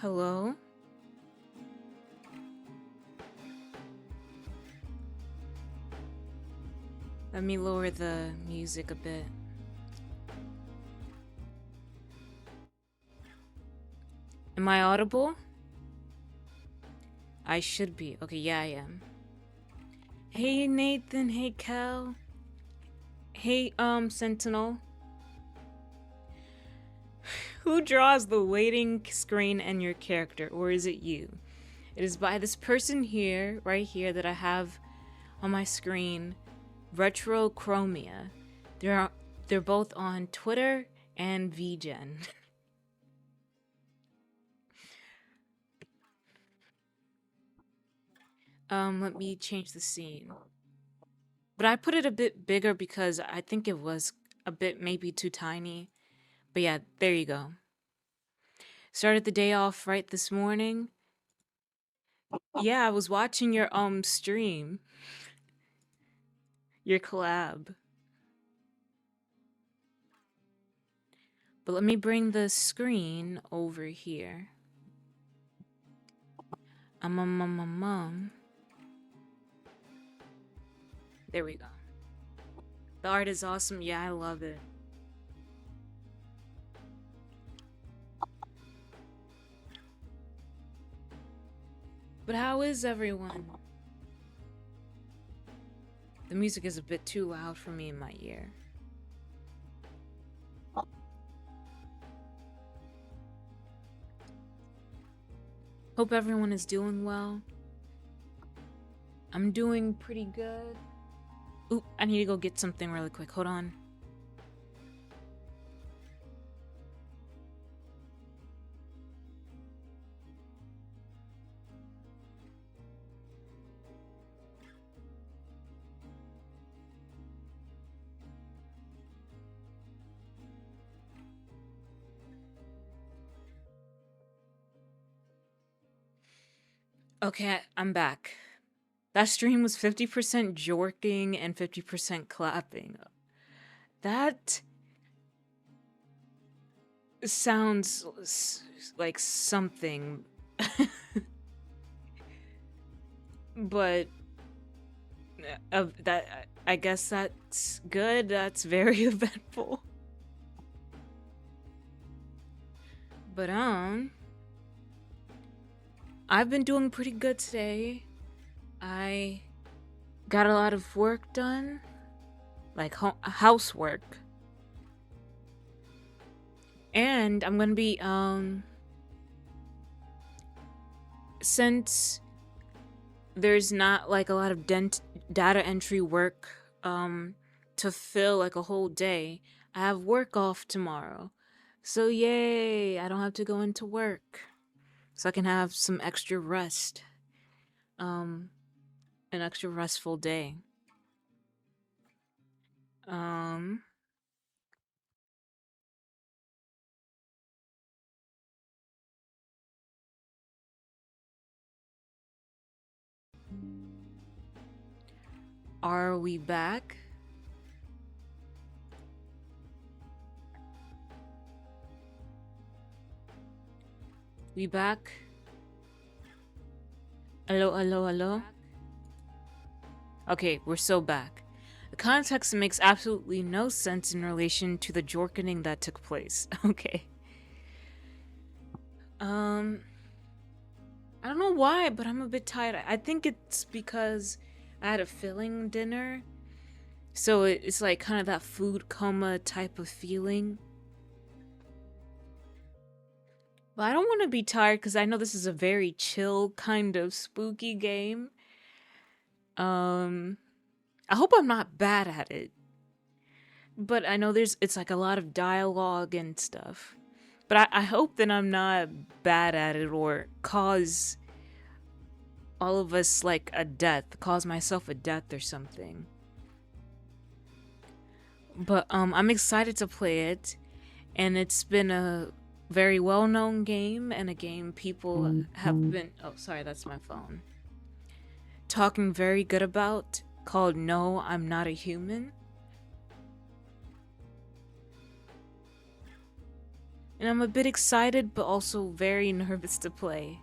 Hello? Let me lower the music a bit. Am I audible? I should be. Okay, yeah, I am. Hey, Nathan. Hey, Cal. Hey, Sentinel. Who draws the waiting screen and your character, or is it you? It is by this person here, right here, that I have on my screen, Retrochromia. They're both on Twitter and VGen. Let me change the scene. But I put it a bit bigger because I think it was a bit maybe too tiny. But yeah, there you go. Started the day off right this morning. Yeah, I was watching your stream. Your collab. But let me bring the screen over here. There we go. The art is awesome. Yeah, I love it. But how is everyone? The music is a bit too loud for me in my ear. Hope everyone is doing well. I'm doing pretty good. Oop, I need to go get something really quick. Hold on. Okay, I'm back. That stream was 50% jorking and 50% clapping. That sounds like something. But that I guess that's good. That's very eventful. But I've been doing pretty good today. I got a lot of work done, like housework. And I'm gonna be since there's not like a lot of data entry work to fill like a whole day, I have work off tomorrow. So yay, I don't have to go into work. So I can have some extra rest. An extra restful day. Are we back? We back? Hello, hello, hello? Okay, we're so back. The context makes absolutely no sense in relation to the jorkening that took place. Okay. I don't know why, but I'm a bit tired. I think it's because I had a filling dinner. So it's like kind of that food coma type of feeling. But I don't want to be tired because I know this is a very chill kind of spooky game. I hope I'm not bad at it. But I know it's like a lot of dialogue and stuff. But I hope that I'm not bad at it or cause all of us like a death, cause myself a death or something. But I'm excited to play it, and it's been a very well-known game and a game people have been, oh sorry, that's my phone, talking very good about, called No, I'm Not a Human. and I'm a bit excited but also very nervous to play.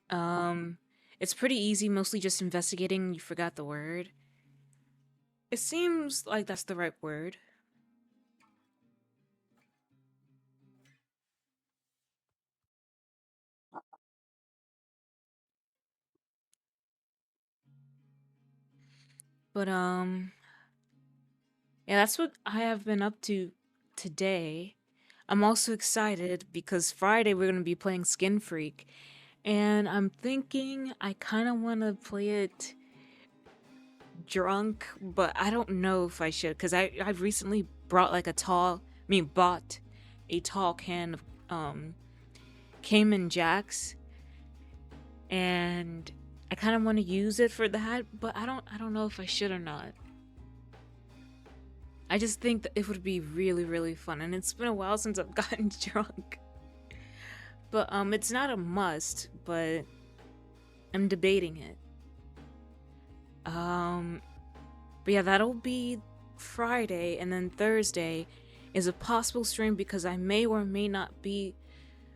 Um, it's pretty easy, mostly just investigating. You forgot the word. It seems like that's the right word. But yeah, that's what I have been up to today. I'm also excited because Friday we're going to be playing Skin Freak, and I'm thinking I kind of want to play it drunk, but I don't know if I should because I recently brought like a tall, I mean bought a tall can of Cayman Jacks, and I kind of want to use it for that, but I don't know if I should or not. I just think that it would be really really fun, and it's been a while since I've gotten drunk. But it's not a must, but I'm debating it. Um but yeah, that'll be Friday, and then Thursday is a possible stream because I may or may not be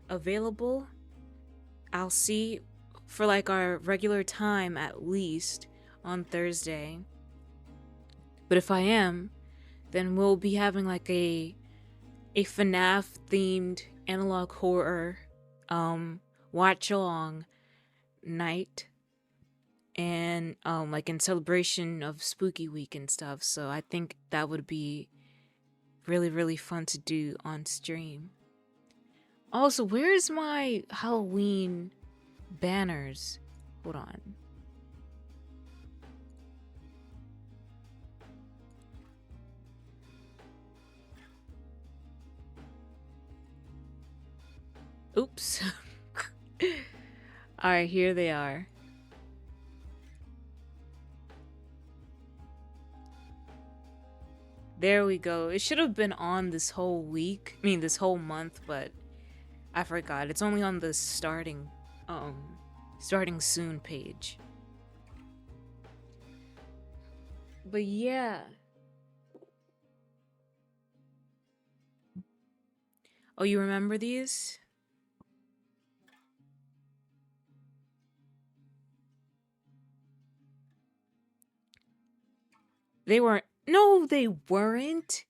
available. I'll see for like our regular time at least on Thursday. But if I am, then we'll be having like a FNAF themed analog horror watch along night, and like in celebration of spooky week and stuff. So I think that would be really really fun to do on stream. Also, where's my Halloween banners? Hold on. Oops. All right, here they are. There we go. It should have been on this whole week. I mean, this whole month, but I forgot. It's only on the starting soon page. But yeah. Oh, you remember these? They weren't. No, they weren't.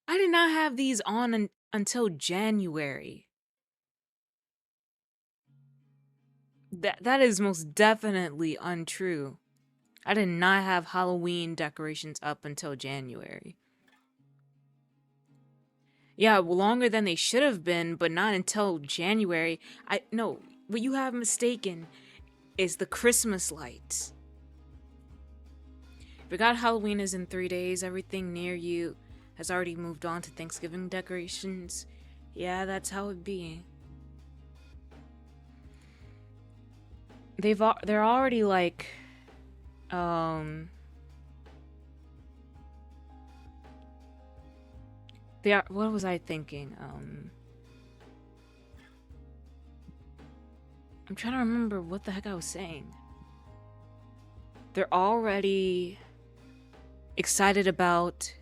I did not have these on until January. That is most definitely untrue. I did not have Halloween decorations up until January. Yeah, longer than they should have been, but not until January. I no, what you have mistaken is the Christmas lights. Forgot Halloween is in 3 days. Everything near you has already moved on to Thanksgiving decorations. Yeah, that's how it be. They're already like um they are, what was I thinking? I'm trying to remember what the heck I was saying. They're already excited about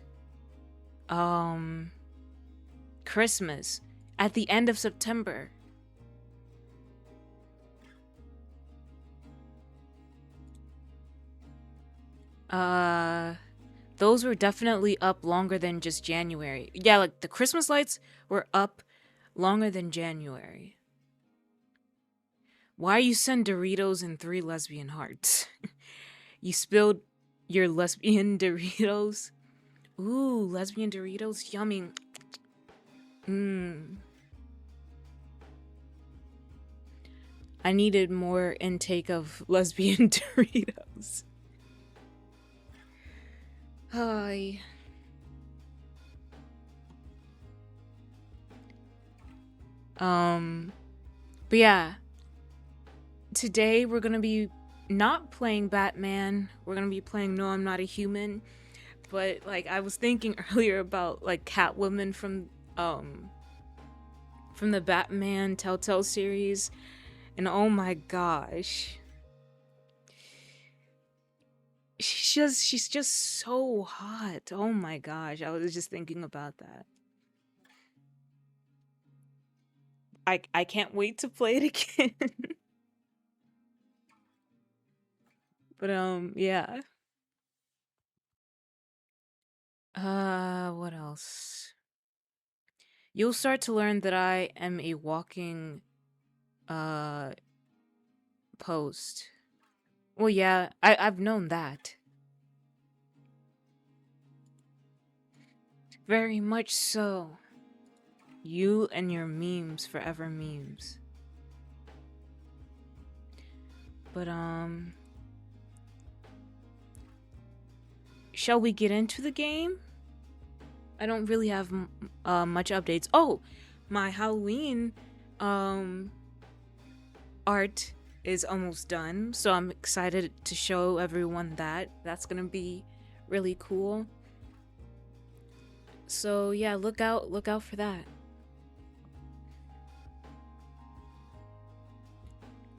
Christmas at the end of September. Uh those were definitely up longer than just January. Yeah, like the Christmas lights were up longer than January. Why you send Doritos and 3 lesbian hearts? You spilled your lesbian Doritos? Ooh, lesbian Doritos, yummy. Mmm. I needed more intake of lesbian Doritos. Hi. But yeah, today we're gonna be not playing Batman. We're gonna be playing No, I'm Not a Human. But like I was thinking earlier about like Catwoman from the Batman Telltale series, And oh my gosh. She's just so hot. Oh my gosh. I was just thinking about that. I can't wait to play it again. But yeah. What else? You'll start to learn that I am a walking uh post. Well, yeah, I've known that. Very much so. You and your memes forever memes. But shall we get into the game? I don't really have much updates. Oh, my Halloween um art is almost done, so I'm excited to show everyone that. That's gonna be really cool. So yeah, look out for that.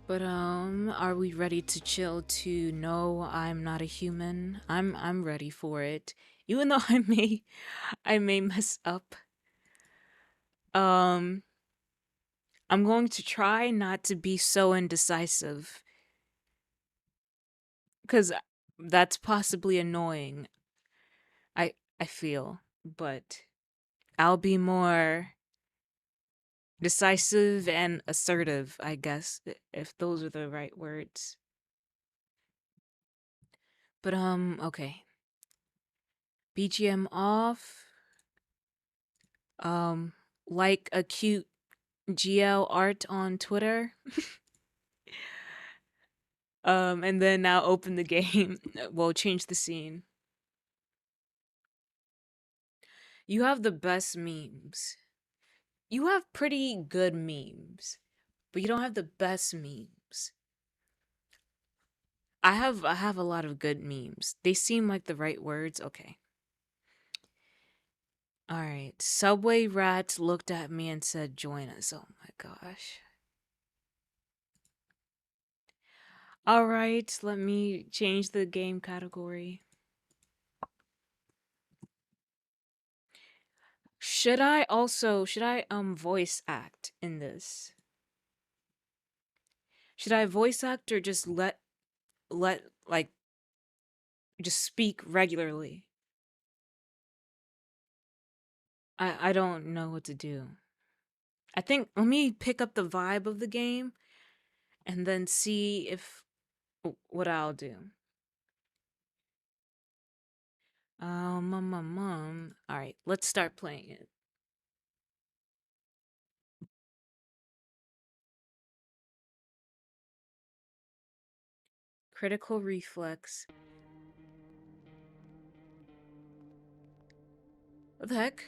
But are we ready to chill to No, I'm Not a Human? I'm ready for it. Even though I may mess up. Um I'm going to try not to be so indecisive cuz that's possibly annoying. I feel, but I'll be more decisive and assertive, I guess, if those are the right words. But okay. BGM off. Um like a cute GL art on Twitter. And then now open the game. Well, change the scene. You have the best memes. You have pretty good memes, but you don't have the best memes. I have a lot of good memes. They seem like the right words. Okay. All right. Subway rat looked at me and said, "Join us." Oh my gosh. All right, let me change the game category. Should I voice act in this? Should I voice act or just let like just speak regularly? I don't know what to do. I think let me pick up the vibe of the game and then see if what I'll do. All right, let's start playing it. Critical reflex. What the heck?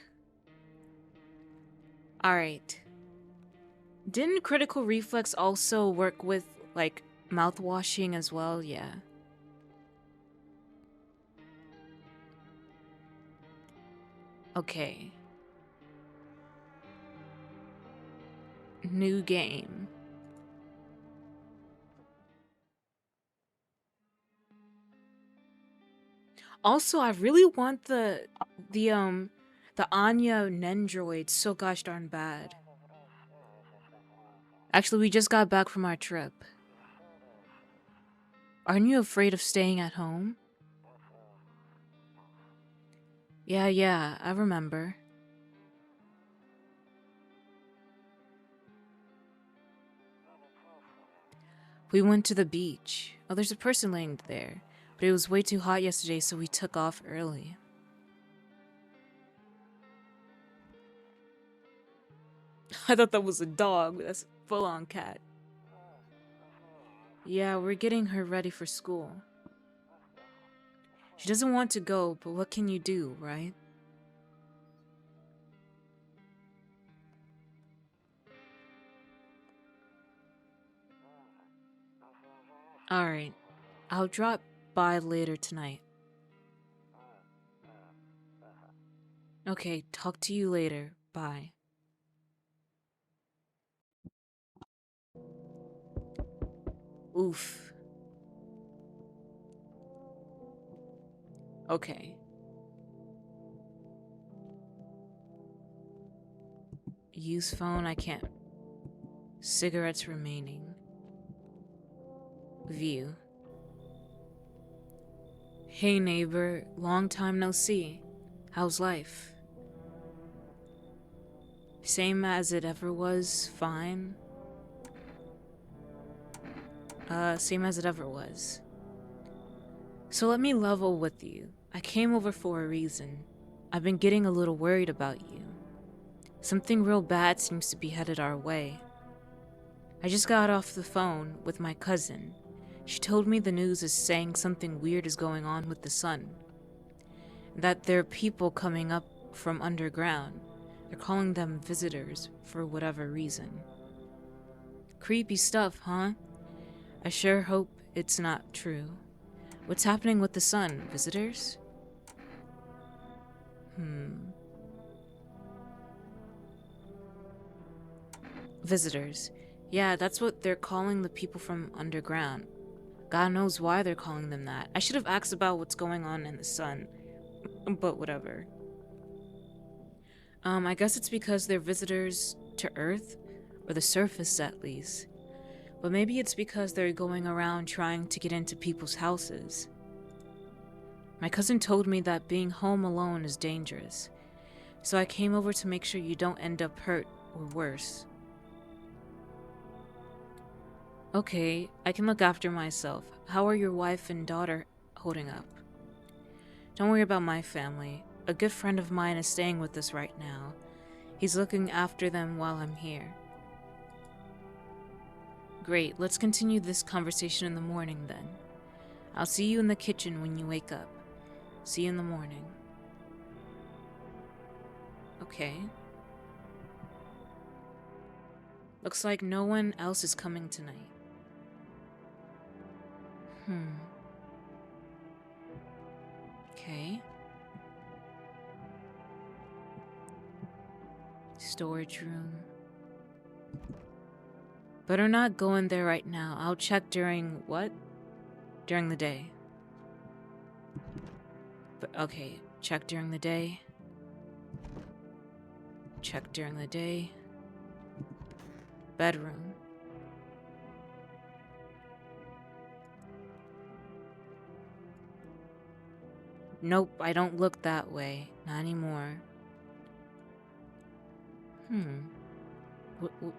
All right. Didn't critical reflex also work with like mouthwashing as well? Yeah. Okay. New game. Also, I really want the Anya Nendroid so gosh darn bad. Actually, we just got back from our trip. Aren't you afraid of staying at home? Yeah, I remember. We went to the beach. Oh, there's a person laying there. But it was way too hot yesterday, so we took off early. I thought that was a dog, but that's a full-on cat. Yeah, we're getting her ready for school. She doesn't want to go, but what can you do, right? Alright, I'll drop by later tonight. Okay, talk to you later. Bye. Oof. Okay. Use phone, I can't. Cigarettes remaining. View. Hey neighbor, long time no see. How's life? Same as it ever was, fine. Same as it ever was. So let me level with you. I came over for a reason. I've been getting a little worried about you. Something real bad seems to be headed our way. I just got off the phone with my cousin. She told me the news is saying something weird is going on with the sun. That there are people coming up from underground. They're calling them visitors for whatever reason. Creepy stuff, huh? I sure hope it's not true. What's happening with the sun? Visitors? Visitors. Yeah, that's what they're calling the people from underground. God knows why they're calling them that. I should have asked about what's going on in the sun. But whatever. I guess it's because they're visitors to Earth, or the surface at least. But maybe it's because they're going around trying to get into people's houses. My cousin told me that being home alone is dangerous, so I came over to make sure you don't end up hurt or worse. Okay, I can look after myself. How are your wife and daughter holding up? Don't worry about my family. A good friend of mine is staying with us right now. He's looking after them while I'm here. Great, let's continue this conversation in the morning then. I'll see you in the kitchen when you wake up. See you in the morning. Okay. Looks like no one else is coming tonight. Okay. Storage room. Better not go in there right now. I'll check during what? During the day. But okay, check during the day. Check during the day. Bedroom. Nope, I don't look that way. Not anymore.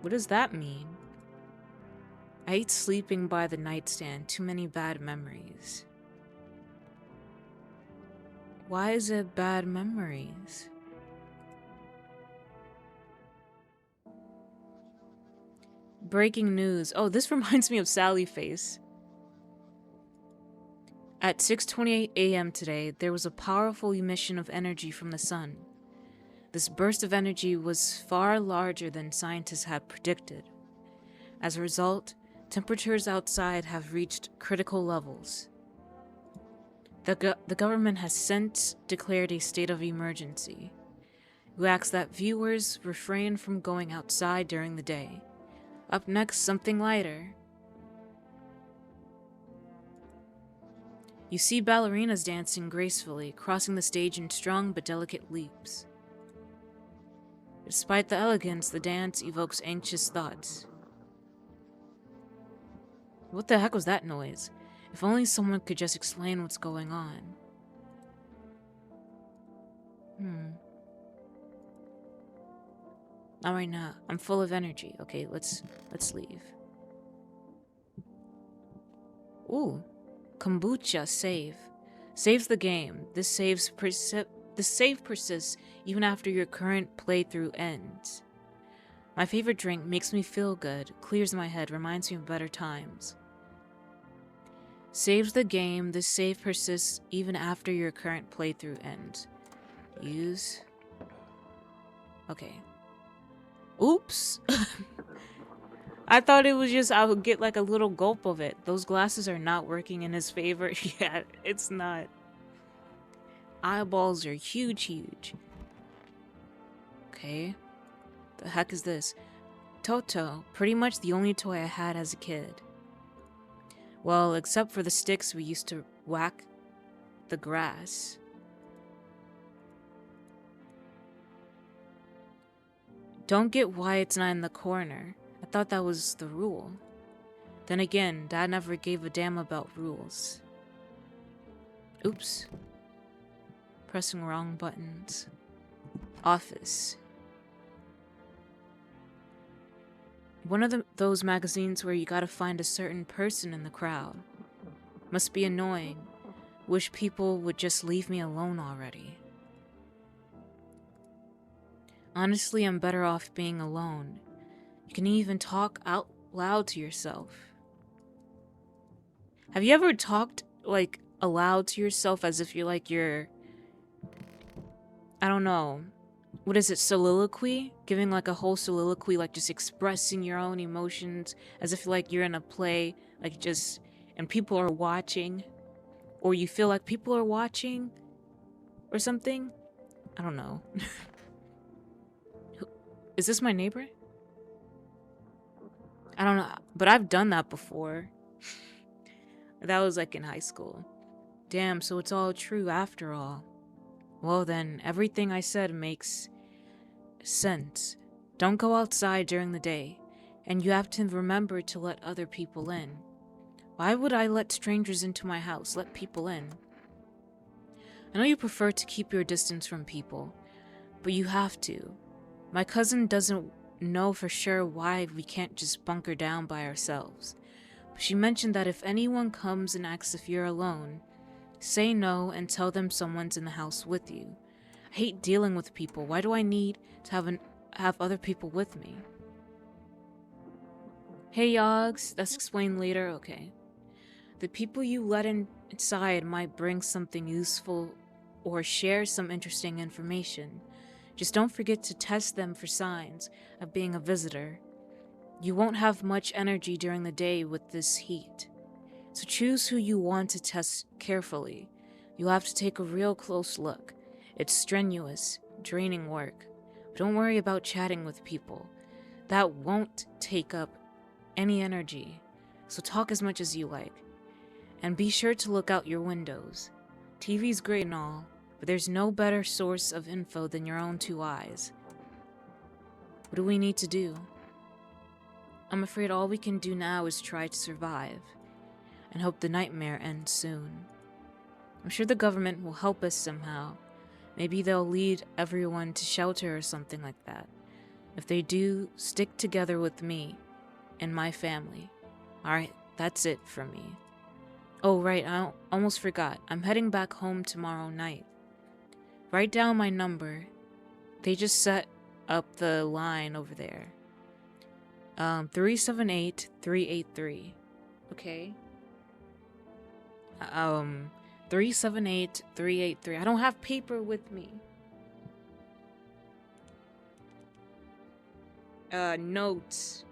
What does that mean? I hate sleeping by the nightstand. Too many bad memories. Why is it bad memories? Breaking news. Oh, this reminds me of Sally Face. At 6:28 a.m. today, there was a powerful emission of energy from the sun. This burst of energy was far larger than scientists had predicted. As a result, temperatures outside have reached critical levels. The government has since declared a state of emergency. We ask that viewers refrain from going outside during the day. Up next, something lighter. You see ballerinas dancing gracefully, crossing the stage in strong but delicate leaps. Despite the elegance, the dance evokes anxious thoughts. What the heck was that noise? If only someone could just explain what's going on. Not right now. I'm full of energy. Okay, let's leave. Ooh. Kombucha save. Saves the game. This save persists even after your current playthrough ends. My favorite drink makes me feel good, clears my head, reminds me of better times. Saves the game. This save persists even after your current playthrough ends. Use. Okay. Oops. I thought it was just I would get like a little gulp of it. Those glasses are not working in his favor. Yeah, it's not. Eyeballs are huge. Okay. The heck is this? Toto. Pretty much the only toy I had as a kid. Well, except for the sticks we used to whack the grass. Don't get why it's not in the corner. I thought that was the rule. Then again, Dad never gave a damn about rules. Oops. Pressing wrong buttons. Office. One of those magazines where you gotta find a certain person in the crowd. Must be annoying. Wish people would just leave me alone already. Honestly, I'm better off being alone. You can even talk out loud to yourself. Have you ever talked, like, aloud to yourself as if you're I don't know, what is it, soliloquy? Giving like a whole soliloquy, like just expressing your own emotions as if like you're in a play, like just, and people are watching, or you feel like people are watching, or something? I don't know. Is this my neighbor? I don't know, but I've done that before. That was like in high school. Damn, so it's all true after all. Well then, everything I said makes sense. Don't go outside during the day, and you have to remember to let other people in. Why would I let strangers into my house? Let people in. I know you prefer to keep your distance from people, but you have to. My cousin doesn't know for sure why we can't just bunker down by ourselves. But she mentioned that if anyone comes and asks if you're alone, say no and tell them someone's in the house with you. I hate dealing with people. Why do I need to have other people with me? Hey, Yogs. That's explained later. Okay. The people you let inside might bring something useful or share some interesting information. Just don't forget to test them for signs of being a visitor. You won't have much energy during the day with this heat. So choose who you want to test carefully. You'll have to take a real close look. It's strenuous, draining work. But don't worry about chatting with people. That won't take up any energy. So talk as much as you like. And be sure to look out your windows. TV's great and all, but there's no better source of info than your own two eyes. What do we need to do? I'm afraid all we can do now is try to survive, and hope the nightmare ends soon. I'm sure the government will help us somehow. Maybe they'll lead everyone to shelter or something like that. If they do, stick together with me and my family. Alright, that's it from me. Oh right, I almost forgot. I'm heading back home tomorrow night. Write down my number. They just set up the line over there. 378-383. Okay. 378-383. I don't have paper with me. Notes.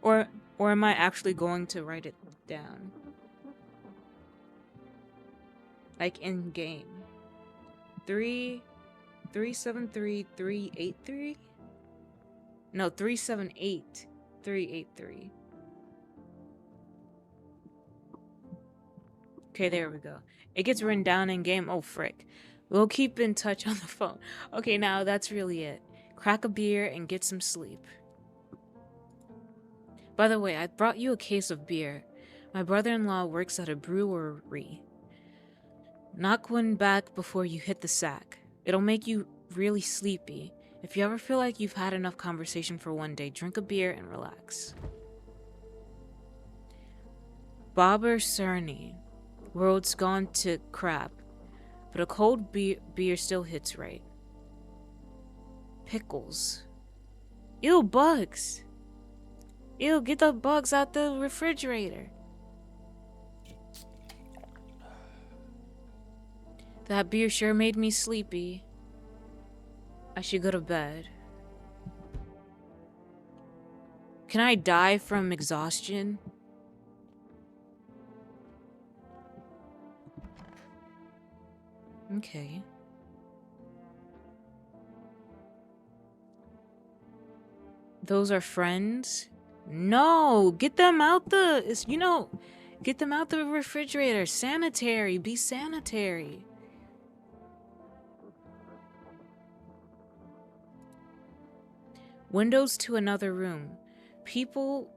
Or am I actually going to write it down? Like in game. 373-383? No, 378-383. Okay, there we go. It gets written down in game. Oh, frick. We'll keep in touch on the phone. Okay, now that's really it. Crack a beer and get some sleep. By the way, I brought you a case of beer. My brother-in-law works at a brewery. Knock one back before you hit the sack. It'll make you really sleepy. If you ever feel like you've had enough conversation for one day, drink a beer and relax. Bobber Cerny. World's gone to crap, but a cold beer still hits right. Pickles. Ew, bugs. Ew, get the bugs out the refrigerator. That beer sure made me sleepy. I should go to bed. Can I die from exhaustion? Okay. Those are friends? No, get them out get them out the refrigerator. Sanitary, be sanitary. Windows to another room. People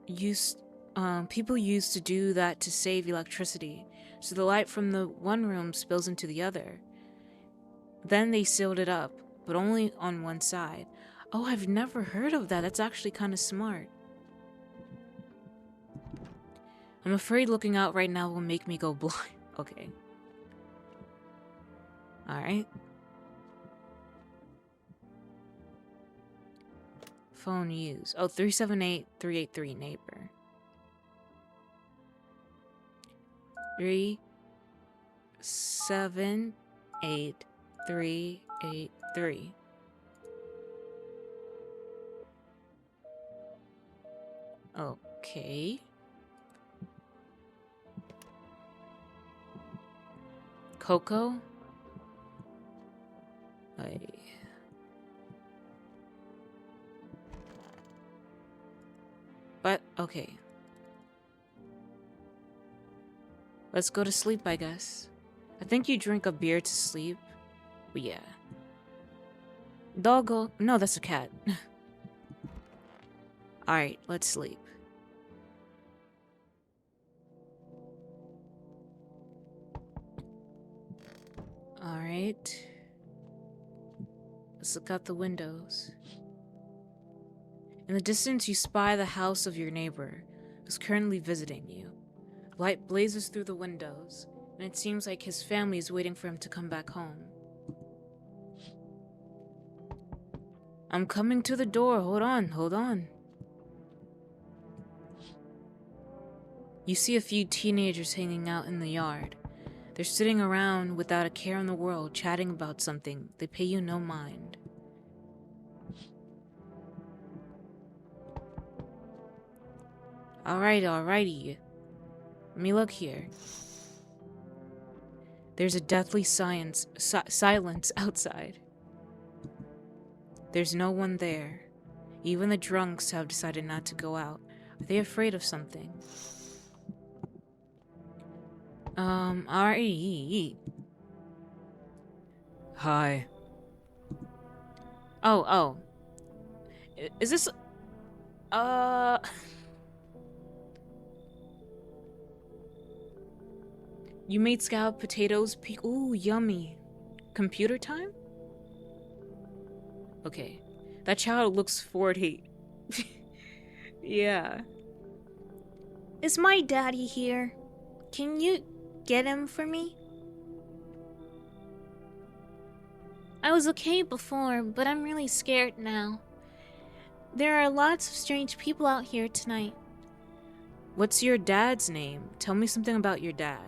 used to do that to save electricity, so the light from the one room spills into the other. Then they sealed it up, but only on one side. Oh, I've never heard of that. That's actually kind of smart. I'm afraid looking out right now will make me go blind. Okay. Alright. Phone use. Oh, 378-383 neighbor. 378-383. Okay. Coco? But, okay. Let's go to sleep, I guess. I think you drink a beer to sleep. But yeah. Doggo. No, that's a cat. Alright, let's sleep. Alright. Let's look out the windows. In the distance, you spy the house of your neighbor, who's currently visiting you. Light blazes through the windows, and it seems like his family is waiting for him to come back home. I'm coming to the door. Hold on. You see a few teenagers hanging out in the yard. They're sitting around without a care in the world, chatting about something. They pay you no mind. Alrighty. Let me look here. There's a deathly silence outside. There's no one there. Even the drunks have decided not to go out. Are they afraid of something? Alright. Hi. Oh. Is this... You made scalloped potatoes. Ooh, yummy. Computer time? Okay. That child looks 40. Yeah. Is my daddy here? Can you get him for me? I was okay before, but I'm really scared now. There are lots of strange people out here tonight. What's your dad's name? Tell me something about your dad.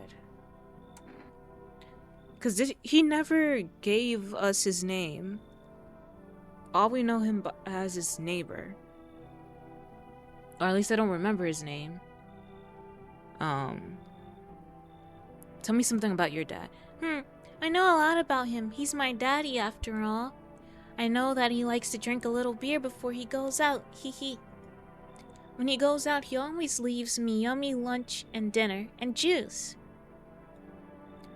Because he never gave us his name. All we know him as his neighbor. Or at least I don't remember his name. Tell me something about your dad. I know a lot about him. He's my daddy after all. I know that he likes to drink a little beer before he goes out. Hee. When he goes out, he always leaves me yummy lunch and dinner and juice.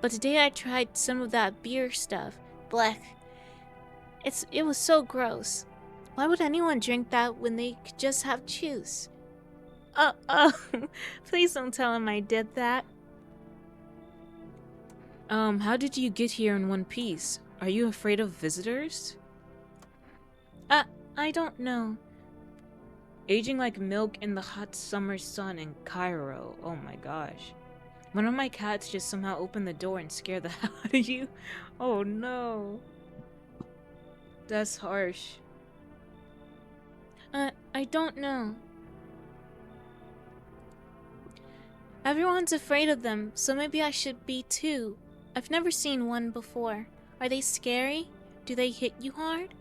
But today I tried some of that beer stuff. Blech. It was so gross. Why would anyone drink that when they could just have juice? Please don't tell him I did that. How did you get here in one piece? Are you afraid of visitors? I don't know. Aging like milk in the hot summer sun in Cairo. Oh my gosh. One of my cats just somehow opened the door and scared the hell out of you. Oh no. That's harsh. I don't know. Everyone's afraid of them, so maybe I should be too. I've never seen one before. Are they scary? Do they hit you hard?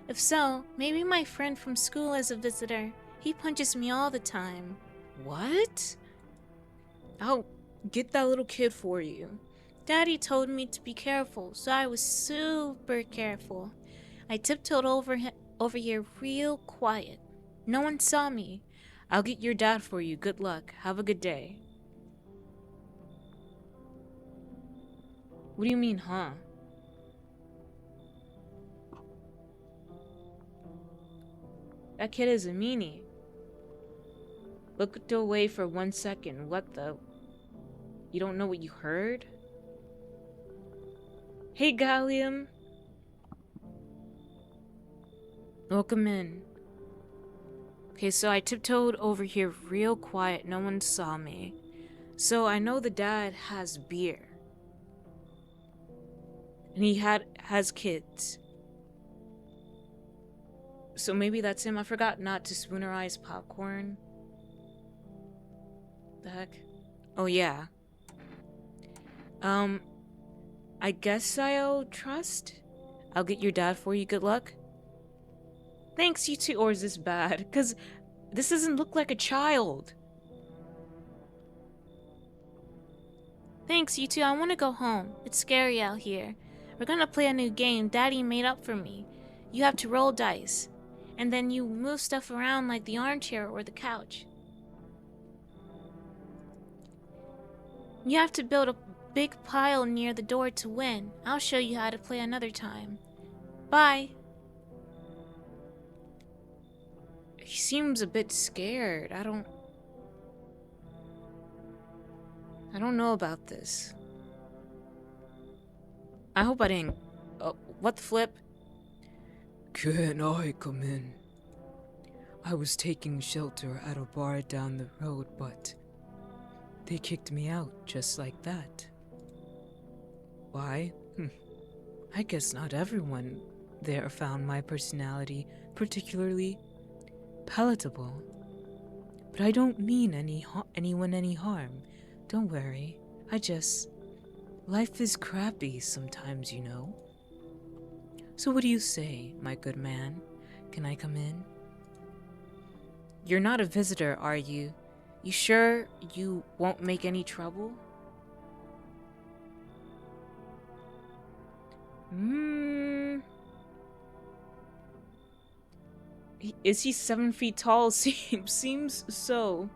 If so, maybe my friend from school is a visitor. He punches me all the time. What? I'll get that little kid for you. Daddy told me to be careful, so I was super careful. I tiptoed over here real quiet. No one saw me. I'll get your dad for you. Good luck. Have a good day. What do you mean, huh? That kid is a meanie. Looked away for 1 second. What the? You don't know what you heard? Hey, Gallium. Welcome in. Okay, so I tiptoed over here real quiet. No one saw me. So I know the dad has beer. And he has kids. So maybe that's him. I forgot not to spoonerize popcorn. The heck? Oh yeah. I guess I'll trust. I'll get your dad for you. Good luck. Thanks, you two. Or is this bad? Cause this doesn't look like a child. Thanks, you two. I want to go home. It's scary out here. We're gonna play a new game Daddy made up for me. You have to roll dice, and then you move stuff around like the armchair or the couch. You have to build a big pile near the door to win. I'll show you how to play another time. Bye. He seems a bit scared. I don't know about this. I hope I didn't... Oh, what the flip? Can I come in? I was taking shelter at a bar down the road, but they kicked me out just like that. Why? I guess not everyone there found my personality particularly palatable. But I don't mean anyone any harm. Don't worry. Life is crappy sometimes, you know. So what do you say, my good man? Can I come in? You're not a visitor, are you? You sure you won't make any trouble? Is he 7 feet tall? Seems so.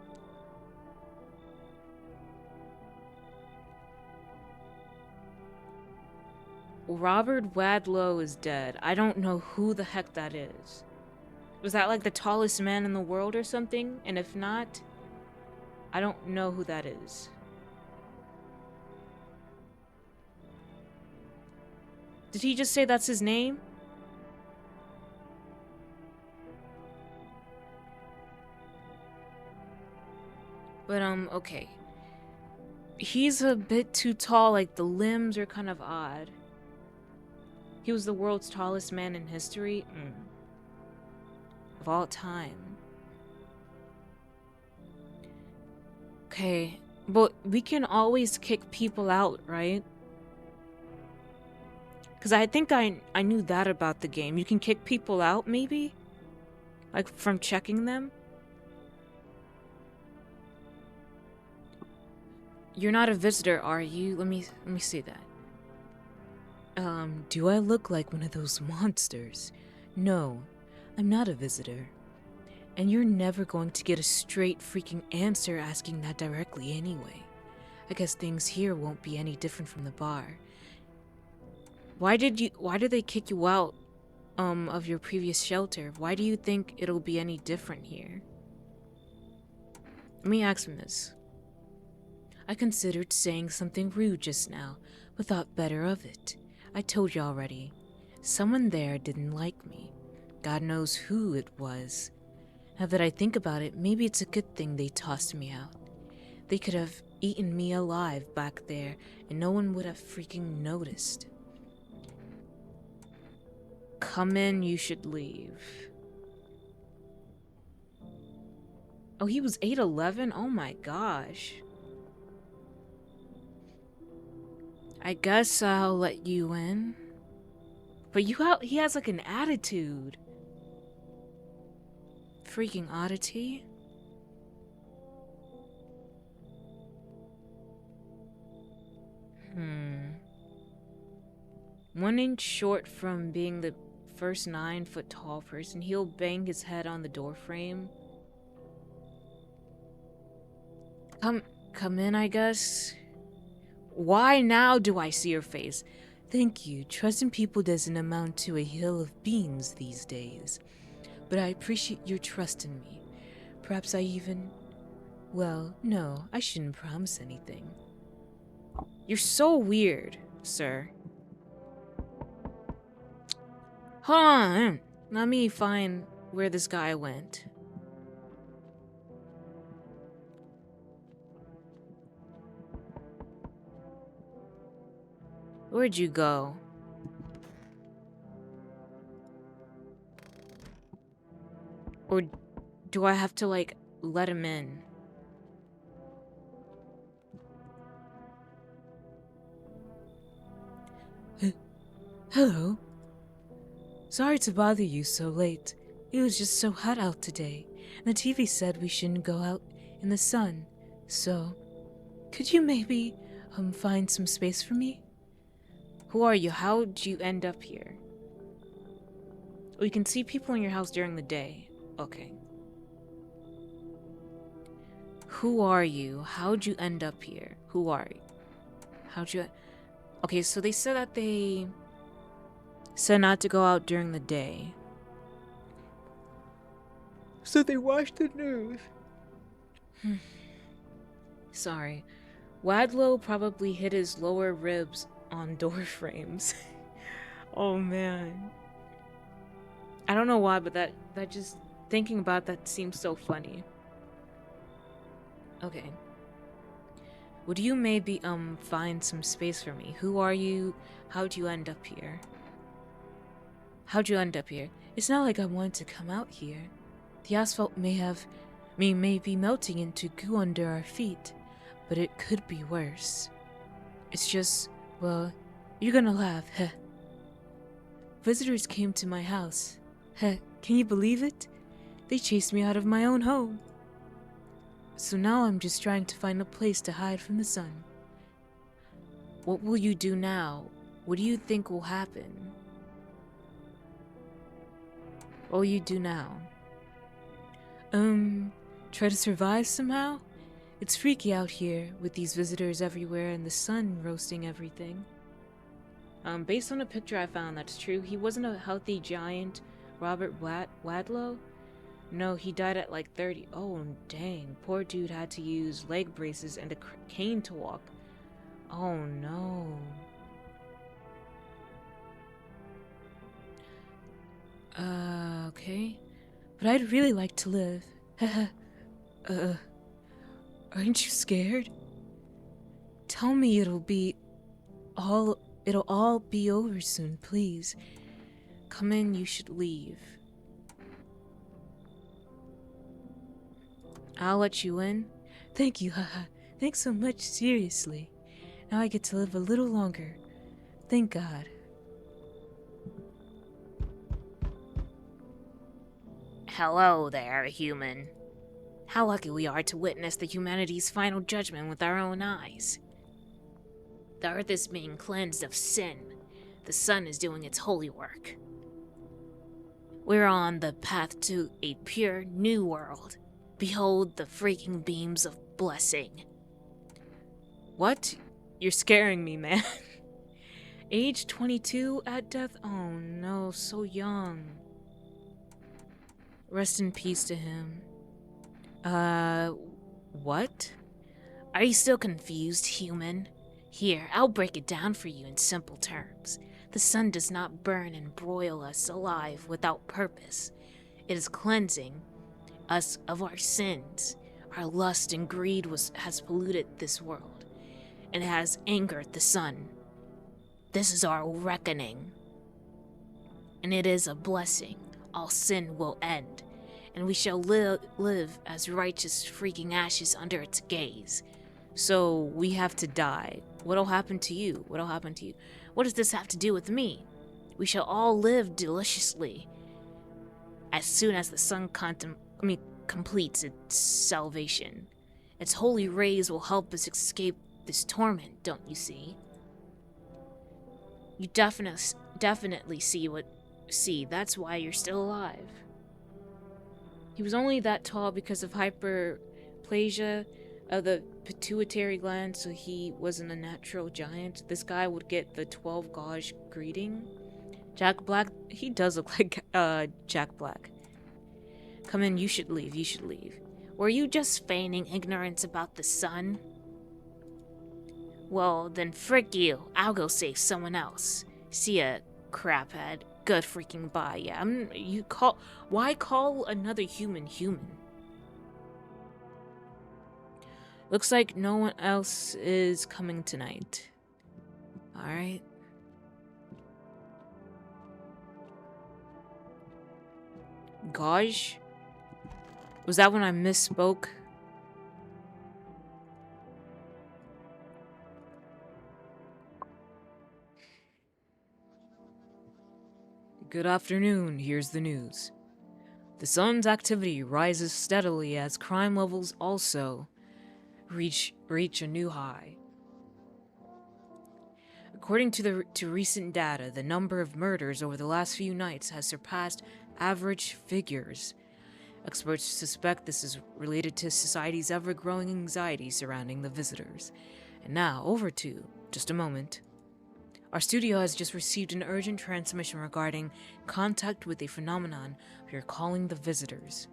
Robert Wadlow is dead. I don't know who the heck that is. Was that like the tallest man in the world or something? And if not, I don't know who that is. Did he just say that's his name? But, okay. He's a bit too tall, like the limbs are kind of odd. He was the world's tallest man in history? Of all time. Okay, but we can always kick people out, right? Because I think I knew that about the game. You can kick people out, maybe? Like, from checking them? You're not a visitor, are you? Let me see that. Do I look like one of those monsters? No, I'm not a visitor. And you're never going to get a straight freaking answer asking that directly anyway. I guess things here won't be any different from the bar. Why did they kick you out, of your previous shelter? Why do you think it'll be any different here? Let me ask him this. I considered saying something rude just now, but thought better of it. I told you already. Someone there didn't like me. God knows who it was. Now that I think about it, maybe it's a good thing they tossed me out. They could have eaten me alive back there, and no one would have freaking noticed. Come in, you should leave. Oh, he was 8'11"? Oh my gosh. I guess I'll let you in. But he has like an attitude. Freaking oddity. One inch short from being the first 9-foot tall person, he'll bang his head on the door frame. Come in, I guess. Why now do I see your face? Thank you. Trust in people doesn't amount to a hill of beans these days. But I appreciate your trust in me. Perhaps I even... Well, no, I shouldn't promise anything. You're so weird, sir. Hold on. Let me find where this guy went. Where'd you go? Or do I have to, like, let him in? Hello. Sorry to bother you so late. It was just so hot out today, and the TV said we shouldn't go out in the sun. So, could you maybe, find some space for me? Who are you? How'd you end up here? Oh, you can see people in your house during the day. Okay. Who are you? How'd you end up here? Who are you? How'd you... Okay, so they said that they said not to go out during the day. So they watched the news. Sorry. Wadlow probably hit his lower ribs on door frames. Oh man. I don't know why, but that just thinking about that seems so funny. Okay. Would you maybe find some space for me? Who are you? How'd you end up here? How'd you end up here? It's not like I wanted to come out here. The asphalt may be melting into goo under our feet, but it could be worse. It's just, well, you're gonna laugh, heh. Visitors came to my house. Heh, can you believe it? They chased me out of my own home. So now I'm just trying to find a place to hide from the sun. What will you do now? What do you think will happen? What will you do now? Try to survive somehow? It's freaky out here with these visitors everywhere and the sun roasting everything. Based on a picture I found, that's true. He wasn't a healthy giant, Robert Wadlow. No, he died at like 30. Oh, dang. Poor dude had to use leg braces and a cane to walk. Oh, no. Okay. But I'd really like to live. Aren't you scared? Tell me it'll all be over soon, please. Come in, you should leave. I'll let you in. Thank you, haha. Thanks so much, seriously. Now I get to live a little longer. Thank God. Hello there, human. How lucky we are to witness the humanity's final judgment with our own eyes. The earth is being cleansed of sin. The sun is doing its holy work. We're on the path to a pure new world. Behold the freaking beams of blessing. What? You're scaring me, man. Age 22 at death? Oh no, so young. Rest in peace to him. What? Are you still confused, human? Here, I'll break it down for you in simple terms. The sun does not burn and broil us alive without purpose. It is cleansing us of our sins. Our lust and greed has polluted this world, and has angered the sun. This is our reckoning, and it is a blessing. All sin will end, and we shall live as righteous freaking ashes under its gaze. So we have to die. What'll happen to you? What'll happen to you? What does this have to do with me? We shall all live deliciously as soon as the sun completes its salvation. Its holy rays will help us escape this torment, don't you see? You definitely see. That's why you're still alive. He was only that tall because of hyperplasia. of the pituitary gland, so he wasn't a natural giant. This guy would get the 12 gauge greeting. Jack Black, he does look like Jack Black. Come in, you should leave, you should leave. Were you just feigning ignorance about the sun? Well, then frick you. I'll go save someone else. See ya, craphead. Good freaking bye. Yeah, why call another human human? Looks like no one else is coming tonight. Alright. Gosh? Was that when I misspoke? Good afternoon, here's the news. The sun's activity rises steadily as crime levels also reach a new high. According to recent data, the number of murders over the last few nights has surpassed average figures. Experts suspect this is related to society's ever-growing anxiety surrounding the visitors. And now, over to just a moment. Our studio has just received an urgent transmission regarding contact with a phenomenon we are calling the visitors.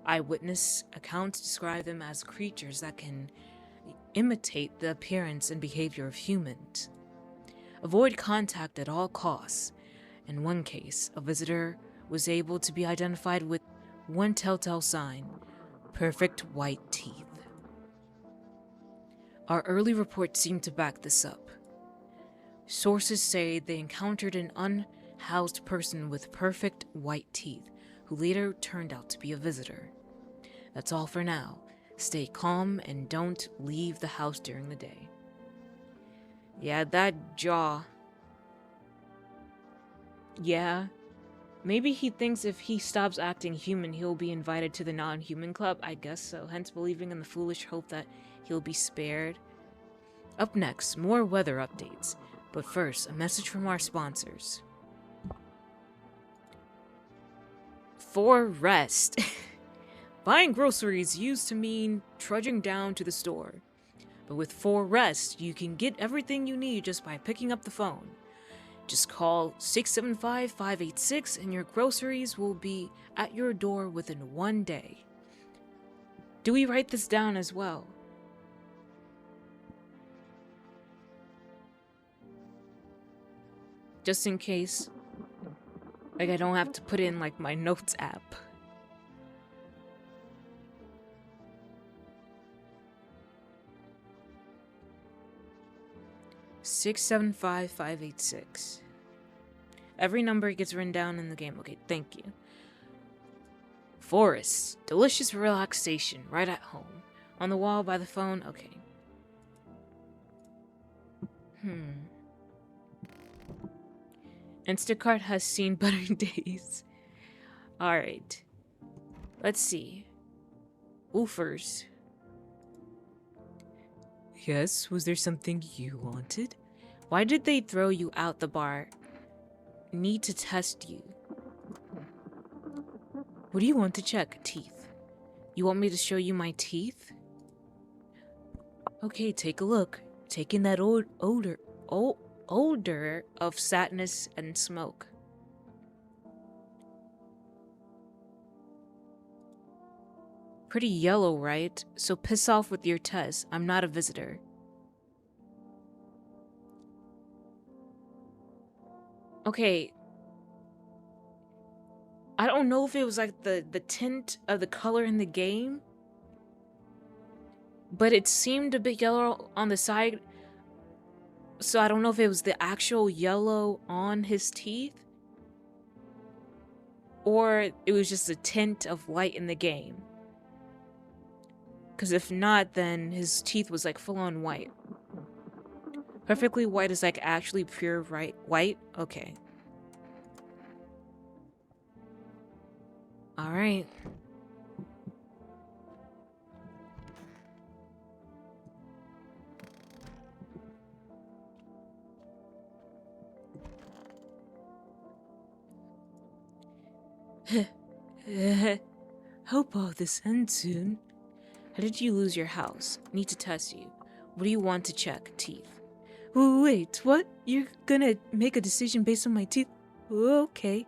Eyewitness accounts describe them as creatures that can imitate the appearance and behavior of humans. Avoid contact at all costs. In one case, a visitor was able to be identified with one telltale sign: perfect white teeth. Our early reports seem to back this up. Sources say they encountered an unhoused person with perfect white teeth, who later turned out to be a visitor. That's all for now. Stay calm and don't leave the house during the day. Yeah, that jaw. Yeah. Maybe he thinks if he stops acting human, he'll be invited to the non-human club. I guess so, hence believing in the foolish hope that he'll be spared. Up next, more weather updates. But first, a message from our sponsors. For rest. Buying groceries used to mean trudging down to the store. But with For Rest, you can get everything you need just by picking up the phone. Just call 675-586 and your groceries will be at your door within 1 day. Do we write this down as well? Just in case, like, I don't have to put in like my notes app. $675-586. Every number gets written down in the game. Okay, thank you. Forest. Delicious relaxation right at home. On the wall by the phone. Okay. Instacart has seen better days. Alright. Let's see. Woofers. Yes, was there something you wanted? Why did they throw you out the bar? Need to test you. What do you want to check? Teeth. You want me to show you my teeth? Okay, take a look. Taking that odor of sadness and smoke. Pretty yellow, right? So piss off with your test. I'm not a visitor. Okay. I don't know if it was like the tint of the color in the game, but it seemed a bit yellow on the side. So I don't know if it was the actual yellow on his teeth, or it was just a tint of white in the game. Because if not, then his teeth was like full on white. Perfectly white is like actually pure white? Okay. Alright. Hope all this ends soon. How did you lose your house? Need to test you. What do you want to check? Teeth. Wait, what? You're gonna make a decision based on my teeth? Okay.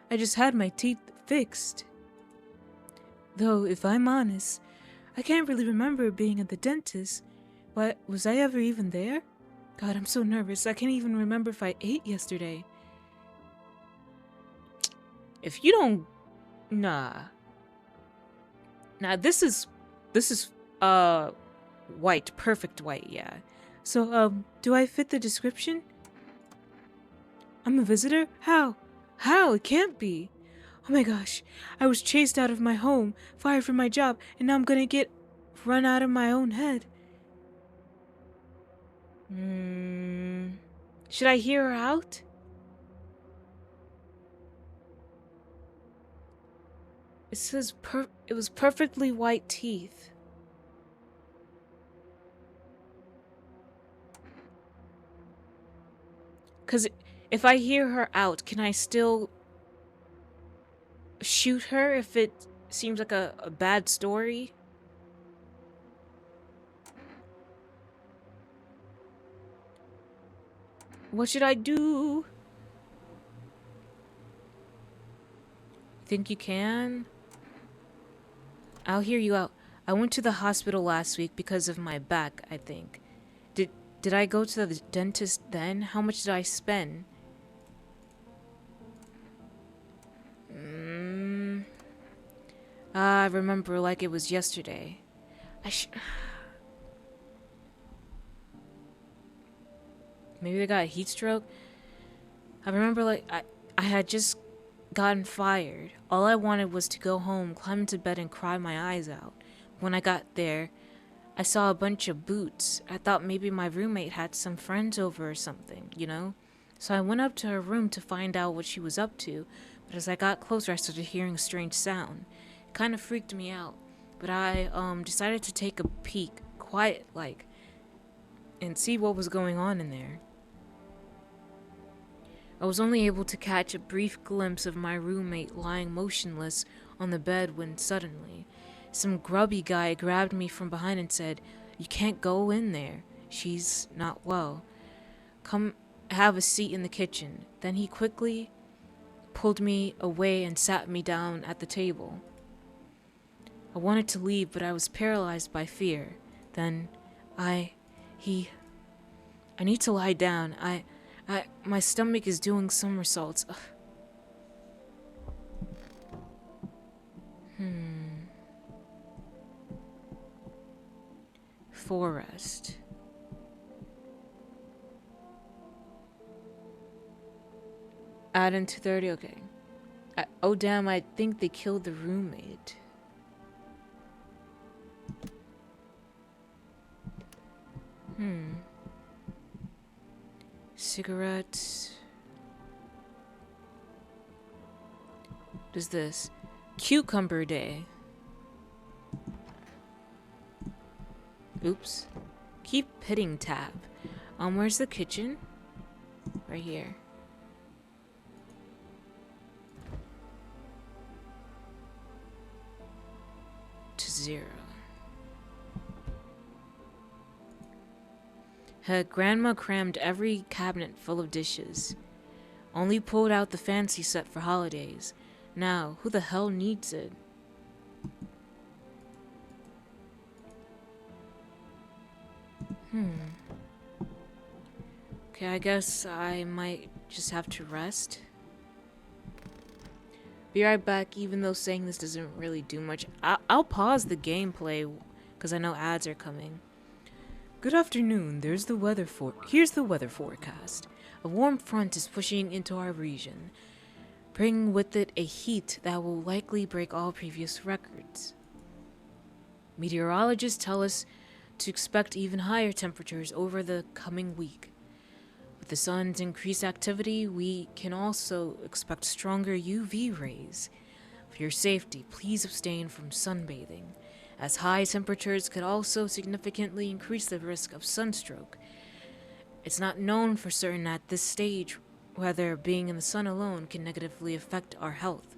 I just had my teeth fixed. Though, if I'm honest, I can't really remember being at the dentist. But was I ever even there? God, I'm so nervous. I can't even remember if I ate yesterday. If you don't... Nah. Nah, this is white. Perfect white, yeah. So, do I fit the description? I'm a visitor? How? How? It can't be. Oh my gosh. I was chased out of my home, fired from my job, and now I'm gonna get run out of my own head. Should I hear her out? It says it was perfectly white teeth. Cause if I hear her out, can I still shoot her if it seems like a bad story? What should I do? Think you can? I'll hear you out. I went to the hospital last week because of my back, I think. Did I go to the dentist then? How much did I spend? I remember like it was yesterday. Maybe I got a heat stroke? I remember like I had just gotten fired. All I wanted was to go home, climb into bed, and cry my eyes out. When I got there, I saw a bunch of boots. I thought maybe my roommate had some friends over or something, you know? So I went up to her room to find out what she was up to, but as I got closer, I started hearing a strange sound. It kind of freaked me out, but I decided to take a peek, quiet like, and see what was going on in there. I was only able to catch a brief glimpse of my roommate lying motionless on the bed when suddenly, some grubby guy grabbed me from behind and said, "You can't go in there. She's not well. Come have a seat in the kitchen." Then he quickly pulled me away and sat me down at the table. I wanted to leave, but I was paralyzed by fear. Then I need to lie down. My stomach is doing somersaults. Ugh. Forest. Add in 230, okay. Oh damn, I think they killed the roommate. Cigarettes. What is this? Cucumber day. Oops. Keep hitting tab. Where's the kitchen? Right here. To 0. Her grandma crammed every cabinet full of dishes. Only pulled out the fancy set for holidays. Now, who the hell needs it? Okay, I guess I might just have to rest. Be right back, even though saying this doesn't really do much. I'll pause the gameplay, because I know ads are coming. Good afternoon. Here's the weather forecast. A warm front is pushing into our region, bringing with it a heat that will likely break all previous records. Meteorologists tell us to expect even higher temperatures over the coming week. With the sun's increased activity, we can also expect stronger UV rays. For your safety, please abstain from sunbathing, as high temperatures could also significantly increase the risk of sunstroke. It's not known for certain at this stage whether being in the sun alone can negatively affect our health,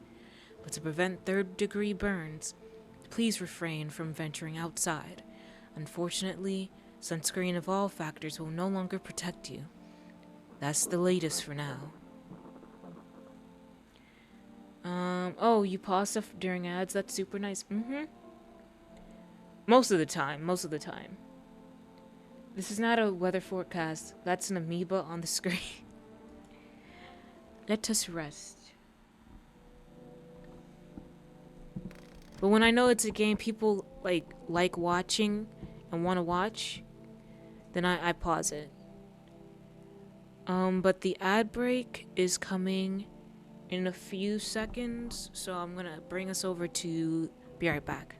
but to prevent third-degree burns, please refrain from venturing outside. Unfortunately, sunscreen of all factors will no longer protect you. That's the latest for now. Oh, you pause stuff during ads? That's super nice. Most of the time. This is not a weather forecast. That's an amoeba on the screen. Let us rest. But when I know it's a game people like watching and want to watch, then I pause it. But the ad break is coming in a few seconds, so I'm gonna bring us over to be right back.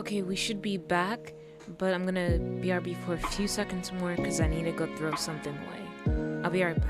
Okay, we should be back, but I'm gonna BRB for a few seconds more because I need to go throw something away. I'll be right back.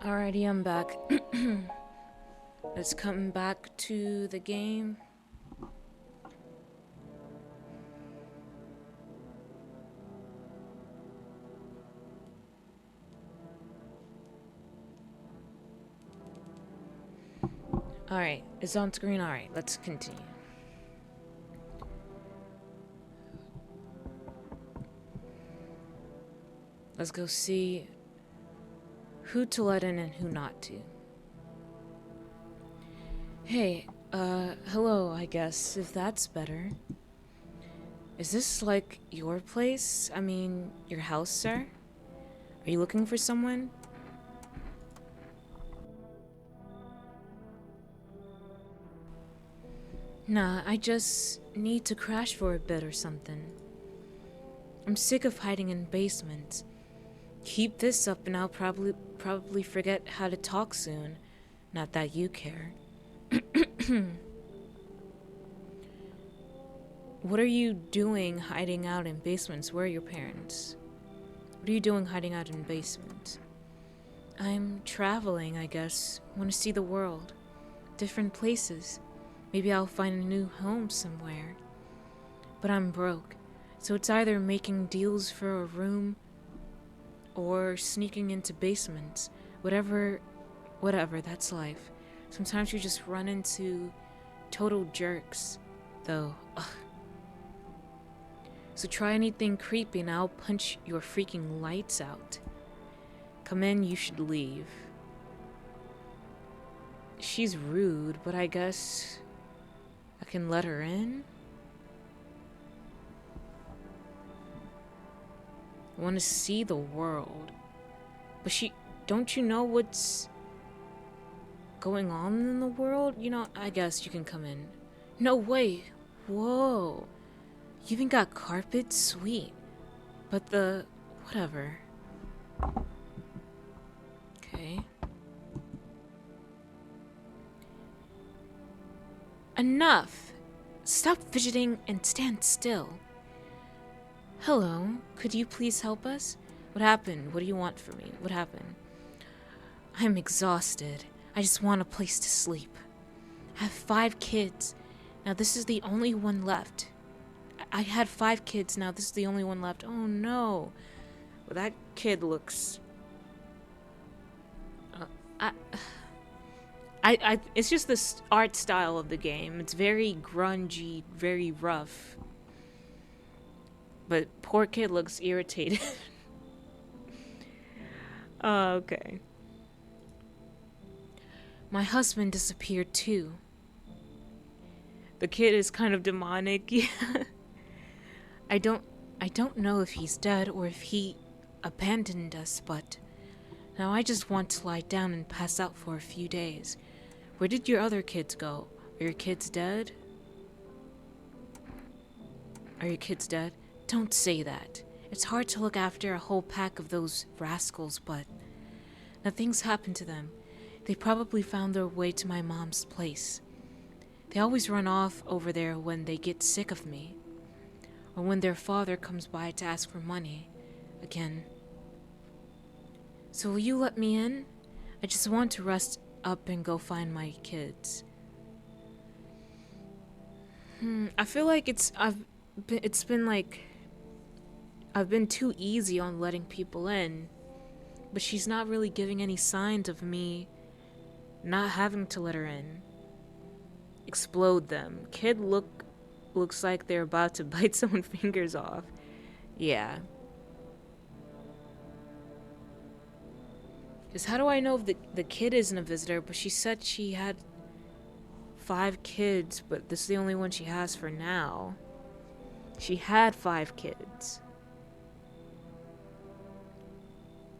Alrighty, I'm back. Let's come back to the game. Alright, it's on screen. Alright, let's continue. Let's go see who to let in and who not to. Hey, hello, I guess, if that's better. Is this, like, your place? I mean, your house, sir? Are you looking for someone? Nah, I just need to crash for a bit or something. I'm sick of hiding in basements. Keep this up and I'll probably forget how to talk soon. Not that you care. What are you doing hiding out in basements? Where are your parents? What are you doing hiding out in basements? I'm traveling, I guess. Want to see the world. Different places. Maybe I'll find a new home somewhere. But I'm broke, so it's either making deals for a room or sneaking into basements. Whatever, that's life. Sometimes you just run into total jerks, though. Ugh. So try anything creepy and I'll punch your freaking lights out. Come in, you should leave. She's rude, but I guess I can let her in? I want to see the world. But don't you know what's going on in the world? You know, I guess you can come in. No way. Whoa. You even got carpet? Sweet. But whatever. Okay. Enough! Stop fidgeting and stand still. Hello, could you please help us? What happened? What do you want from me? What happened? I'm exhausted. I just want a place to sleep. I have 5 kids. Now this is the only one left. I had 5 kids, now this is the only one left. Oh no. Well, that kid looks... it's just the art style of the game. It's very grungy, very rough. But poor kid looks irritated. Okay. My husband disappeared too. The kid is kind of demonic. Yeah. I don't know if he's dead or if he abandoned us, but now I just want to lie down and pass out for a few days. Where did your other kids go? Are your kids dead? Are your kids dead? Don't say that. It's hard to look after a whole pack of those rascals, but now things happen to them. They probably found their way to my mom's place. They always run off over there when they get sick of me, or when their father comes by to ask for money again. So will you let me in? I just want to rest up and go find my kids. I feel like I've been too easy on letting people in, but she's not really giving any signs of me not having to let her in. Explode them. Kid looks like they're about to bite someone's fingers off. Yeah. Because how do I know if the kid isn't a visitor? But she said she had 5 kids, but this is the only one she has for now. She had 5 kids.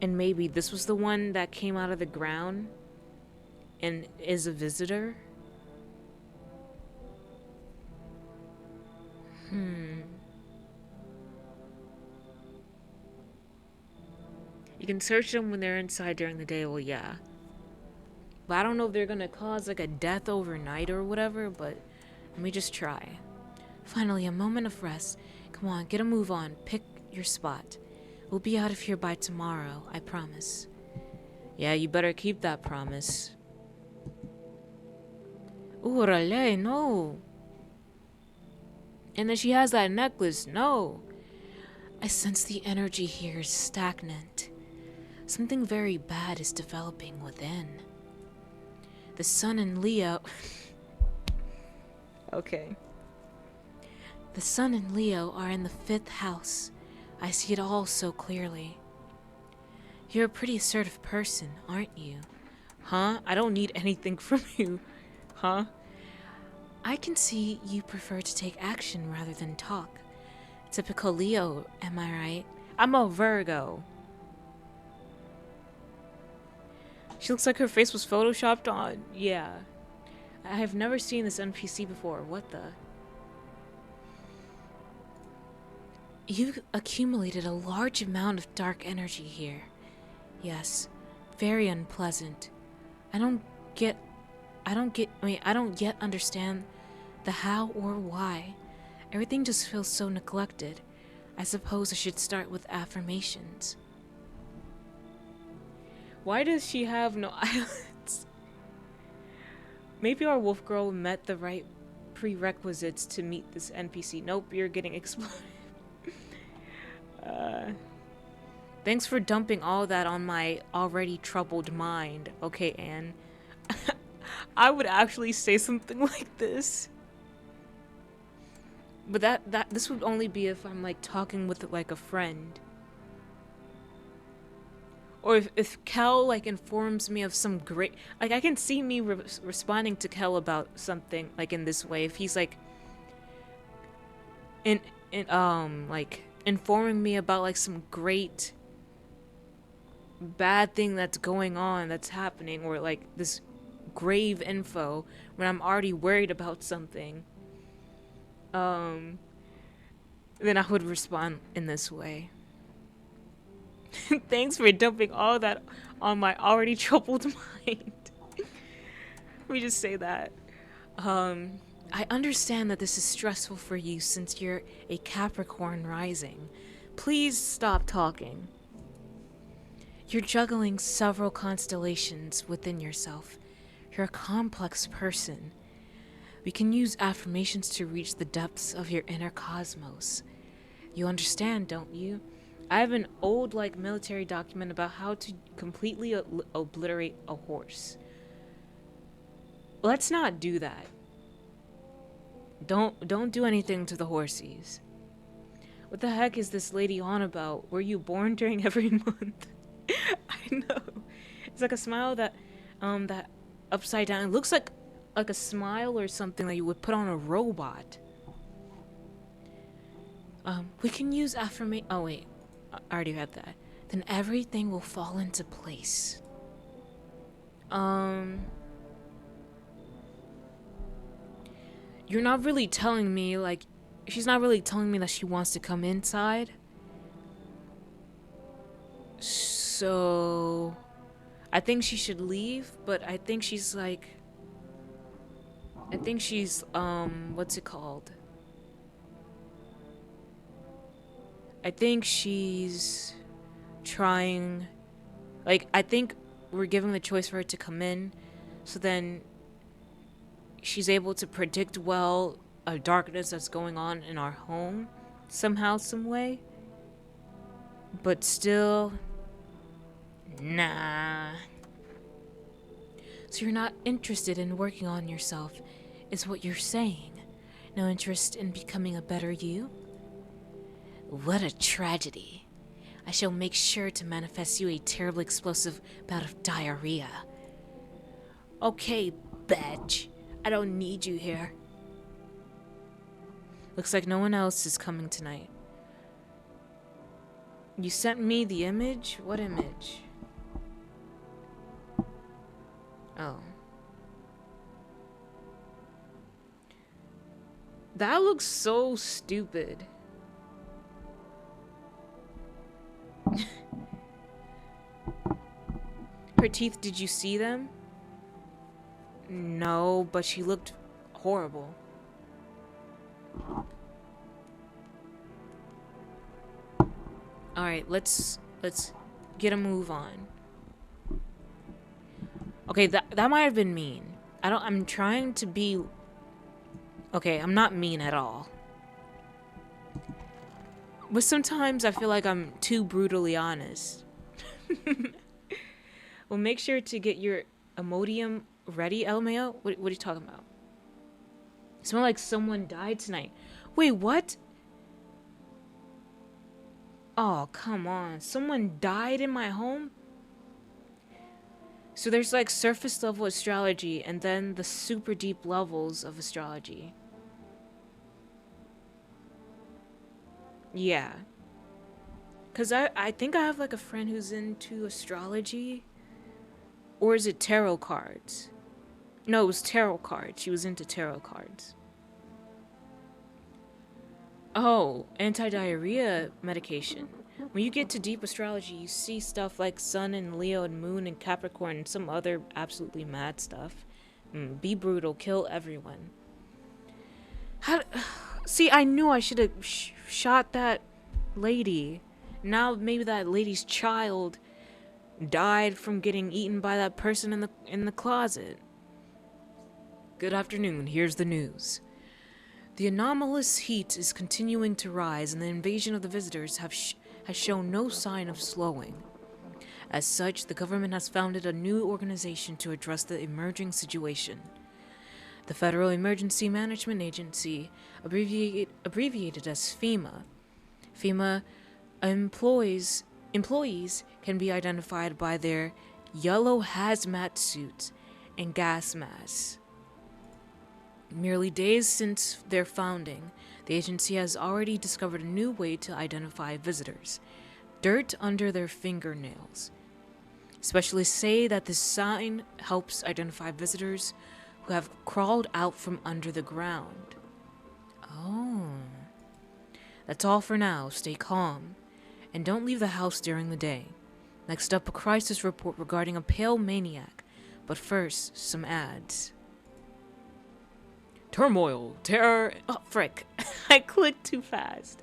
And maybe this was the one that came out of the ground and is a visitor? You can search them when they're inside during the day, well, yeah. But I don't know if they're gonna cause like a death overnight or whatever, but let me just try. Finally, a moment of rest. Come on, get a move on. Pick your spot. We'll be out of here by tomorrow, I promise. Yeah, you better keep that promise. Orale, no. And then she has that necklace, no. I sense the energy here is stagnant. Something very bad is developing within. The sun in Leo. Okay. The sun and Leo are in the 5th house. I see it all so clearly. You're a pretty assertive person, aren't you? Huh? I don't need anything from you. Huh? I can see you prefer to take action rather than talk. Typical Leo, am I right? I'm a Virgo. She looks like her face was photoshopped on. Yeah. I have never seen this NPC before. What the? You've accumulated a large amount of dark energy here. Yes, very unpleasant. I don't yet understand the how or why. Everything just feels so neglected. I suppose I should start with affirmations. Why does she have no eyelids? Maybe our wolf girl met the right prerequisites to meet this NPC. Nope, you're getting exploded. Thanks for dumping all that on my already troubled mind. Okay, Anne. I would actually say something like this. But this would only be if I'm like talking with like a friend. Or if Kel like informs me of some great, like I can see me responding to Kel about something like in this way. If he's like like informing me about like some great bad thing that's going on, that's happening, or like this grave info when I'm already worried about something, then I would respond in this way. Thanks for dumping all that on my already troubled mind. Let me just say that. I understand that this is stressful for you since you're a Capricorn rising. Please stop talking. You're juggling several constellations within yourself. You're a complex person. We can use affirmations to reach the depths of your inner cosmos. You understand, don't you? I have an old, like, military document about how to completely obliterate a horse. Let's not do that. Don't do anything to the horsies. What the heck is this lady on about? Were you born during every month? I know. It's like a smile that upside down. It looks like a smile or something that you would put on a robot. We can use affirmation. Oh wait, I already read that. Then everything will fall into place. You're not really telling me, like, she's not really telling me that she wants to come inside. So, I think she should leave, but I think she's like, what's it called? I think she's trying, like, I think we're giving the choice for her to come in, so then she's able to predict well a darkness that's going on in our home somehow, some way. But still, nah. So you're not interested in working on yourself, is what you're saying? No interest in becoming a better you? What a tragedy. I shall make sure to manifest you a terribly explosive bout of diarrhea. Okay, bitch. I don't need you here. Looks like no one else is coming tonight. You sent me the image? What image? Oh. That looks so stupid. Her teeth, did you see them? No, but she looked horrible. Alright, let's get a move on. Okay, that might have been mean. I'm trying to be... Okay, I'm not mean at all. But sometimes I feel like I'm too brutally honest. Well, make sure to get your Imodium ready, LMAO. What are you talking about? It smells like someone died tonight. Wait, what? Oh, come on. Someone died in my home? So there's like surface level astrology and then the super deep levels of astrology. Yeah. Because I think I have like a friend who's into astrology. Or is it tarot cards? No, it was tarot cards. She was into tarot cards. Oh, anti-diarrhea medication. When you get to deep astrology, you see stuff like Sun and Leo and Moon and Capricorn and some other absolutely mad stuff. Be brutal, kill everyone. How? See, I knew I should have shot that lady. Now maybe that lady's child died from getting eaten by that person in the closet. Good afternoon. Here's the news. The anomalous heat is continuing to rise, and the invasion of the visitors has shown no sign of slowing. As such, the government has founded a new organization to address the emerging situation. The Federal Emergency Management Agency, abbreviated as FEMA. FEMA employees can be identified by their yellow hazmat suits and gas masks. Merely days since their founding, the agency has already discovered a new way to identify visitors: dirt under their fingernails. Specialists say that this sign helps identify visitors who have crawled out from under the ground. Oh. That's all for now. Stay calm. And don't leave the house during the day. Next up, a crisis report regarding a pale maniac. But first, some ads. Turmoil, terror... Oh, frick. I clicked too fast.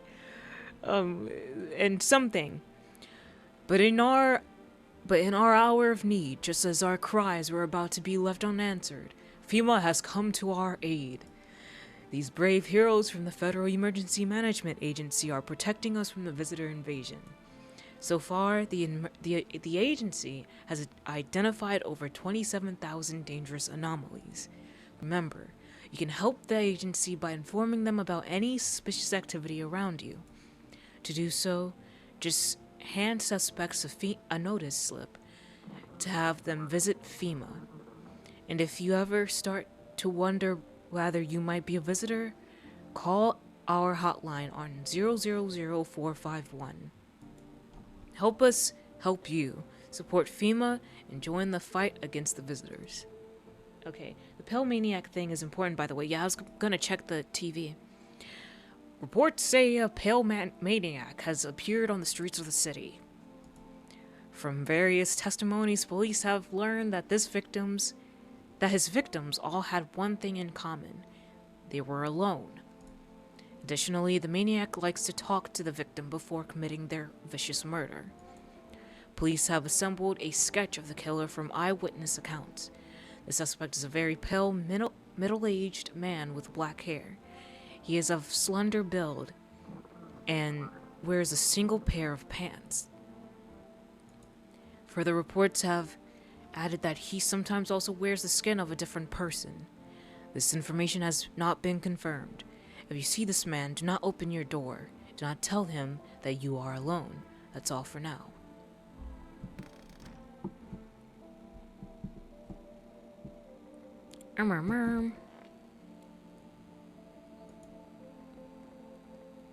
And something. But in our hour of need, just as our cries were about to be left unanswered, FEMA has come to our aid. These brave heroes from the Federal Emergency Management Agency are protecting us from the visitor invasion. So far, the agency has identified over 27,000 dangerous anomalies. Remember, you can help the agency by informing them about any suspicious activity around you. To do so, just hand suspects a notice slip to have them visit FEMA. And if you ever start to wonder whether you might be a visitor, call our hotline on 000451. Help us help you. Support FEMA and join the fight against the visitors. Okay, the pale maniac thing is important, by the way. Yeah, I was gonna check the TV. Reports say a pale maniac has appeared on the streets of the city. From various testimonies, police have learned that his victims all had one thing in common: they were alone. Additionally, the maniac likes to talk to the victim before committing their vicious murder. Police have assembled a sketch of the killer from eyewitness accounts. The suspect is a very pale, middle-aged man with black hair. He is of slender build and wears a single pair of pants. Further reports have added that he sometimes also wears the skin of a different person. This information has not been confirmed. If you see this man, do not open your door. Do not tell him that you are alone. That's all for now.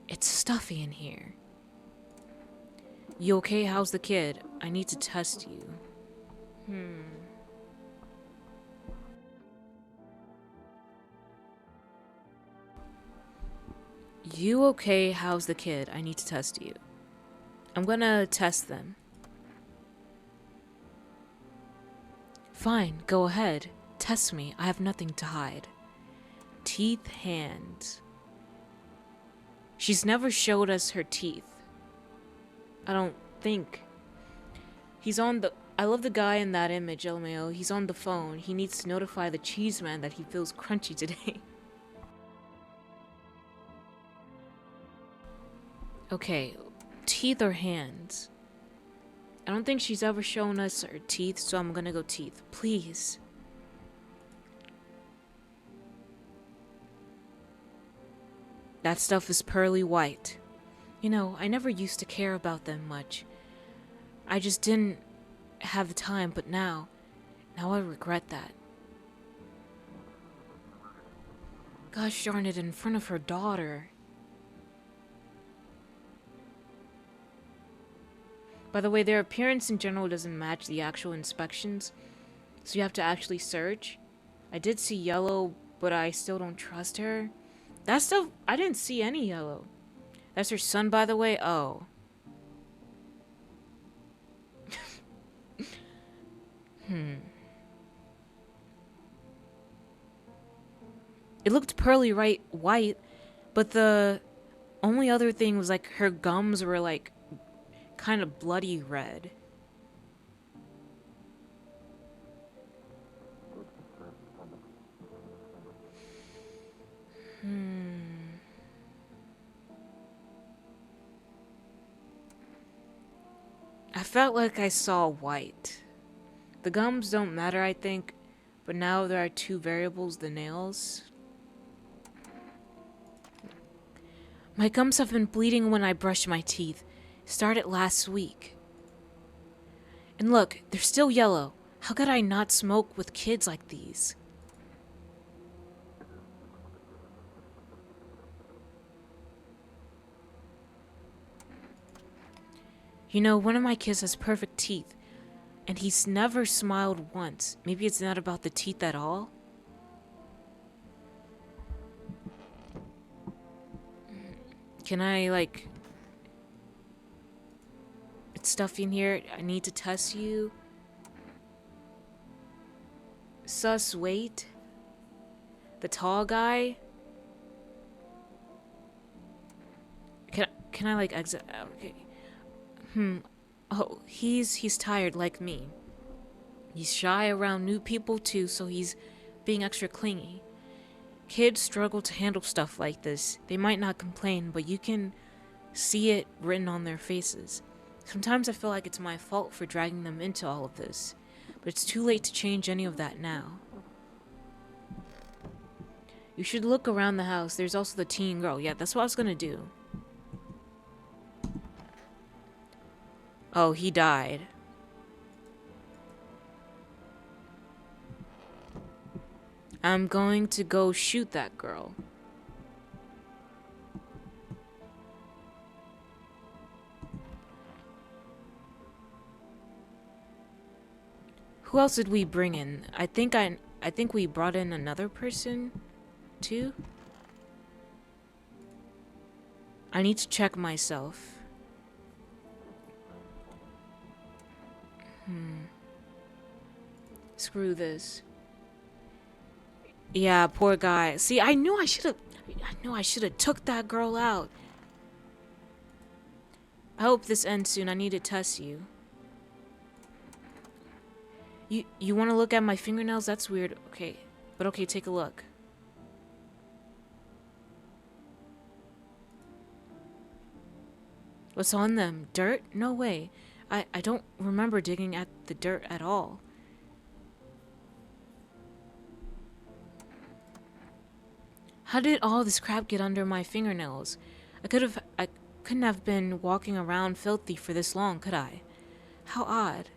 It's stuffy in here. You okay? How's the kid? I need to test you. You okay? How's the kid? I need to test you. I'm gonna test them. Fine, go ahead. Test me. I have nothing to hide. Teeth, hands. She's never showed us her teeth. I don't think. He's on the... I love the guy in that image, LMAO. He's on the phone. He needs to notify the cheese man that he feels crunchy today. Okay, teeth or hands? I don't think she's ever shown us her teeth, so I'm gonna go teeth. Please. That stuff is pearly white. You know, I never used to care about them much. I just didn't have the time, but now I regret that. Gosh darn it, in front of her daughter. By the way, their appearance in general doesn't match the actual inspections, so you have to actually search. I did see yellow, but I still don't trust her. That stuff, I didn't see any yellow. That's her son, by the way. Oh. It looked pearly white, but the only other thing was like her gums were like kind of bloody red. I felt like I saw white. The gums don't matter, I think, but now there are two variables, the nails. My gums have been bleeding when I brush my teeth. Started last week. And look, they're still yellow. How could I not smoke with kids like these? You know, one of my kids has perfect teeth, and he's never smiled once. Maybe it's not about the teeth at all? Can I, like... It's stuffy in here. I need to test you. Sus, wait. The tall guy? Can I like exit? Okay. Oh, he's tired like me. He's shy around new people too, so he's being extra clingy. Kids struggle to handle stuff like this. They might not complain, but you can see it written on their faces. Sometimes I feel like it's my fault for dragging them into all of this, but it's too late to change any of that now. You should look around the house. There's also the teen girl. Yeah, that's what I was gonna do. Oh, he died. I'm going to go shoot that girl. Who else did we bring in? I think we brought in another person too. I need to check myself. Screw this. Yeah, poor guy. See, I knew I should have took that girl out. I hope this ends soon. I need to test you. You want to look at my fingernails? That's weird. Okay. But okay, take a look. What's on them? Dirt? No way. I don't remember digging at the dirt at all. How did all this crap get under my fingernails? I couldn't have been walking around filthy for this long, could I? How odd.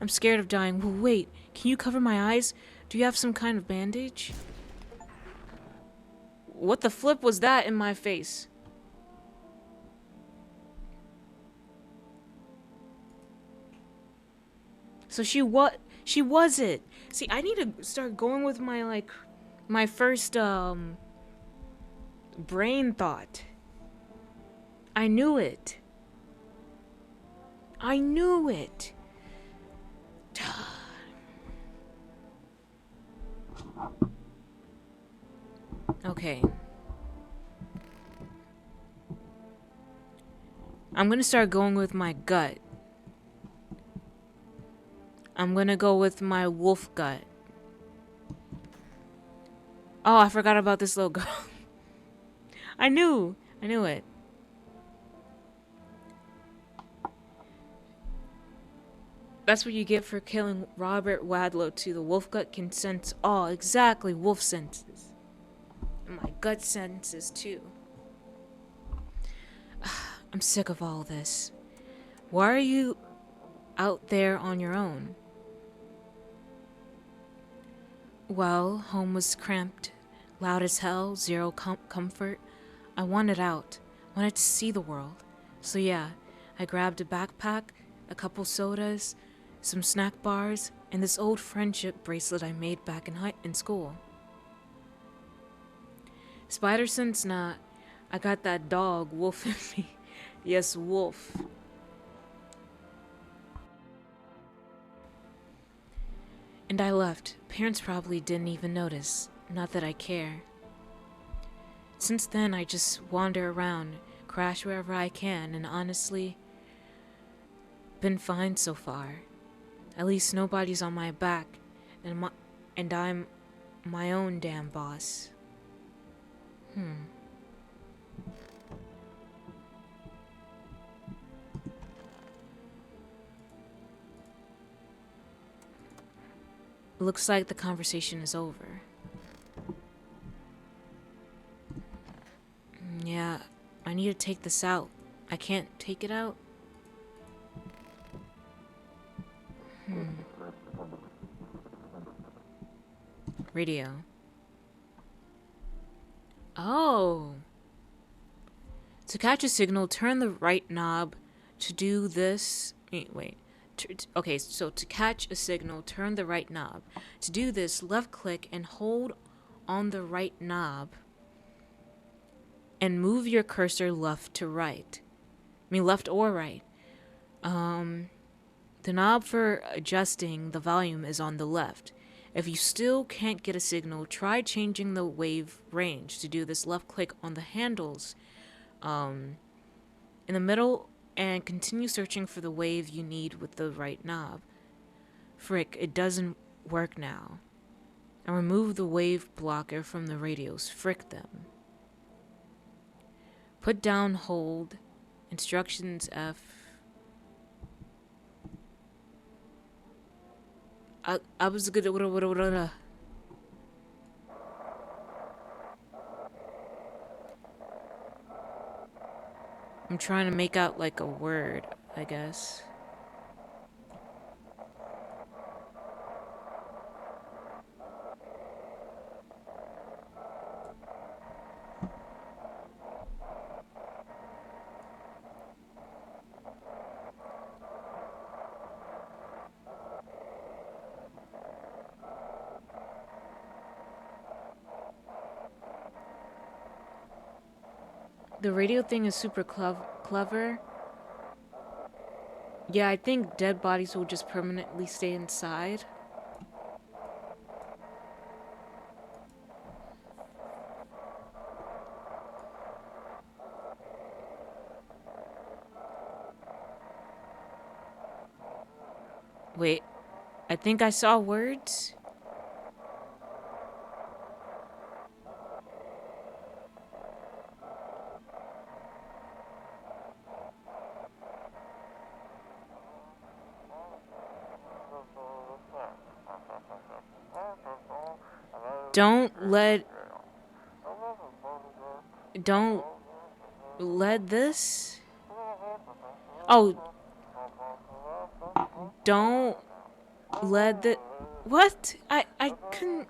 I'm scared of dying. Well, wait, can you cover my eyes? Do you have some kind of bandage? What the flip was that in my face? So she was it. See, I need to start going with my first brain thought. I knew it. I knew it. Okay. I'm gonna start going with my gut. I'm gonna go with my wolf gut. Oh, I forgot about this little girl. I knew it. That's what you get for killing Robert Wadlow too. The wolf gut can sense all exactly wolf senses. And my gut senses too. I'm sick of all this. Why are you out there on your own? Well, home was cramped, loud as hell, zero comfort. I wanted out, wanted to see the world. So yeah, I grabbed a backpack, a couple sodas, some snack bars, and this old friendship bracelet I made back in school. Spider sense not. I got that dog, Wolf, in me. Yes, Wolf. And I left. Parents probably didn't even notice. Not that I care. Since then, I just wander around, crash wherever I can, and honestly, been fine so far. At least nobody's on my back, and I'm my own damn boss. Looks like the conversation is over. Yeah, I need to take this out. I can't take it out? Radio. Oh. To catch a signal, turn the right knob. To do this... Wait. Okay, so to catch a signal, turn the right knob. To do this, left click and hold on the right knob and move your cursor left to right. Left or right. The knob for adjusting the volume is on the left. If you still can't get a signal, try changing the wave range. To do this, left click on the handles in the middle and continue searching for the wave you need with the right knob. Frick, it doesn't work now. And remove the wave blocker from the radios. Frick them. Put down hold. Instructions F. I was good. I'm trying to make out like a word, I guess. The radio thing is super clever. Yeah, I think dead bodies will just permanently stay inside. Wait, I think I saw words. Don't let this. Oh, don't let the. What? I couldn't.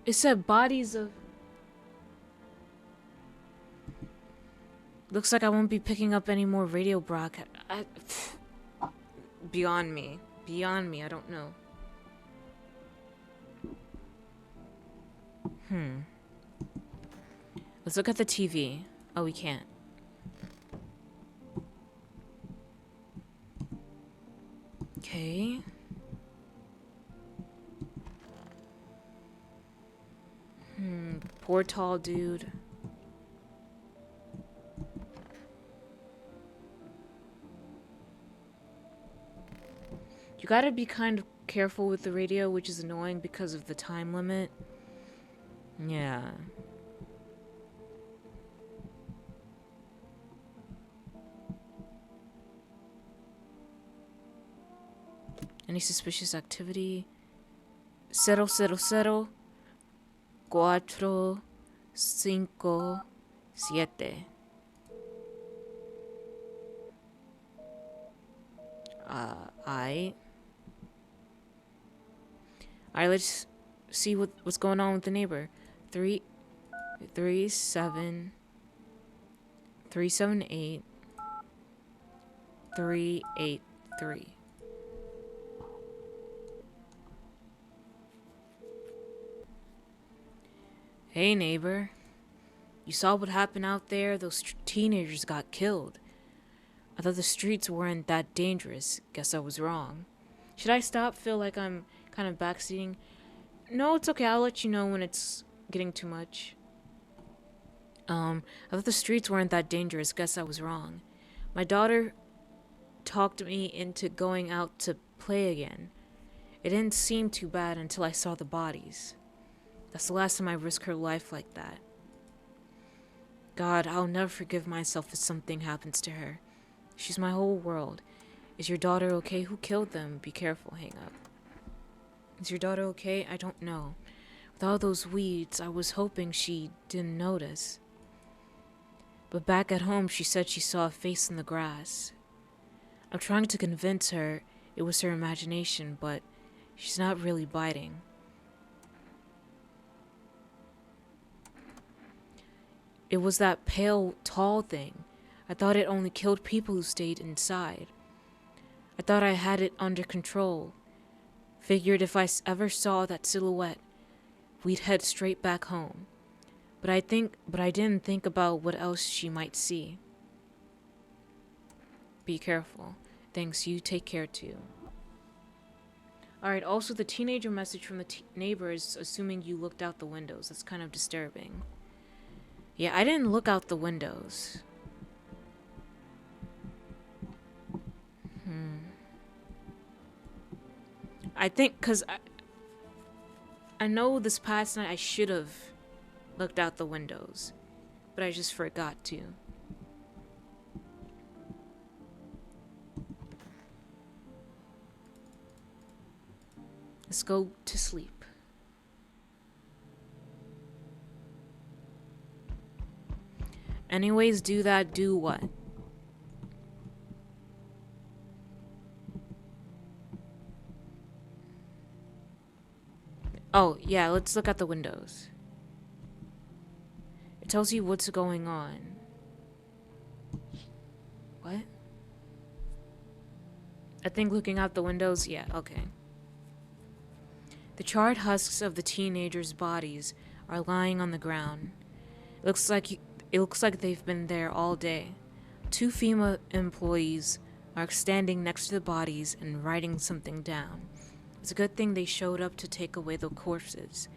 It said bodies of. Looks like I won't be picking up any more radio broadcast. Beyond me. Beyond me, I don't know. Let's look at the TV. Oh, we can't. Poor tall dude. You gotta be kind of careful with the radio, which is annoying because of the time limit. Yeah. Any suspicious activity? 000 4 5 7. I. Alright, let's see what's going on with the neighbor. 337 378 383. Hey neighbor, you saw what happened out there? Those teenagers got killed. I thought the streets weren't that dangerous. Guess I was wrong. Should I stop? Feel like I'm kind of backseating? No, it's okay. I'll let you know when it's getting too much. I thought the streets weren't that dangerous. Guess I was wrong. My daughter talked me into going out to play again. It didn't seem too bad until I saw the bodies. That's the last time I risked her life like that. God, I'll never forgive myself if something happens to her. She's my whole world. Is your daughter okay? Who killed them? Be careful, hang up. Is your daughter okay? I don't know. With all those weeds, I was hoping she didn't notice. But back at home, she said she saw a face in the grass. I'm trying to convince her it was her imagination, but she's not really biting. It was that pale, tall thing. I thought it only killed people who stayed inside. I thought I had it under control. Figured if I ever saw that silhouette, we'd head straight back home. But I didn't think about what else she might see. Be careful. Thanks, you take care too. Alright, also the teenager message from the neighbor is assuming you looked out the windows. That's kind of disturbing. Yeah, I didn't look out the windows. I think, because I know this past night I should have looked out the windows, but I just forgot to. Let's go to sleep. Anyways, do what? Oh, yeah, let's look at the windows. It tells you what's going on. What? I think looking out the windows, yeah, okay. The charred husks of the teenagers' bodies are lying on the ground. It looks like they've been there all day. 2 FEMA employees are standing next to the bodies and writing something down. It's a good thing they showed up to take away the corpses.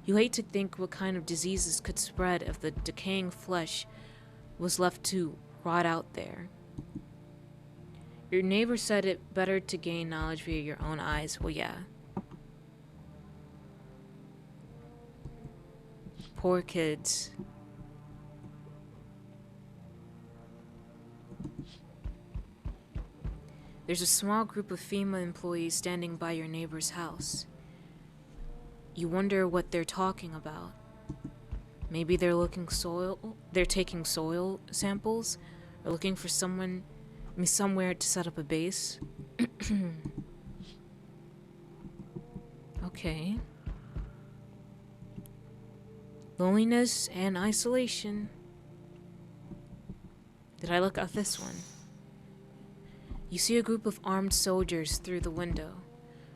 You hate to think what kind of diseases could spread if the decaying flesh was left to rot out there. Your neighbor said it better to gain knowledge via your own eyes. Well, yeah. Poor kids. There's a small group of FEMA employees standing by your neighbor's house. You wonder what they're talking about. Maybe they're taking soil samples, or looking for somewhere to set up a base. Okay. Loneliness and isolation. Did I look at this one? You see a group of armed soldiers through the window.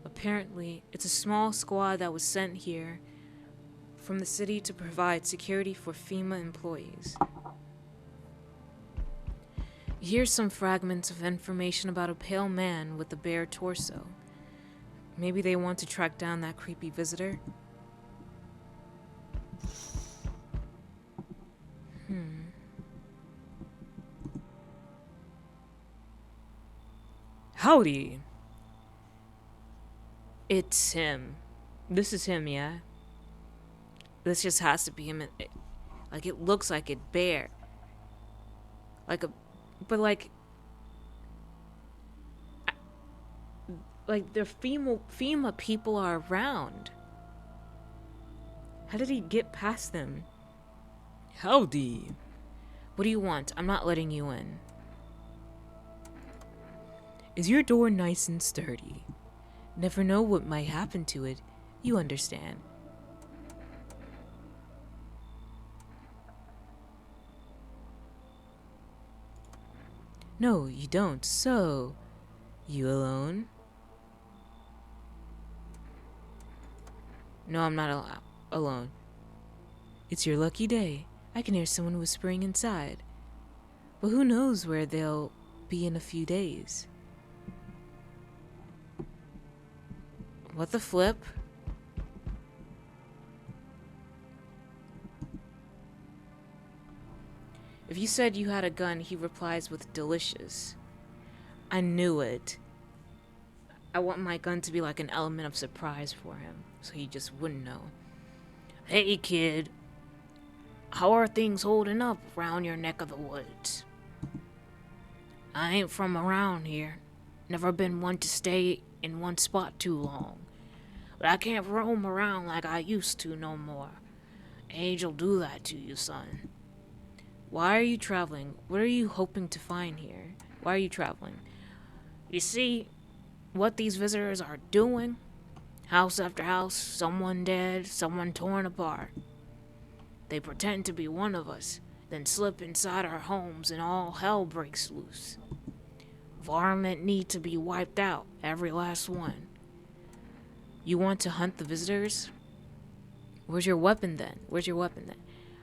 Apparently, it's a small squad that was sent here from the city to provide security for FEMA employees. Here's some fragments of information about a pale man with a bare torso. Maybe they want to track down that creepy visitor? Howdy. It's him. This is him, yeah? This just has to be him. Like, it looks like it bear. Like a... But, like the FEMA people are around. How did he get past them? Howdy. What do you want? I'm not letting you in. Is your door nice and sturdy? Never know what might happen to it. You understand. No, you don't. So, you alone? No, I'm not alone. It's your lucky day. I can hear someone whispering inside. But who knows where they'll be in a few days. What the flip? If you said you had a gun, he replies with delicious. I knew it. I want my gun to be like an element of surprise for him, so he just wouldn't know. Hey kid, how are things holding up around your neck of the woods? I ain't from around here. Never been one to stay in one spot too long. But I can't roam around like I used to no more. Age'll do that to you, son. Why are you traveling? What are you hoping to find here? Why are you traveling? You see what these visitors are doing? House after house, someone dead, someone torn apart. They pretend to be one of us, then slip inside our homes and all hell breaks loose. Varmint need to be wiped out, every last one. You want to hunt the visitors? Where's your weapon then?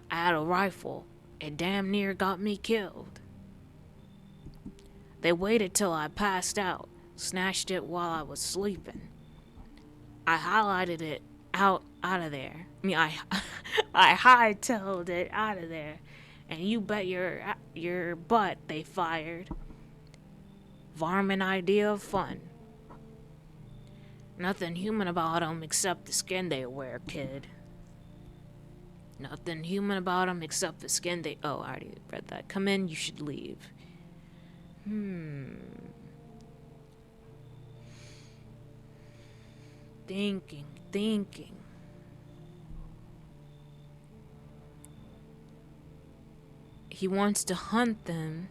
I had a rifle. It damn near got me killed. They waited till I passed out, snatched it while I was sleeping. I highlighted it out of there. I hightailed it out of there, and you bet your butt they fired. Varmint idea of fun. Nothing human about them except the skin they wear, kid. Nothing human about them except the skin they... Oh, I already read that. Come in, you should leave. Thinking. He wants to hunt them.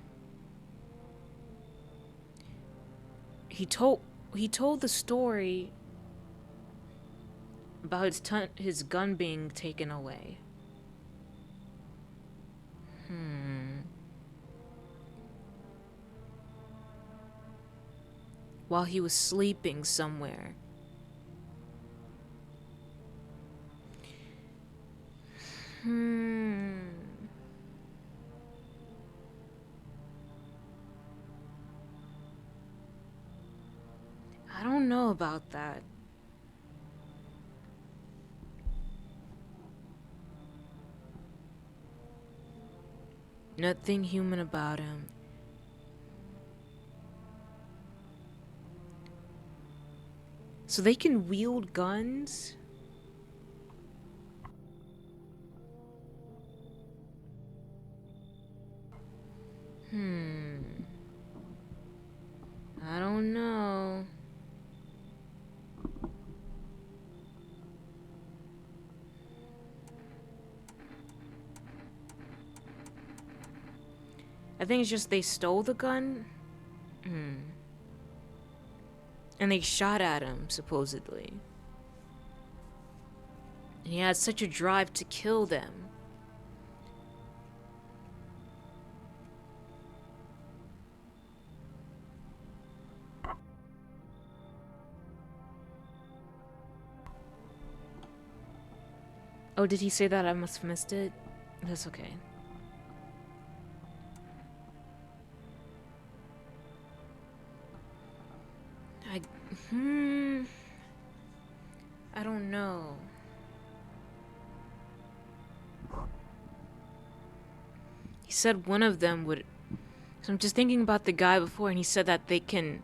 He told the story about his gun being taken away. While he was sleeping somewhere. I don't know about that. Nothing human about him. So they can wield guns? I don't know. I think it's just they stole the gun. And they shot at him, supposedly. And he had such a drive to kill them. Oh, did he say that? I must have missed it. That's okay. I don't know. He said one of them would... So I'm just thinking about the guy before, and he said that they can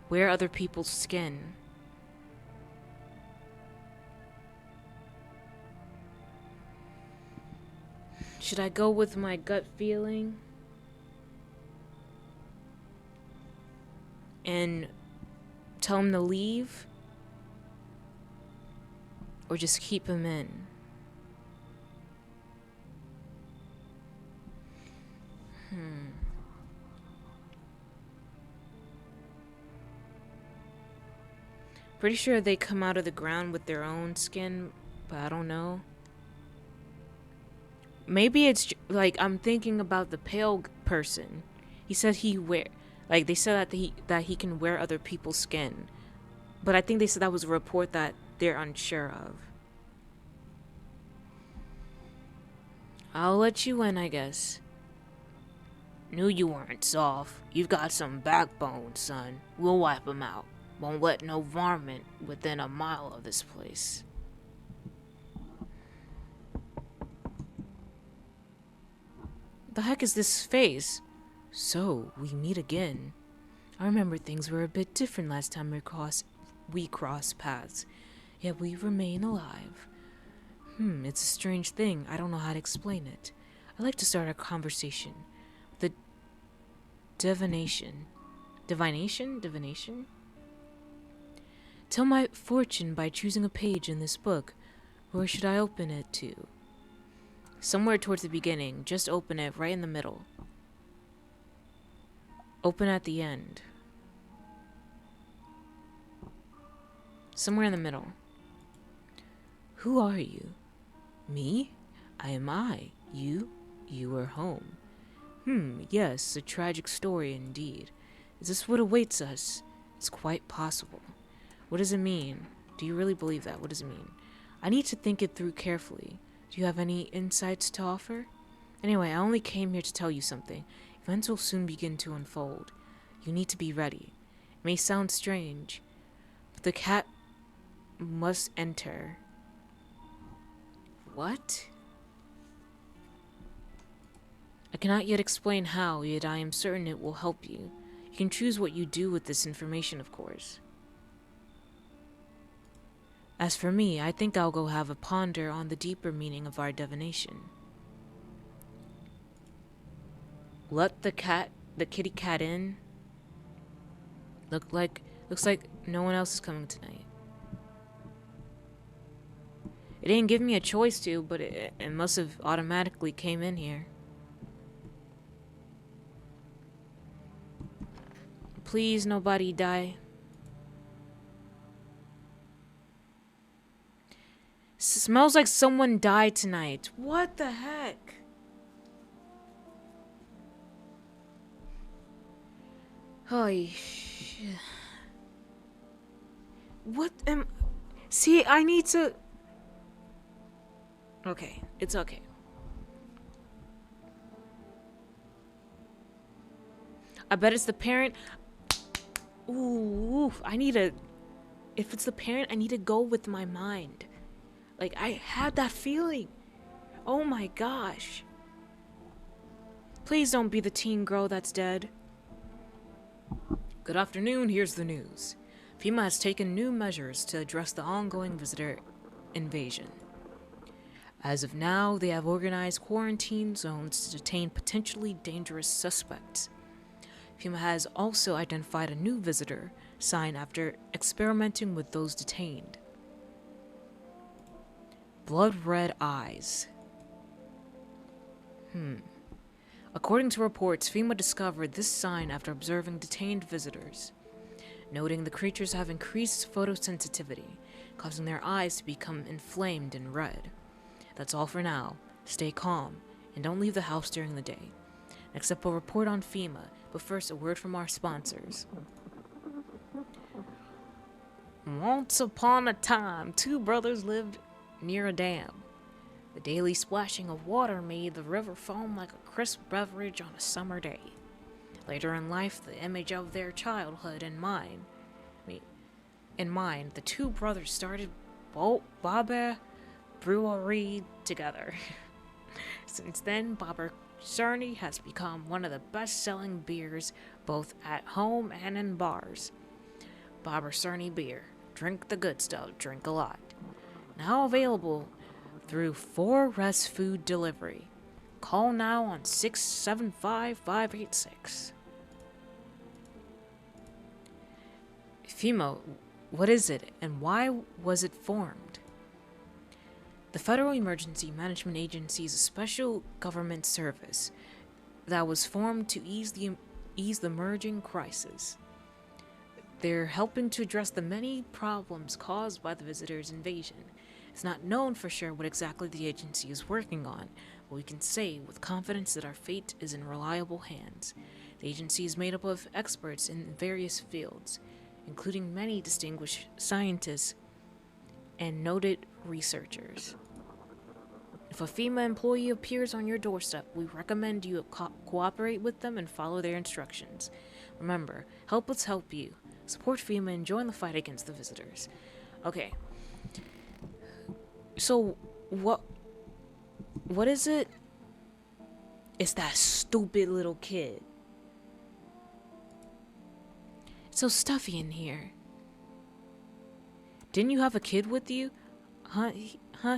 wear other people's skin. Should I go with my gut feeling and tell him to leave? Or just keep him in? Pretty sure they come out of the ground with their own skin, but I don't know. Maybe it's like I'm thinking about the pale person. He said they said that he can wear other people's skin, but I think they said that was a report that they're unsure of. I'll let you in, I guess. Knew you weren't soft. You've got some backbone, son. We'll wipe 'em out. Won't let no varmint within a mile of this place. The heck is this face? So, we meet again. I remember things were a bit different last time we crossed paths, yet we remain alive. It's a strange thing. I don't know how to explain it. I like to start a conversation. The divination. Divination? Tell my fortune by choosing a page in this book. Where should I open it to? Somewhere towards the beginning. Just open it right in the middle. Open at the end. Somewhere in the middle. Who are you? Me? I am I. You? You are home. Yes, a tragic story indeed. Is this what awaits us? It's quite possible. What does it mean? Do you really believe that? What does it mean? I need to think it through carefully. Do you have any insights to offer? Anyway, I only came here to tell you something. Events will soon begin to unfold. You need to be ready. It may sound strange, but the cat must enter. What? I cannot yet explain how, yet I am certain it will help you. You can choose what you do with this information, of course. As for me, I think I'll go have a ponder on the deeper meaning of our divination. Let the kitty cat in. Looks like no one else is coming tonight. It didn't give me a choice to, but it must have automatically came in here. Please, nobody die. Smells like someone died tonight. What the heck? Holy shit. See, I need to... Okay, it's okay. I bet it's the parent. Ooh, if it's the parent, I need to go with my mind. Like, I had that feeling. Oh my gosh. Please don't be the teen girl that's dead. Good afternoon, here's the news. FEMA has taken new measures to address the ongoing visitor invasion. As of now, they have organized quarantine zones to detain potentially dangerous suspects. FEMA has also identified a new visitor sign after experimenting with those detained. Blood red eyes. According to reports, FEMA discovered this sign after observing detained visitors, noting the creatures have increased photosensitivity, causing their eyes to become inflamed and red. That's all for now. Stay calm, and don't leave the house during the day. Next up, a report on FEMA, but first, a word from our sponsors. Once upon a time, two brothers lived near a dam. The daily splashing of water made the river foam like a crisp beverage on a summer day. Later in life, the image of their childhood in mind, the two brothers started Baba Brewery together. Since then, Baba Cerny has become one of the best-selling beers both at home and in bars. Barbara Cerny beer. Drink the good stuff. Drink a lot. Now available through 4Res Food Delivery. Call now on 675-586. FEMA, what is it and why was it formed? The Federal Emergency Management Agency is a special government service that was formed to ease the emerging crisis. They're helping to address the many problems caused by the visitors' invasion. It's not known for sure what exactly the agency is working on, but we can say with confidence that our fate is in reliable hands. The agency is made up of experts in various fields, including many distinguished scientists and noted researchers. If a FEMA employee appears on your doorstep, we recommend you cooperate with them and follow their instructions. Remember, help us help you. Support FEMA and join the fight against the visitors. Okay. So, what is it? It's that stupid little kid. It's so stuffy in here. Didn't you have a kid with you? Huh?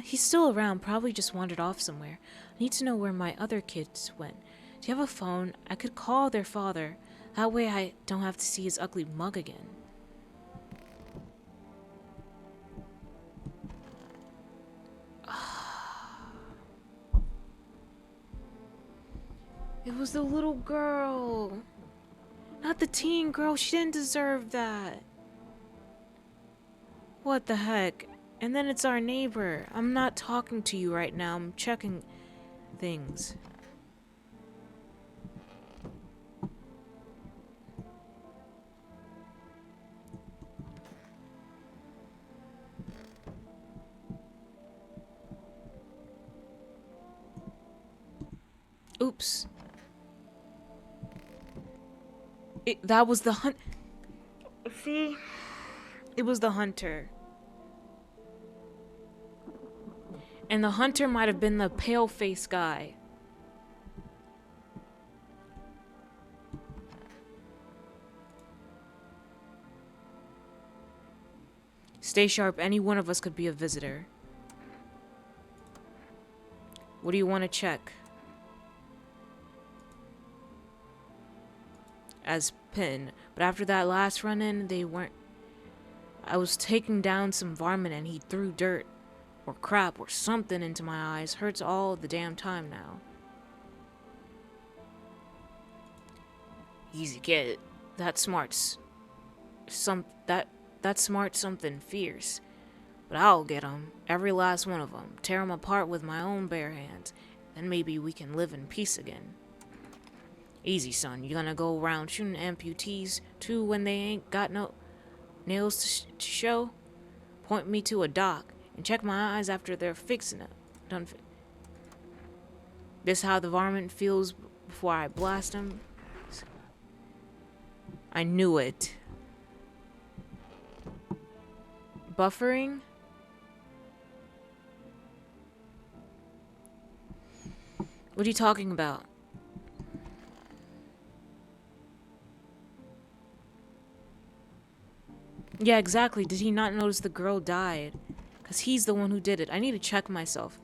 He's still around, probably just wandered off somewhere. I need to know where my other kids went. Do you have a phone? I could call their father. That way I don't have to see his ugly mug again. It was the little girl. Not the teen girl. She didn't deserve that. What the heck? And then it's our neighbor. I'm not talking to you right now. I'm checking things. Oops. That was the hunt. See? It was the hunter. And the hunter might have been the pale-faced guy. Stay sharp. Any one of us could be a visitor. What do you want to check? As pin. But after that last run-in, they weren't... I was taking down some varmint and he threw dirt or crap or something into my eyes. Hurts all the damn time now. Easy kid. That smart's something fierce. But I'll get 'em, every last one of 'em, tear 'em apart with my own bare hands. Then maybe we can live in peace again. Easy, son. You gonna go around shooting amputees too when they ain't got no nails to show? Point me to a doc and check my eyes after they're fixing it. This how the varmint feels before I blast him? I knew it. Buffering? What are you talking about? Yeah, exactly. Did he not notice the girl died? Because he's the one who did it. I need to check myself.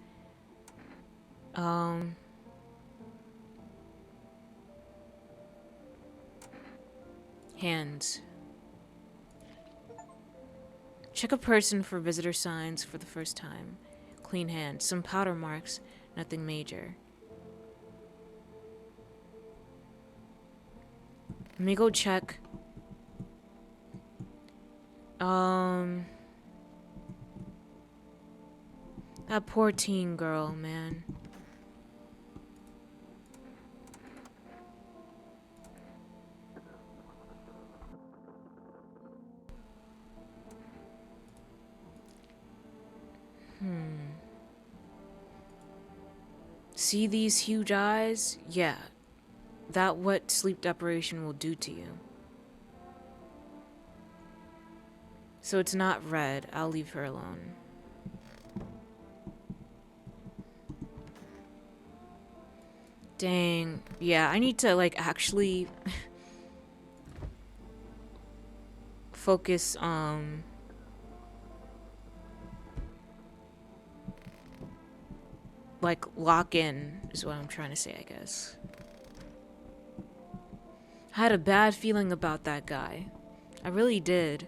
Hands. Check a person for visitor signs for the first time. Clean hands. Some powder marks. Nothing major. Let me go check. That poor teen girl, man. See these huge eyes? Yeah. That what sleep deprivation will do to you. So it's not red. I'll leave her alone. Dang. Yeah, I need to, like, actually focus, like, lock in, is what I'm trying to say, I guess. I had a bad feeling about that guy. I really did.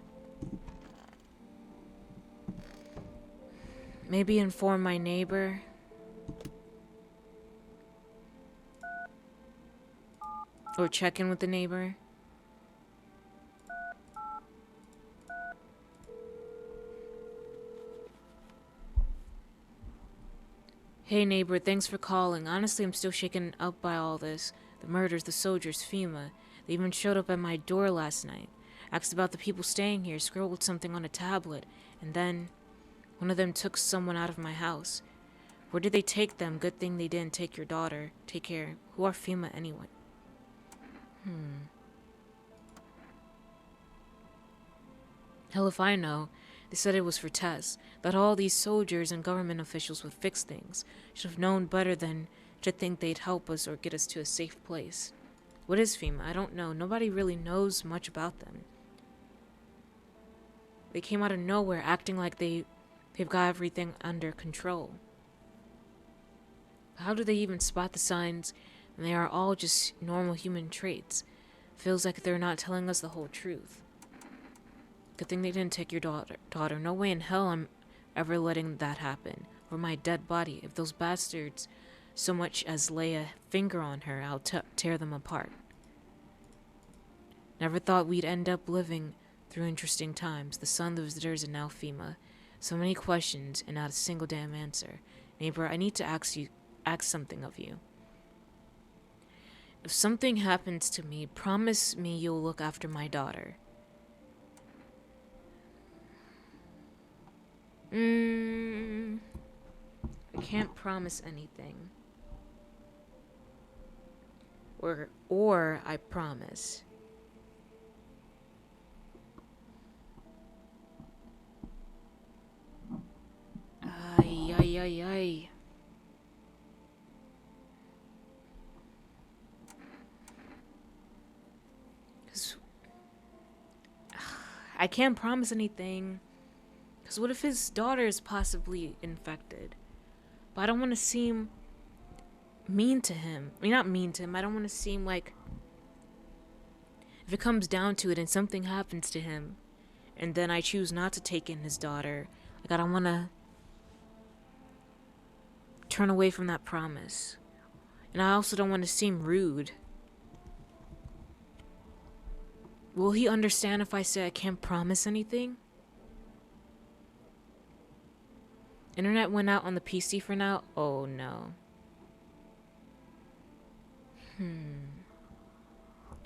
Maybe inform my neighbor. Or check in with the neighbor. Hey neighbor, thanks for calling. Honestly, I'm still shaken up by all this. The murders, the soldiers, FEMA. They even showed up at my door last night. Asked about the people staying here, scribbled something on a tablet, and then one of them took someone out of my house. Where did they take them? Good thing they didn't take your daughter. Take care. Who are FEMA anyway? Hell if I know. They said it was for tests. That all these soldiers and government officials would fix things. Should have known better than to think they'd help us or get us to a safe place. What is FEMA? I don't know. Nobody really knows much about them. They came out of nowhere acting like they've got everything under control. How do they even spot the signs? And they are all just normal human traits. Feels like they're not telling us the whole truth. Good thing they didn't take your daughter. No way in hell I'm ever letting that happen. Or my dead body. If those bastards so much as lay a finger on her, I'll tear them apart. Never thought we'd end up living through interesting times. The sun, the visitors, and now FEMA. So many questions and not a single damn answer. Neighbor, I need to ask something of you. If something happens to me, promise me you'll look after my daughter. I can't promise anything. Or I promise. Ay, ay, ay, ay. I can't promise anything. Because what if his daughter is possibly infected? But I don't want to seem mean to him. I mean, not mean to him. I don't want to seem like... If it comes down to it and something happens to him, and then I choose not to take in his daughter, like, I don't want to turn away from that promise. And I also don't want to seem rude. Will he understand if I say I can't promise anything? Internet went out on the PC for now? Oh no.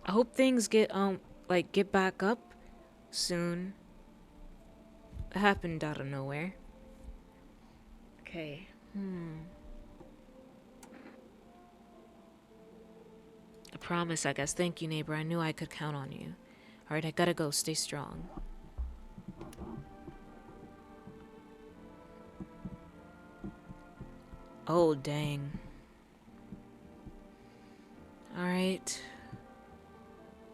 I hope things get back up soon. It happened out of nowhere. Okay. A promise, I guess. Thank you, neighbor. I knew I could count on you. Alright, I gotta go. Stay strong. Oh, dang. Alright.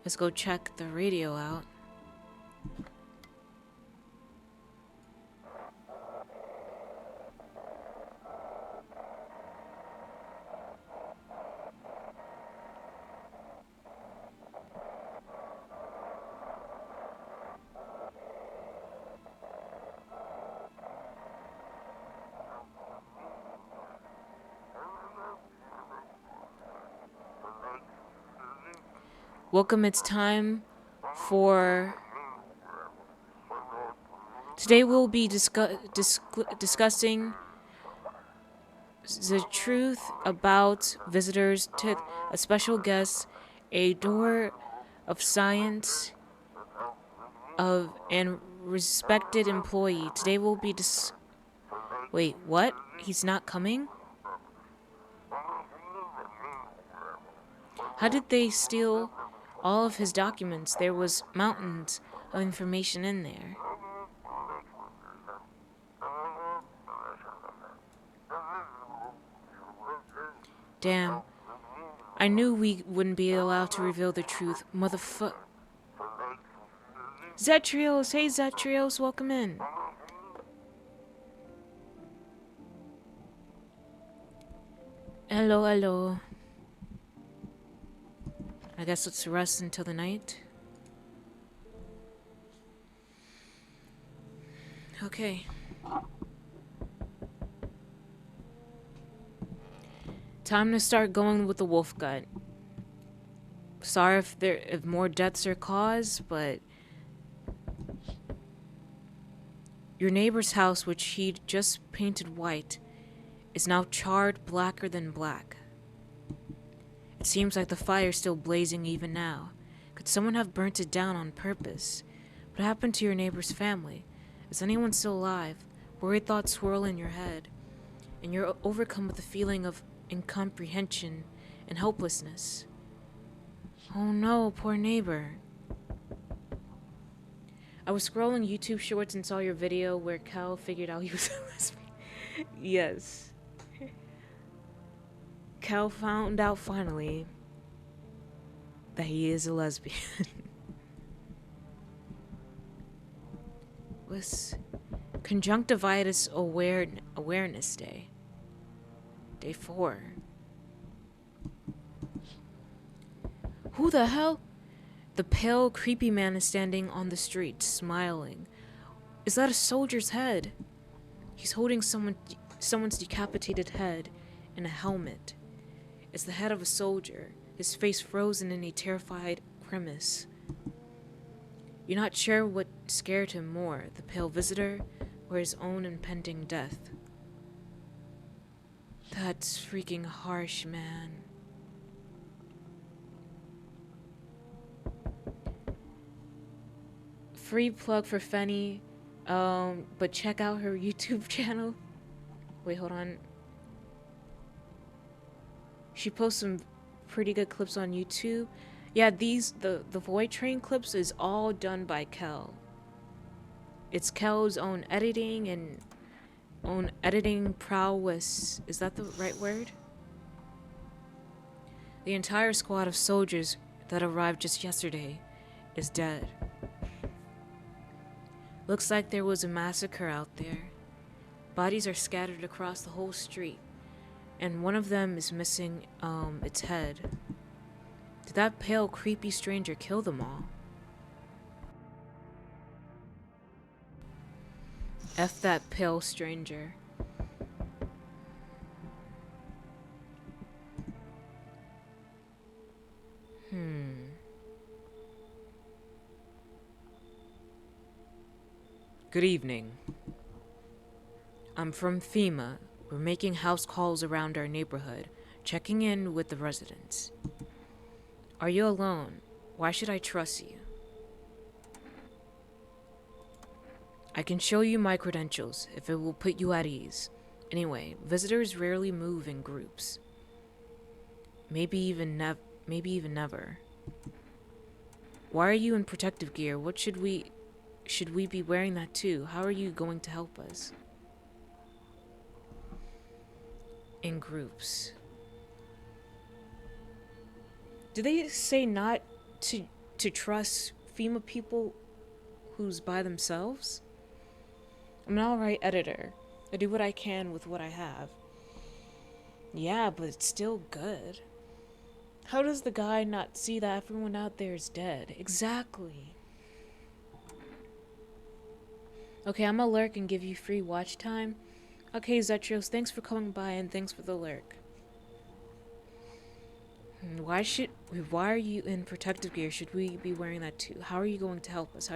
Let's go check the radio out. Welcome, it's time for... Today we'll be discussing the truth about visitors to a special guest, a door of science and respected employee. Today we'll be Wait, what? He's not coming? How did they steal all of his documents? There was mountains of information in there. Damn. I knew we wouldn't be allowed to reveal the truth. Zetrios, hey Zetrios, welcome in. Hello, hello. I guess let's rest until the night. Okay. Time to start going with the wolf gut. Sorry if more deaths are caused, but your neighbor's house, which he'd just painted white, is now charred blacker than black. It seems like the fire's still blazing even now. Could someone have burnt it down on purpose? What happened to your neighbor's family? Is anyone still alive? Worried thoughts swirl in your head, and you're overcome with a feeling of incomprehension and helplessness. Oh no, poor neighbor. I was scrolling YouTube shorts and saw your video where Cal figured out he was a lesbian. Yes. Cal found out finally that he is a lesbian. Was Conjunctivitis Awareness Day. Day 4. Who the hell? The pale, creepy man is standing on the street, smiling. Is that a soldier's head? He's holding someone's decapitated head in a helmet. It's the head of a soldier, his face frozen in a terrified grimace. You're not sure what scared him more, the pale visitor or his own impending death. That's freaking harsh, man. Free plug for Fenny, but check out her YouTube channel. Wait, hold on. She posts some pretty good clips on YouTube. Yeah, the Void Train clips is all done by Kel. It's Kel's own editing and own editing prowess. Is that the right word? The entire squad of soldiers that arrived just yesterday is dead. Looks like there was a massacre out there. Bodies are scattered across the whole street, and one of them is missing its head. Did that pale, creepy stranger kill them all? F that pale stranger. Good evening. I'm from FEMA. We're making house calls around our neighborhood, checking in with the residents. Are you alone? Why should I trust you? I can show you my credentials if it will put you at ease. Anyway, visitors rarely move in groups. Maybe even never. Why are you in protective gear? What should we be wearing that too? How are you going to help us? In groups. Do they say not to trust FEMA people who's by themselves? I'm an alright editor. I do what I can with what I have. Yeah, but it's still good. How does the guy not see that everyone out there is dead? Exactly. Okay, I'm gonna lurk and give you free watch time. Okay, Zetrios, thanks for coming by and thanks for the lurk. Why are you in protective gear? Should we be wearing that too? How are you going to help us?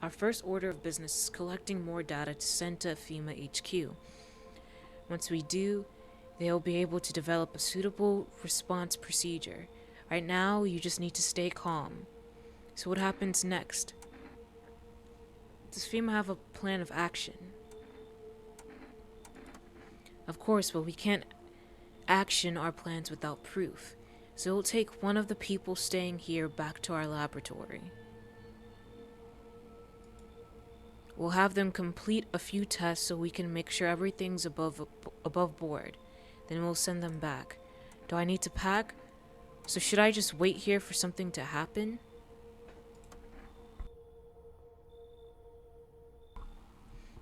Our first order of business is collecting more data to send to FEMA HQ. Once we do, they'll be able to develop a suitable response procedure. Right now, you just need to stay calm. So what happens next? Does FEMA have a plan of action? Of course, but we can't action our plans without proof. So we'll take one of the people staying here back to our laboratory. We'll have them complete a few tests so we can make sure everything's above board. Then we'll send them back. Do I need to pack? So should I just wait here for something to happen?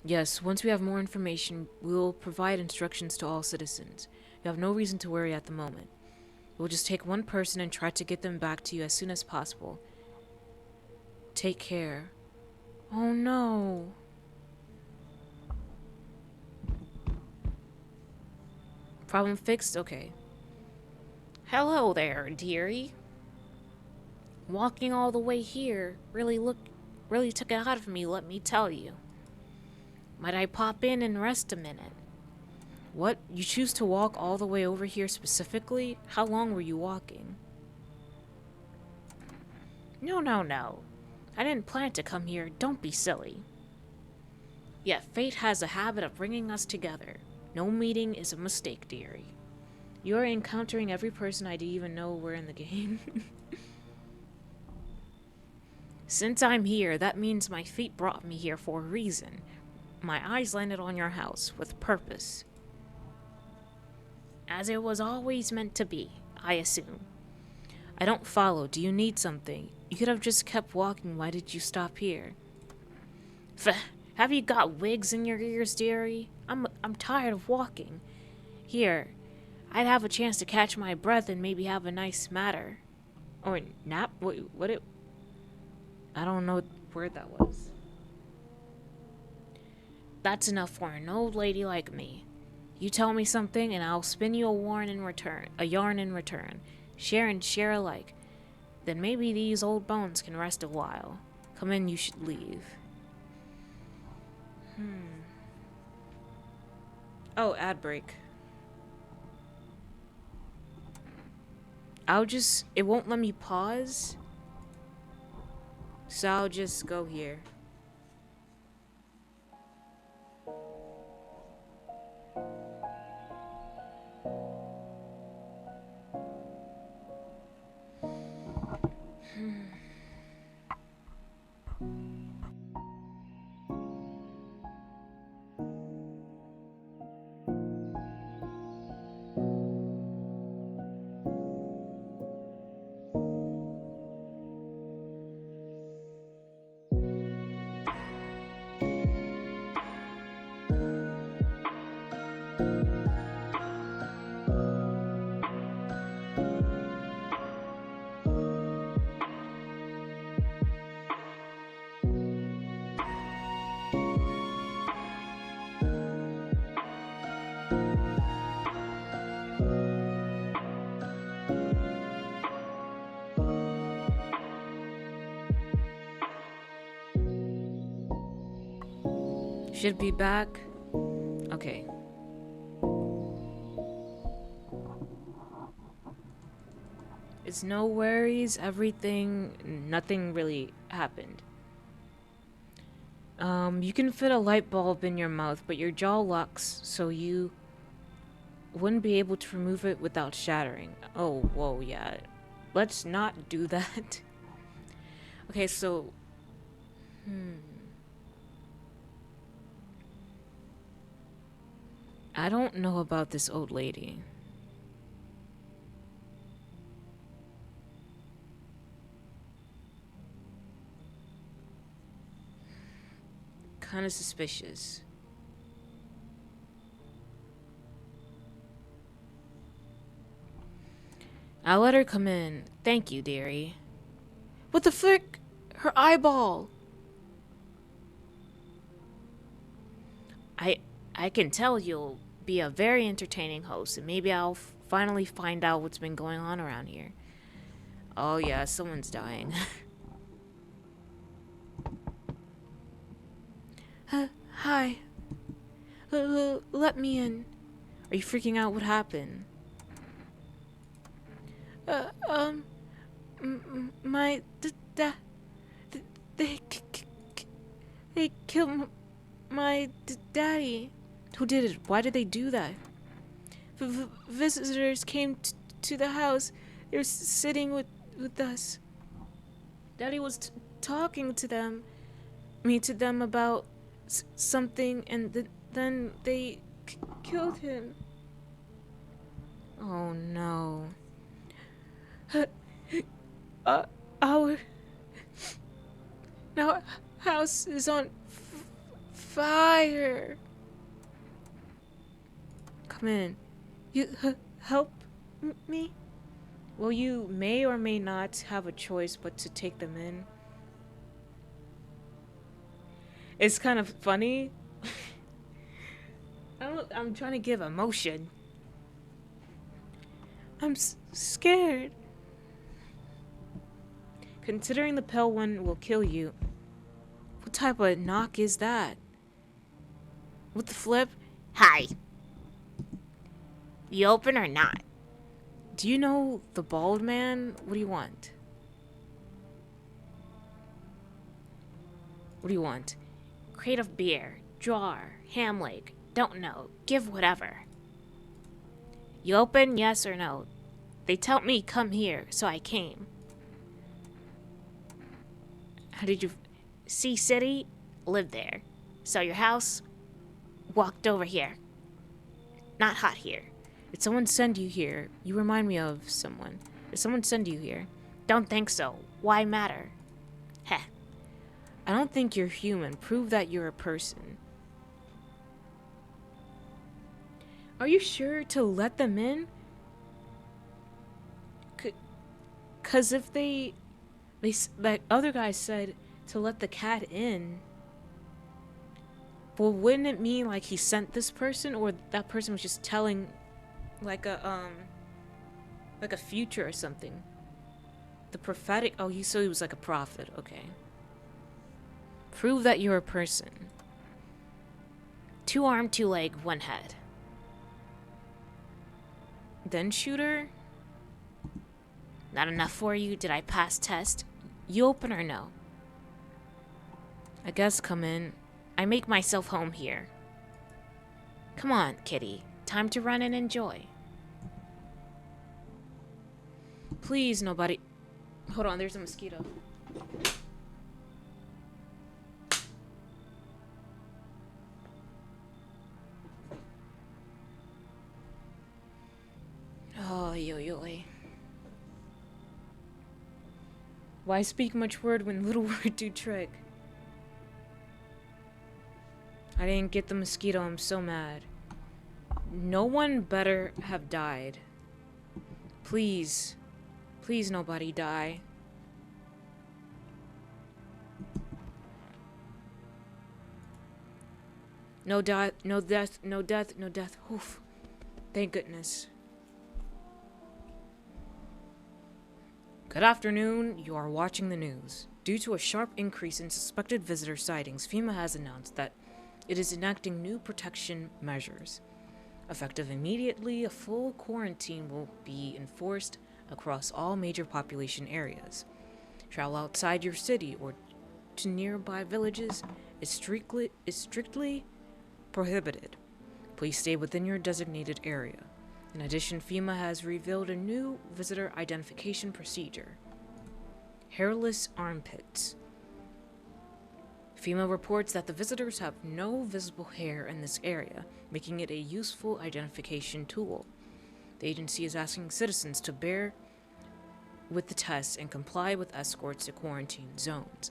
Yes, once we have more information, we will provide instructions to all citizens. You have no reason to worry at the moment. We'll just take one person and try to get them back to you as soon as possible. Take care. Oh no. Problem fixed? Okay. Hello there, dearie. Walking all the way here really took it out of me, let me tell you. Might I pop in and rest a minute? What? You choose to walk all the way over here specifically? How long were you walking? No. I didn't plan to come here, don't be silly. Yet fate has a habit of bringing us together. No meeting is a mistake, dearie. You're encountering every person I didn't even know were in the game. Since I'm here, that means my feet brought me here for a reason. My eyes landed on your house with purpose. As it was always meant to be, I assume. I don't follow. Do you need something? You could have just kept walking. Why did you stop here? Have you got wigs in your ears, dearie? I'm tired of walking. Here, I'd have a chance to catch my breath and maybe have a nice matter. Or nap? What it... I don't know what word that was. That's enough for an old lady like me. You tell me something and I'll spin you a yarn in return. Share and share alike. Then maybe these old bones can rest a while. Come in, you should leave. Oh, ad break. It won't let me pause. So I'll just go here. Should be back. Okay. It's no worries, nothing really happened. You can fit a light bulb in your mouth, but your jaw locks, so you wouldn't be able to remove it without shattering. Oh, whoa, yeah. Let's not do that. Okay, so... I don't know about this old lady. Kind of suspicious. I'll let her come in. Thank you, dearie. What the frick? Her eyeball! I can tell you'll be a very entertaining host, and maybe I'll finally find out what's been going on around here. Oh yeah, someone's dying. Hi. Let me in. Are you freaking out? What happened? My they killed my daddy. Who did it? Why did they do that? Visitors came to the house. They were sitting with us. Daddy was talking to them. To them about something, and then they killed him. Oh no. Our house is on fire. Come in. You help me? Well, you may or may not have a choice but to take them in. It's kind of funny. I'm trying to give emotion. I'm scared. Considering the pale one will kill you, what type of knock is that? With the flip? Hi. You open or not? Do you know the bald man? What do you want? What do you want? Crate of beer, jar, ham leg. Don't know. Give whatever. You open, yes or no? They tell me come here, so I came. How did you... Sea City? Live there. Sell your house? Walked over here. Not hot here. Did someone send you here? You remind me of someone. Did someone send you here? Don't think so. Why matter? Heh. I don't think you're human. Prove that you're a person. Are you sure to let them in? Cause if that other guy said to let the cat in. Well, wouldn't it mean like he sent this person, or that person was just telling like a future or something? The prophetic. Oh, so he was like a prophet. Okay. Prove that you're a person. 2 arm, 2 leg, 1 head. Then shooter? Not enough for you? Did I pass test? You open or no? I guess come in. I make myself home here. Come on, kitty. Time to run and enjoy. Please, nobody. Hold on, there's a mosquito. Oh, yo. Why speak much word when little word do trick? I didn't get the mosquito, I'm so mad. No one better have died. Please. Please nobody die. No death, no death, no death, no death. Oof. Thank goodness. Good afternoon, you are watching the news. Due to a sharp increase in suspected visitor sightings, FEMA has announced that it is enacting new protection measures. Effective immediately, a full quarantine will be enforced across all major population areas. Travel outside your city or to nearby villages is strictly prohibited. Please stay within your designated area. In addition, FEMA has revealed a new visitor identification procedure. Hairless armpits. FEMA reports that the visitors have no visible hair in this area, making it a useful identification tool. The agency is asking citizens to bear with the tests and comply with escorts to quarantine zones.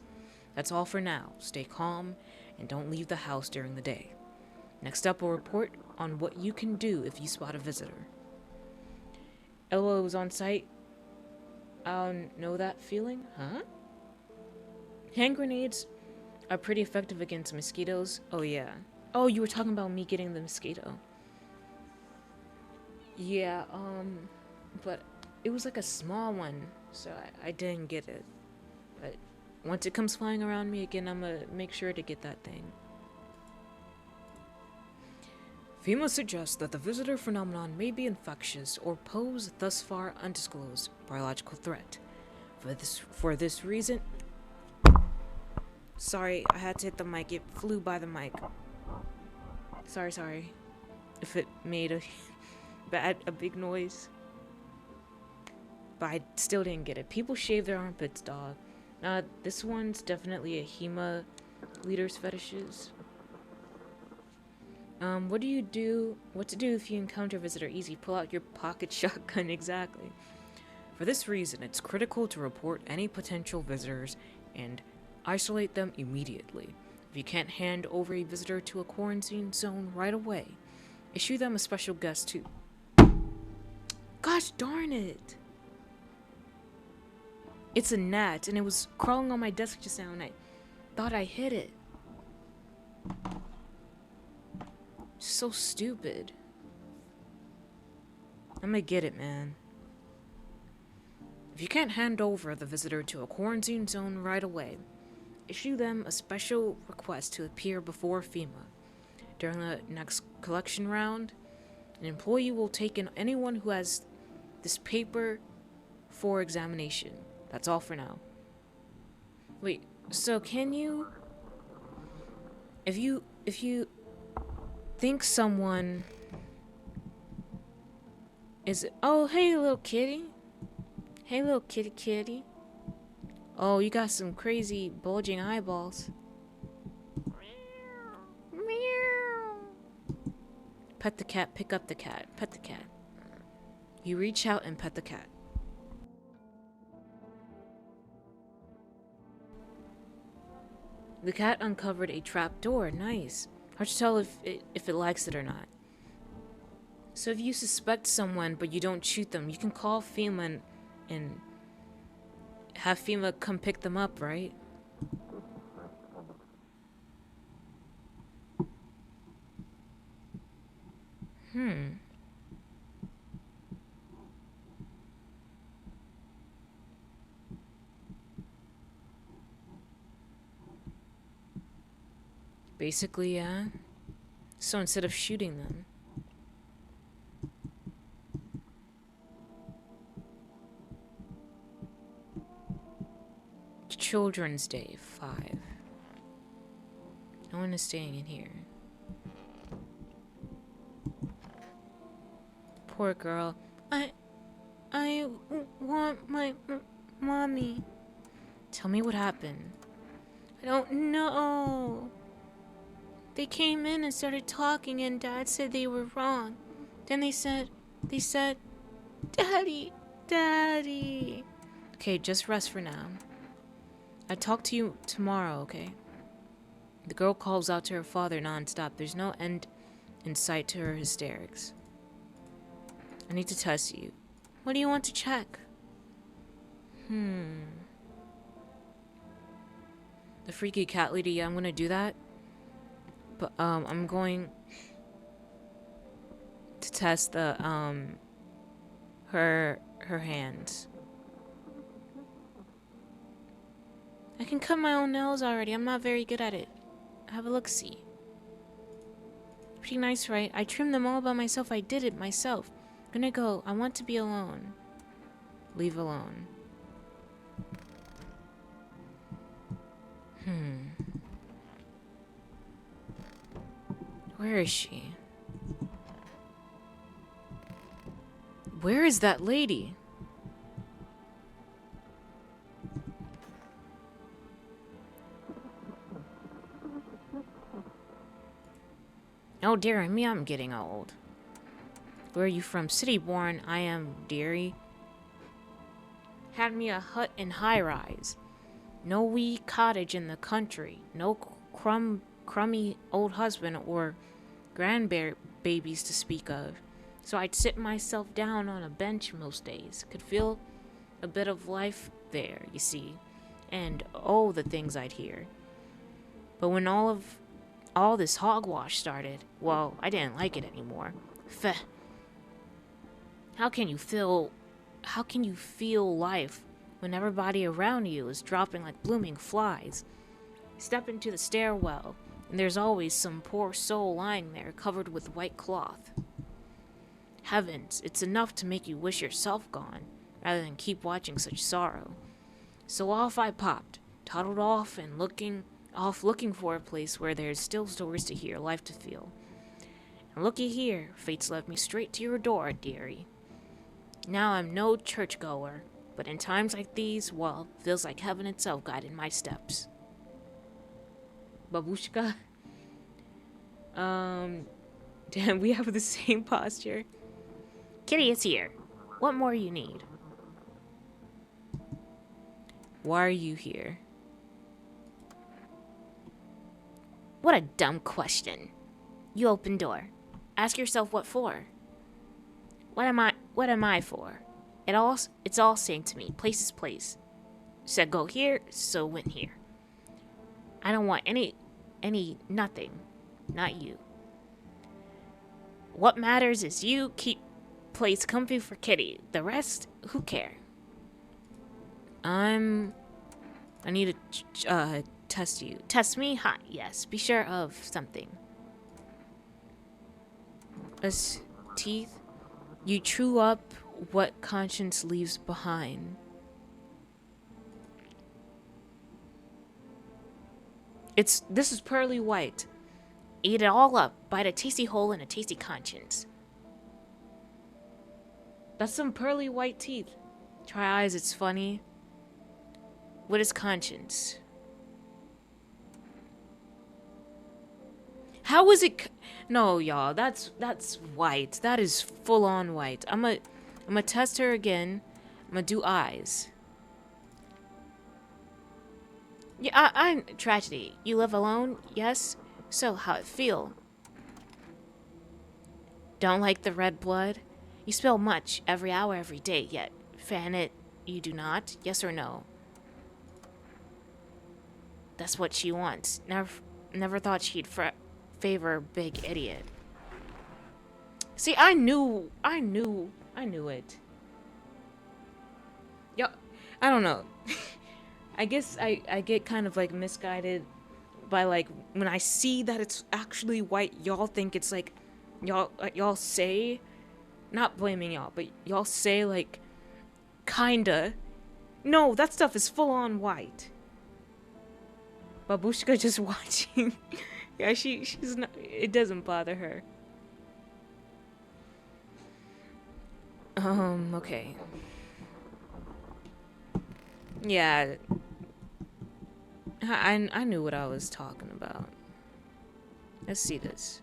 That's all for now. Stay calm and don't leave the house during the day. Next up, we'll report on what you can do if you spot a visitor. Ella was on site. I don't know that feeling, huh? Hand grenades are pretty effective against mosquitoes. Oh yeah. Oh, you were talking about me getting the mosquito. Yeah, but it was like a small one, so I didn't get it. But once it comes flying around me again, I'm gonna make sure to get that thing. FEMA suggests that the visitor phenomenon may be infectious or pose thus far undisclosed biological threat. For this reason... Sorry, I had to hit the mic. It flew by the mic. Sorry. If it made a big noise. But I still didn't get it. People shave their armpits, dog. This one's definitely a HEMA leader's fetishes. What to do if you encounter a visitor? Easy, pull out your pocket shotgun, exactly. For this reason, it's critical to report any potential visitors and isolate them immediately. If you can't hand over a visitor to a quarantine zone right away, issue them a special guest too. Gosh darn it! It's a gnat, and it was crawling on my desk just now, and I thought I hit it. So stupid. I'm gonna get it, man. If you can't hand over the visitor to a quarantine zone right away, issue them a special request to appear before FEMA. During the next collection round, an employee will take in anyone who has this paper for examination. That's all for now. Wait, so can you... If you think someone is... Oh, hey, little kitty. Hey, little kitty. Oh, you got some crazy bulging eyeballs. Meow. Pet the cat, pick up the cat. Pet the cat. You reach out and pet the cat. The cat uncovered a trap door. Nice. Hard to tell if it likes it or not. So if you suspect someone but you don't shoot them, you can call FEMA and have FEMA come pick them up, right? Basically, yeah. So instead of shooting them... Children's Day, 5. No one is staying in here. Poor girl. I want my mommy. Tell me what happened. I don't know. They came in and started talking, and Dad said they were wrong. Then they said, Daddy. Okay, just rest for now. I'll talk to you tomorrow, okay? The girl calls out to her father nonstop. There's no end in sight to her hysterics. I need to test you. What do you want to check? The freaky cat lady, yeah, I'm gonna do that. But, I'm going to test the, her hands. I can cut my own nails already. I'm not very good at it. Have a look-see. Pretty nice, right? I trimmed them all by myself. I did it myself. Gonna go. I want to be alone. Leave alone. Where is she? Where is that lady? Oh, dear me, I'm getting old. Where are you from? City born, I am, dearie. Had me a hut in high rise. No wee cottage in the country. No crummy old husband or grandbabies to speak of. So I'd sit myself down on a bench most days. Could feel a bit of life there, you see. And oh, the things I'd hear. But when all this hogwash started, well, I didn't like it anymore. Feh. How can you feel life when everybody around you is dropping like blooming flies? Step into the stairwell, and there's always some poor soul lying there covered with white cloth. Heavens, it's enough to make you wish yourself gone, rather than keep watching such sorrow. So off I popped, toddled off and looking for a place where there's still stories to hear, life to feel. And looky here, fate's led me straight to your door, dearie. Now I'm no churchgoer, but in times like these, well, feels like heaven itself guided my steps. Babushka? Damn, we have the same posture. Kitty is here. What more you need? Why are you here? What a dumb question. You open door. Ask yourself what for. What am I for? It's all same to me. Place is place. Said go here, so went here. I don't want any nothing. Not you. What matters is you keep place comfy for Kitty. The rest, who care? I need to test you. Test me? Hot, yes. Be sure of something. As teeth, you chew up what conscience leaves behind. This is pearly white. Eat it all up. Bite a tasty hole in a tasty conscience. That's some pearly white teeth. Try eyes, it's funny. What is conscience? How is it? No, y'all. That's white. That is full on white. I'm gonna test her again. I'm gonna do eyes. Yeah, I'm tragedy. You live alone? Yes. So how it feel? Don't like the red blood? You spill much every hour, every day. Yet fan it. You do not. Yes or no? That's what she wants. Never thought she'd favor big idiot. See, I knew it. Yo, I don't know. I guess I get kind of like misguided by like when I see that it's actually white, y'all think it's like y'all say, not blaming y'all, but y'all say like kinda. No, that stuff is full on white. Babushka just watching. Yeah, she's not, it doesn't bother her. Okay. Yeah. I knew what I was talking about. Let's see this.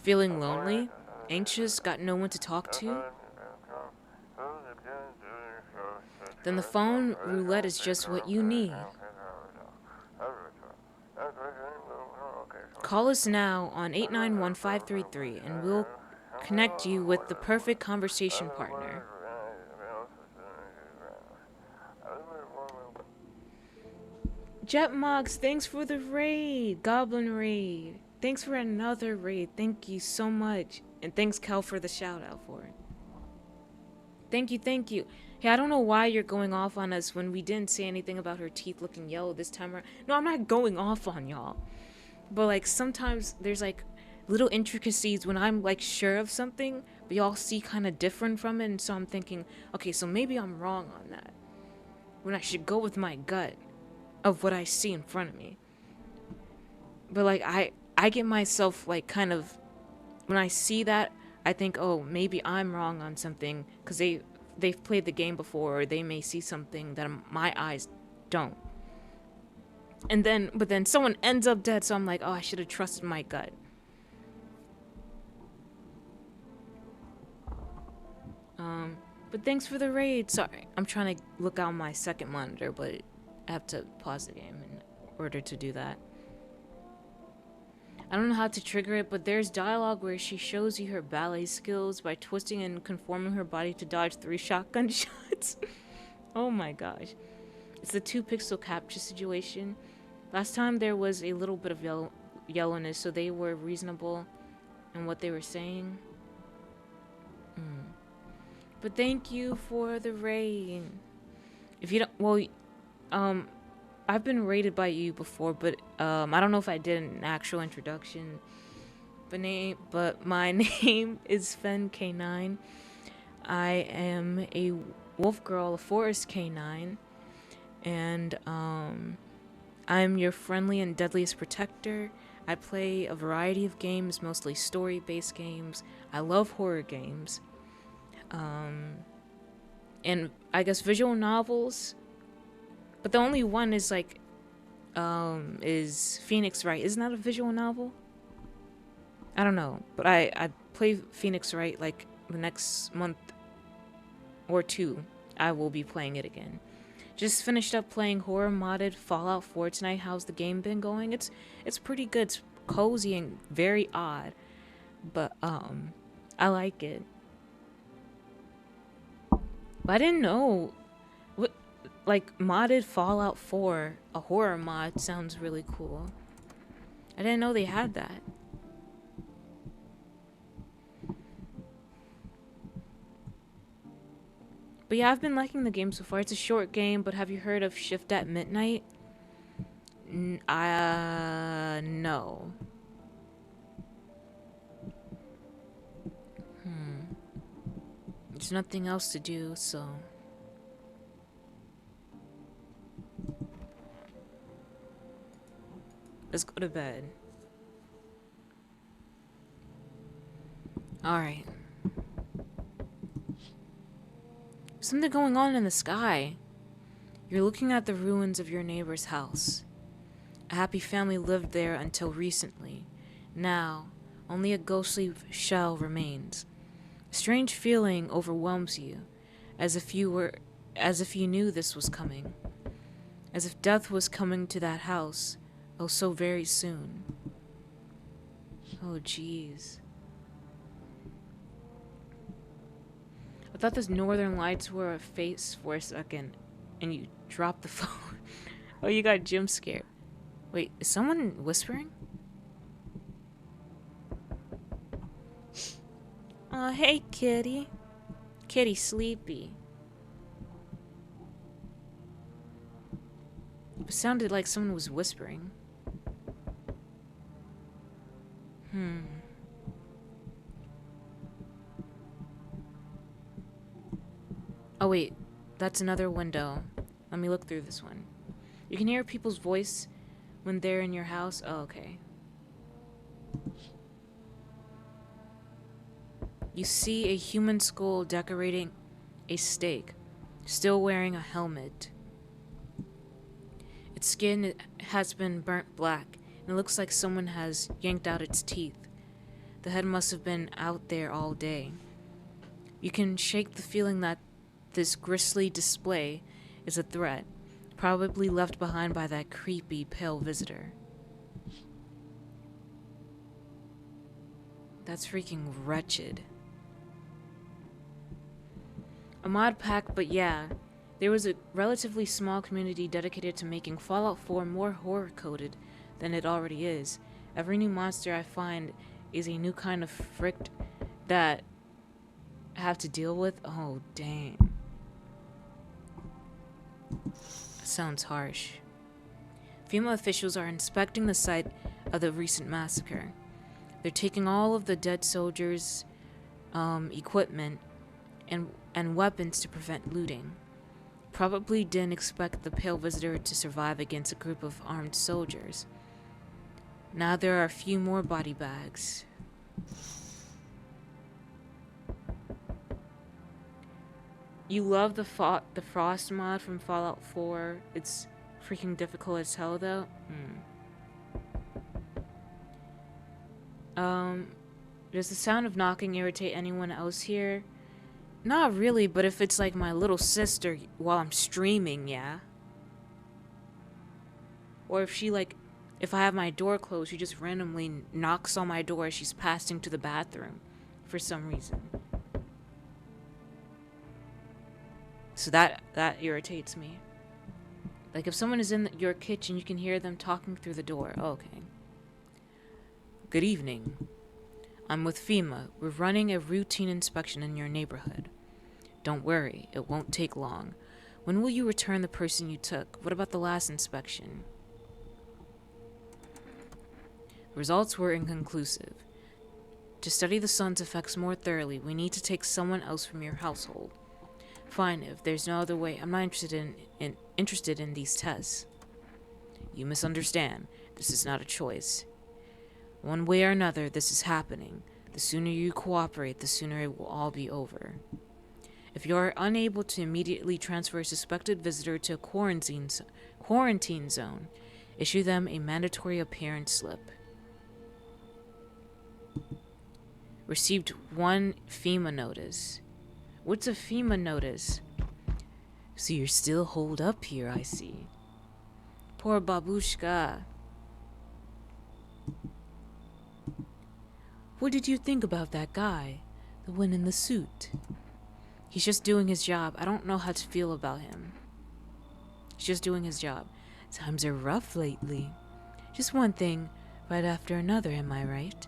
Feeling lonely? Anxious? Got no one to talk to? Then the phone roulette is just what you need. Call us now on 891-533 and we'll connect you with the perfect conversation partner. Jetmogs, thanks for the raid. Goblin raid. Thanks for another raid. Thank you so much. And thanks, Kel, for the shout out for it. Thank you. Hey, I don't know why you're going off on us when we didn't say anything about her teeth looking yellow this time around. No, I'm not going off on y'all. But like sometimes there's like little intricacies when I'm like sure of something, but y'all see kind of different from it. And so I'm thinking, okay, so maybe I'm wrong on that. When I should go with my gut of what I see in front of me. But like I get myself like kind of, when I see that, I think, oh, maybe I'm wrong on something because they've played the game before, or they may see something that my eyes don't. But then someone ends up dead, so I'm like, oh, I should have trusted my gut. But thanks for the raid. Sorry, I'm trying to look out my second monitor, but I have to pause the game in order to do that. I don't know how to trigger it, but there's dialogue where she shows you her ballet skills by twisting and conforming her body to dodge 3 shotgun shots. Oh my gosh. It's the 2 pixel capture situation. Last time there was a little bit of yellowness, so they were reasonable in what they were saying. But thank you for the raid. If you don't, well, I've been rated by you before, but I don't know if I did an actual introduction. But my name is Fen K9. I am a wolf girl, a forest K9, and I'm your friendly and deadliest protector. I play a variety of games, mostly story-based games. I love horror games. And I guess visual novels. But the only one is like, is Phoenix Wright. Isn't that a visual novel? I don't know. But I play Phoenix Wright like the next month or two, I will be playing it again. Just finished up playing horror modded Fallout 4 tonight. How's the game been going? It's pretty good. It's cozy and very odd, but I like it. But I didn't know what, like, modded Fallout 4, a horror mod sounds really cool. I didn't know they had that. But yeah, I've been liking the game so far. It's a short game, but have you heard of Shift at Midnight? No. There's nothing else to do, so... let's go to bed. Alright. Something going on in the sky. You're looking at the ruins of your neighbor's house. A happy family lived there until recently. Now, only a ghostly shell remains. A strange feeling overwhelms you, as if you knew this was coming. As if death was coming to that house, oh so very soon. Oh jeez. I thought the northern lights were a face for a second, and you dropped the phone. Oh, you got jump scared. Wait, is someone whispering? Aw, hey, kitty. Kitty sleepy. It sounded like someone was whispering. Oh wait, that's another window. Let me look through this one. You can hear people's voice when they're in your house? Oh, okay. You see a human skull decorating a stake, still wearing a helmet. Its skin has been burnt black, and it looks like someone has yanked out its teeth. The head must have been out there all day. You can shake the feeling that this grisly display is a threat, probably left behind by that creepy, pale visitor. That's freaking wretched. A mod pack, but yeah, there was a relatively small community dedicated to making Fallout 4 more horror-coded than it already is. Every new monster I find is a new kind of fricked that I have to deal with. Oh, dang. Sounds harsh. FEMA officials are inspecting the site of the recent massacre. They're taking all of the dead soldiers' equipment and weapons to prevent looting. Probably didn't expect the pale visitor to survive against a group of armed soldiers. Now there are a few more body bags. You love the Frost mod from Fallout 4. It's freaking difficult as hell, though. Does the sound of knocking irritate anyone else here? Not really, but if it's like my little sister while I'm streaming, yeah. Or if she if I have my door closed, she just randomly knocks on my door as she's passing to the bathroom for some reason. So that irritates me. Like if someone is in your kitchen, you can hear them talking through the door. Oh, okay. Good evening. I'm with FEMA. We're running a routine inspection in your neighborhood. Don't worry, it won't take long. When will you return the person you took? What about the last inspection? Results were inconclusive. To study the sun's effects more thoroughly, we need to take someone else from your household. Fine, if there's no other way, I'm not interested in these tests. You misunderstand. This is not a choice. One way or another, this is happening. The sooner you cooperate, the sooner it will all be over. If you are unable to immediately transfer a suspected visitor to a quarantine zone, issue them a mandatory appearance slip. Received one FEMA notice. What's a FEMA notice? So you're still holed up here, I see. Poor babushka. What did you think about that guy? The one in the suit? He's just doing his job. I don't know how to feel about him. He's just doing his job. Times are rough lately. Just one thing right after another, am I right?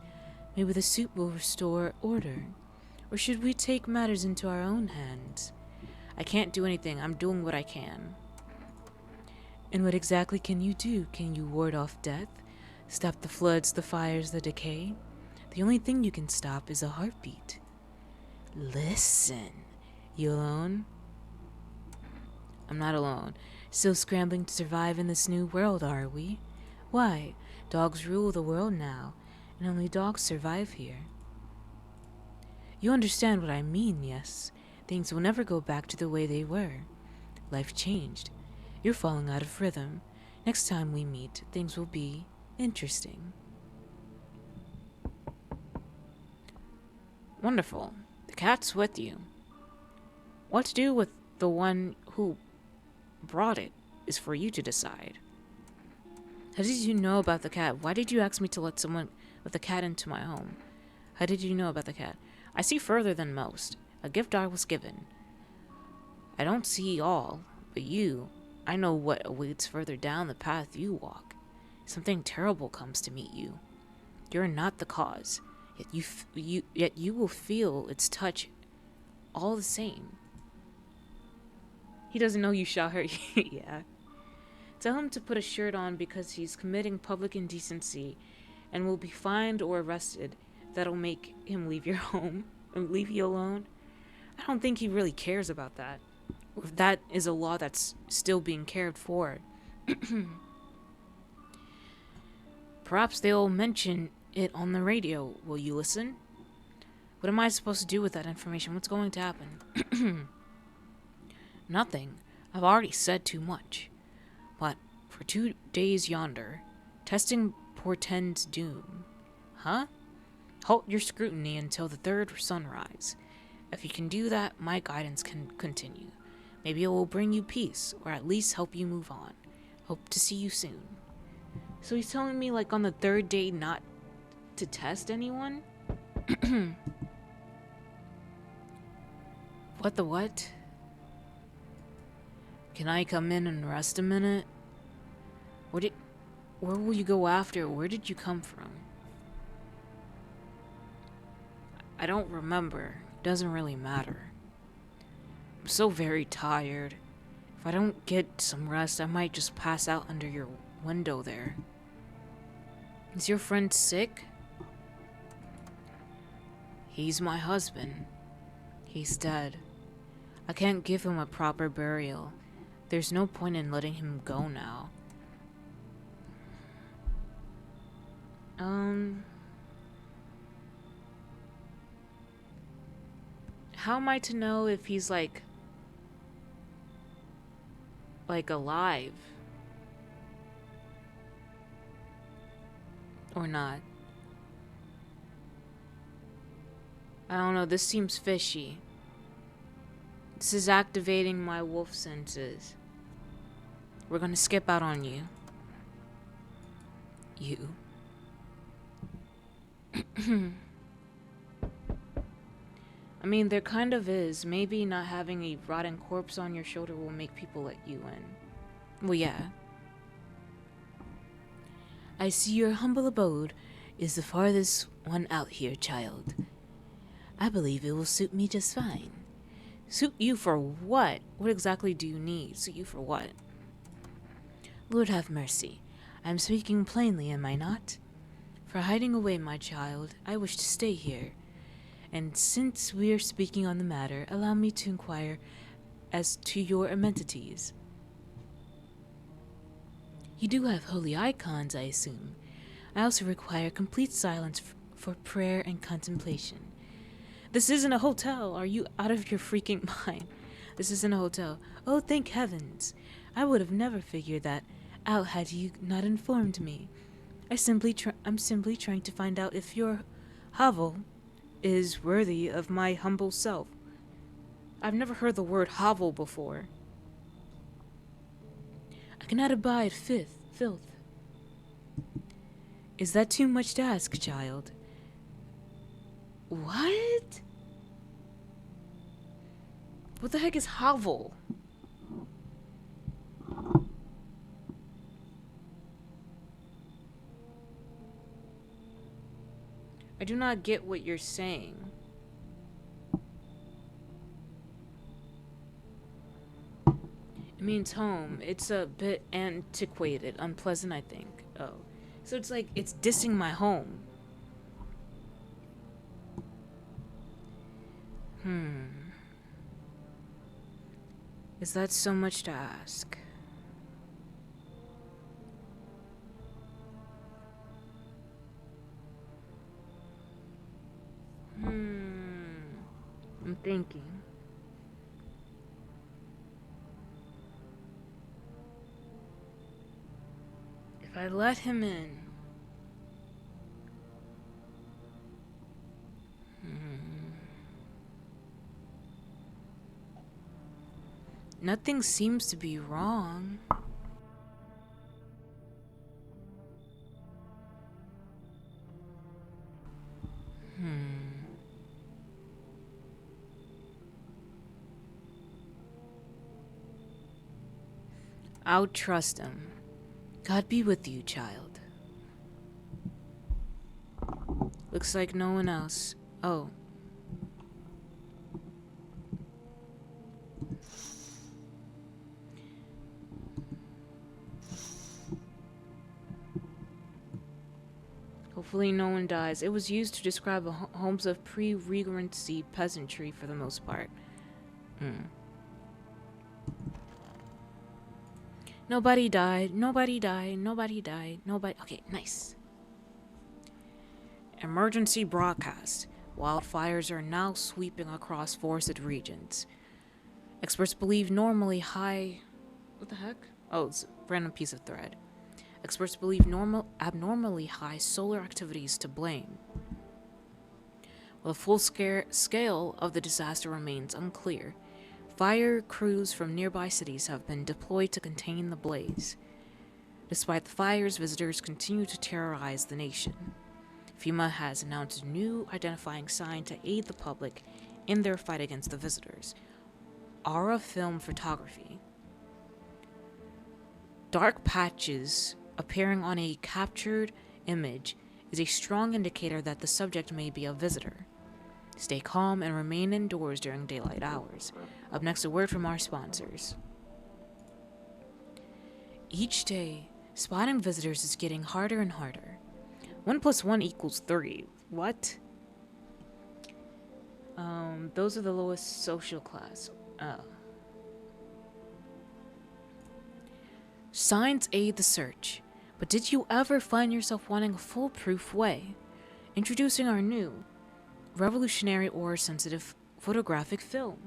Maybe the suit will restore order. Or should we take matters into our own hands? I can't do anything. I'm doing what I can. And what exactly can you do? Can you ward off death? Stop the floods, the fires, the decay? The only thing you can stop is a heartbeat. Listen. You alone? I'm not alone. Still scrambling to survive in this new world, are we? Why? Dogs rule the world now, and only dogs survive here. You understand what I mean, yes? Things will never go back to the way they were. Life changed. You're falling out of rhythm. Next time we meet, things will be interesting. Wonderful. The cat's with you. What to do with the one who brought it is for you to decide. How did you know about the cat? Why did you ask me to let someone with a cat into my home? How did you know about the cat? I see further than most. A gift I was given. I don't see all, but I know what awaits further down the path you walk. Something terrible comes to meet you. You're not the cause, yet you will feel its touch all the same. He doesn't know you shot her. Yeah. Tell him to put a shirt on because he's committing public indecency and will be fined or arrested. That'll make him leave your home and leave you alone. I don't think he really cares about that. Or if that is a law that's still being cared for. Perhaps they'll mention it on the radio. Will you listen? What am I supposed to do with that information? What's going to happen? Nothing. I've already said too much. But for 2 days yonder, testing portends doom. Huh? Halt your scrutiny until the third sunrise. If you can do that, my guidance can continue. Maybe it will bring you peace, or at least help you move on. Hope to see you soon. So he's telling me, like, on the third day not to test anyone? What the what? Can I come in and rest a minute? Where will you go after? Where did you come from? I don't remember. It doesn't really matter. I'm so very tired. If I don't get some rest, I might just pass out under your window there. Is your friend sick? He's my husband. He's dead. I can't give him a proper burial. There's no point in letting him go now. How am I to know if he's like alive or not? I don't know, this seems fishy. This is activating my wolf senses. We're gonna skip out on you. You. I mean, there kind of is. Maybe not having a rotten corpse on your shoulder will make people let you in. Well, yeah. I see your humble abode is the farthest one out here, child. I believe it will suit me just fine. Suit you for what? What exactly do you need? Suit you for what? Lord have mercy. I am speaking plainly, am I not? For hiding away, my child, I wish to stay here. And since we are speaking on the matter, allow me to inquire as to your amenities. You do have holy icons, I assume. I also require complete silence for prayer and contemplation. This isn't a hotel. Are you out of your freaking mind? This isn't a hotel. Oh, thank heavens. I would have never figured that out had you not informed me. I'm simply trying to find out if your hovel is worthy of my humble self. I've never heard the word hovel before. I cannot abide filth. Is that too much to ask, child? What? What the heck is hovel? I do not get what you're saying. It means home. It's a bit antiquated, unpleasant, I think. Oh. So it's like, it's dissing my home. Is that so much to ask? I'm thinking. If I let him in... Nothing seems to be wrong. I'll trust him. God be with you, child. Looks like no one else. Oh. Hopefully no one dies. It was used to describe homes of pre-Regency peasantry for the most part. Nobody died. Okay, nice. Emergency broadcast. Wildfires are now sweeping across forested regions. Experts believe normally high... What the heck? Oh, it's a random piece of thread. Experts believe abnormally high solar activity is to blame. While the full scale of the disaster remains unclear, fire crews from nearby cities have been deployed to contain the blaze. Despite the fires, visitors continue to terrorize the nation. FEMA has announced a new identifying sign to aid the public in their fight against the visitors. Aura Film Photography. Dark patches appearing on a captured image is a strong indicator that the subject may be a visitor. Stay calm and remain indoors during daylight hours. Up next, a word from our sponsors. Each day, spotting visitors is getting harder and harder. 1 + 1 = 3. What? Those are the lowest social class. Signs aid the search, but did you ever find yourself wanting a foolproof way? Introducing our new, revolutionary aura-sensitive photographic film.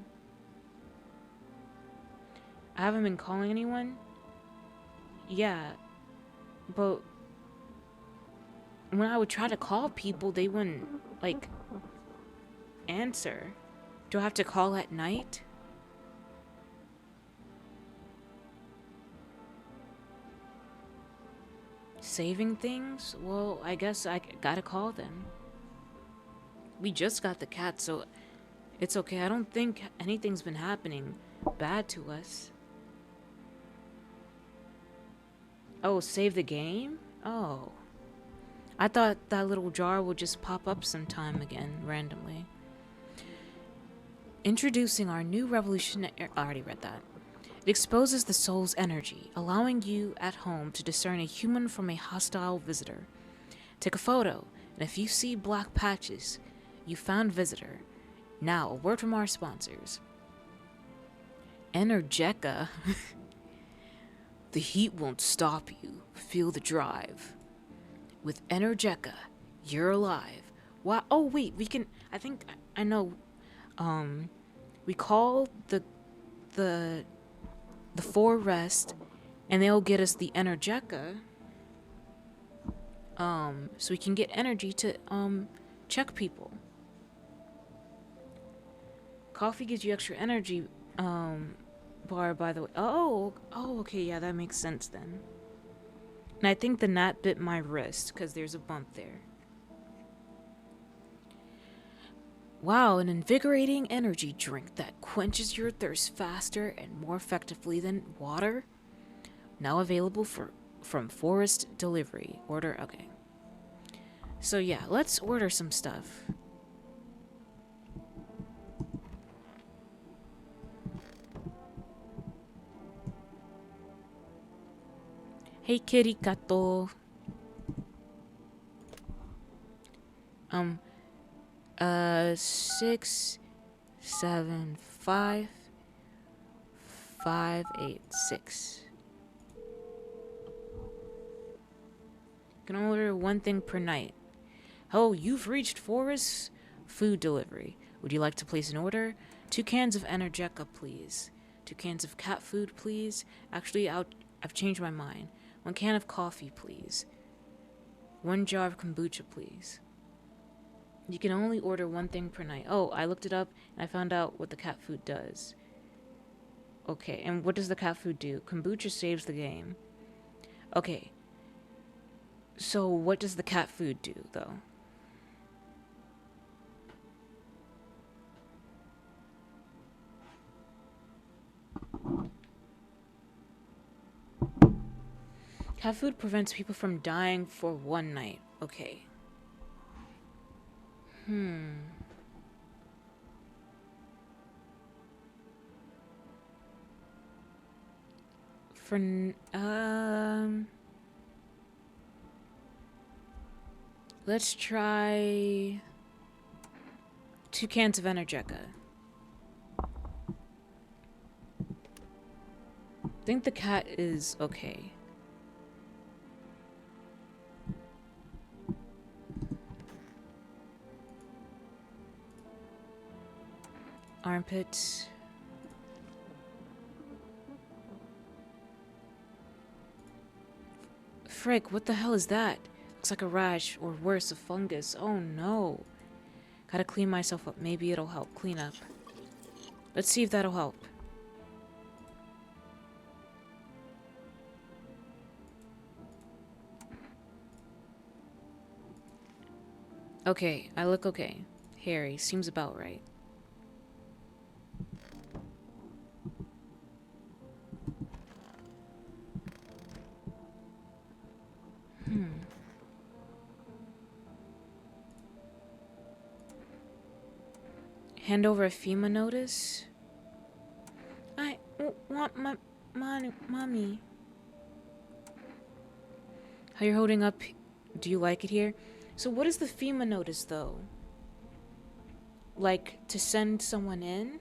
I haven't been calling anyone? Yeah, but when I would try to call people, they wouldn't, like, answer. Do I have to call at night? Saving things? Well, I guess I gotta call them. We just got the cat, so it's okay. I don't think anything's been happening bad to us. Oh, save the game? Oh. I thought that little jar would just pop up sometime again, randomly. Introducing our new revolutionary... I already read that. It exposes the soul's energy, allowing you at home to discern a human from a hostile visitor. Take a photo, and if you see black patches, you found visitor. Now, a word from our sponsors. Energeca. The heat won't stop you. Feel the drive. With Energeca, you're alive. Wow. Oh, wait, we can... I think... I know. We call the forest, and they'll get us the Energeca. So we can get energy to, check people. Coffee gives you extra energy, bar, by the way. Oh, okay, yeah, that makes sense then. And I think the gnat bit my wrist, because there's a bump there. Wow, an invigorating energy drink that quenches your thirst faster and more effectively than water. Now available from Forest Delivery. Order, okay. So yeah, let's order some stuff. Hey kitty kato. Um 6 7 5 5 8 6. Can order one thing per night. Oh, you've reached Forest Food Delivery. Would you like to place an order? 2 cans of Energeca, please. 2 cans of cat food, please. Actually, I've changed my mind. 1 can of coffee, please. 1 jar of kombucha, please. You can only order one thing per night. Oh, I looked it up and I found out what the cat food does. Okay, and what does the cat food do? Kombucha saves the game. Okay. So what does the cat food do, though? Cat food prevents people from dying for 1 night. Okay. For let's try 2 cans of Energeca. I think the cat is okay. Armpit. Frick, what the hell is that? Looks like a rash, or worse, a fungus. Oh no. Gotta clean myself up. Maybe it'll help clean up. Let's see if that'll help. Okay, I look okay. Hairy, seems about right. Hand over a FEMA notice? I want my mommy. How you're holding up? Do you like it here? So what is the FEMA notice, though? Like, to send someone in?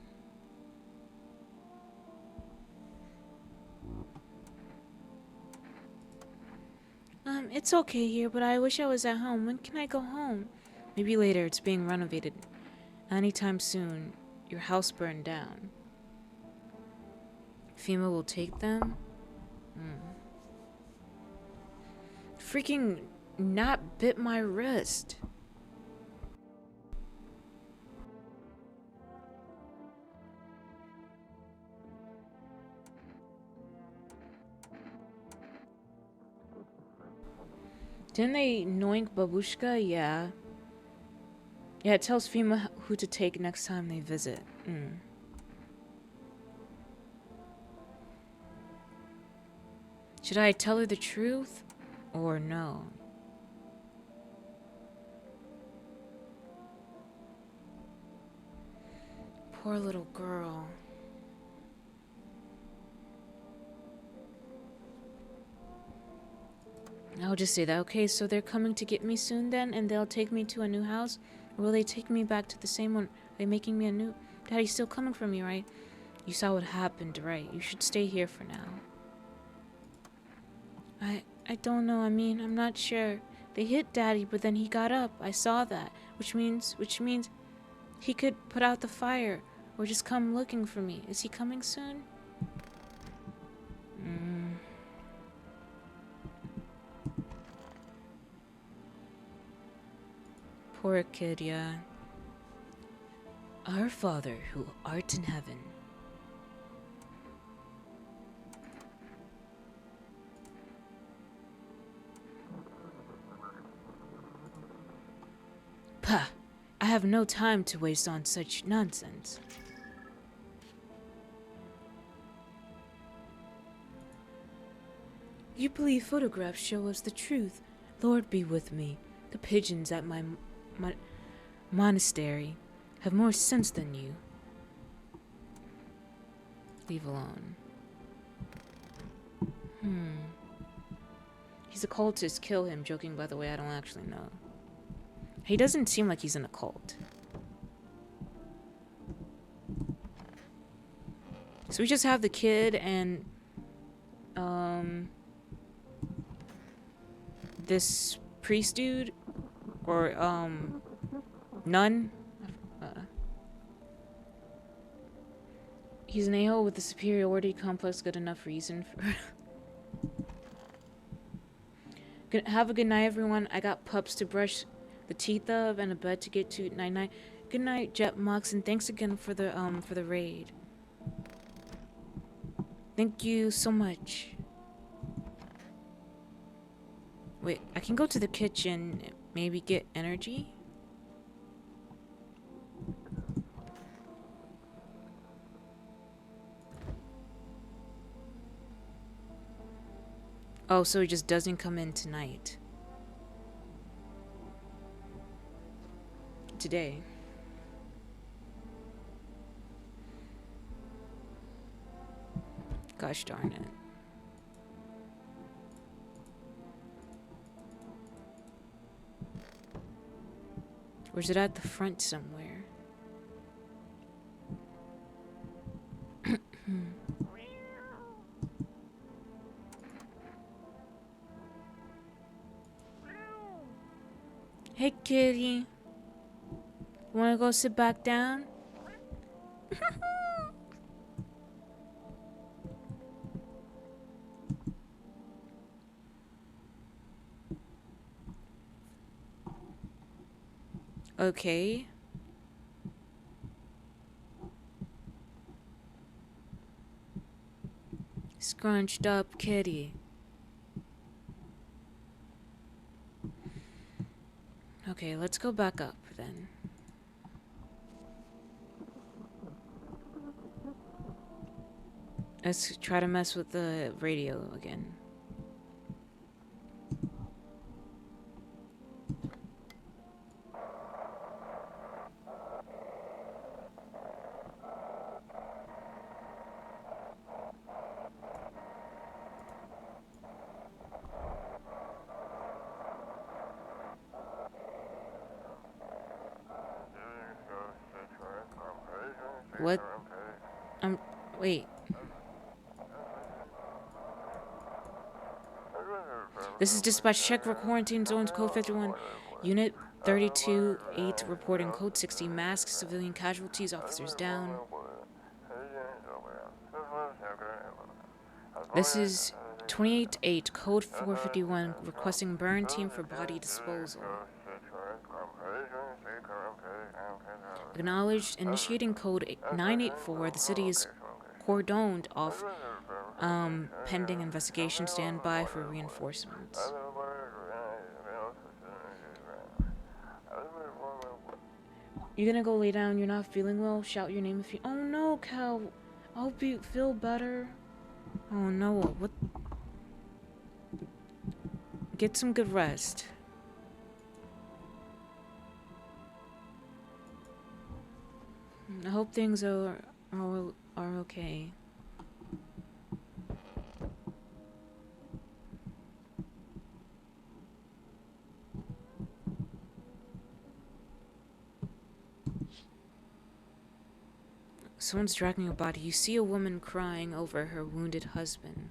It's okay here, but I wish I was at home. When can I go home? Maybe later. It's being renovated. Anytime soon. Your house burned down. FEMA will take them? Freaking not bit my wrist. Didn't they noink babushka? Yeah. Yeah, it tells FEMA who to take next time they visit. Should I tell her the truth? Or no? Poor little girl. I'll just say that. Okay, so they're coming to get me soon then, and they'll take me to a new house? Or will they take me back to the same one? Are they making me a new... Daddy's still coming for me, right? You saw what happened, right? You should stay here for now. I don't know. I mean, I'm not sure. They hit Daddy, but then he got up. I saw that. Which means he could put out the fire. Or just come looking for me. Is he coming soon? Poor kid, yeah. Our Father, who art in heaven. Pah! I have no time to waste on such nonsense. You believe photographs show us the truth. Lord be with me. The pigeons at my monastery have more sense than you. Leave alone. He's a cultist. Kill him. Joking, by the way. I don't actually know. He doesn't seem like he's in a cult. So we just have the kid and this priest dude or nun. He's an a-hole with a superiority complex. Good enough reason for. Have a good night, everyone. I got pups to brush the teeth of and a bed to get to. Night night. Good night, Jet Mox, and thanks again for the raid. Thank you so much. Wait, I can go to the kitchen, maybe get energy? Oh, so he just doesn't come in tonight. Today. Gosh darn it. Or is it at the front somewhere? Hey, kitty. Wanna go sit back down? Okay. Scrunched up kitty. Okay, let's go back up then. Let's try to mess with the radio again. What? Wait. This is dispatch. Check for quarantine zones. Code 51. Unit 32-8 reporting code 60. Masks, civilian casualties, officers down. This is 28-8, code 451, requesting burn team for body disposal. Acknowledged. Initiating code 984. The city is cordoned off. Pending investigation. Stand by for reinforcements. You gonna go lay down? You're not feeling well? Shout your name if you. Oh no, Cal. I hope you feel better. Oh no, what? Get some good rest. I hope things are okay. Someone's dragging a body. You see a woman crying over her wounded husband.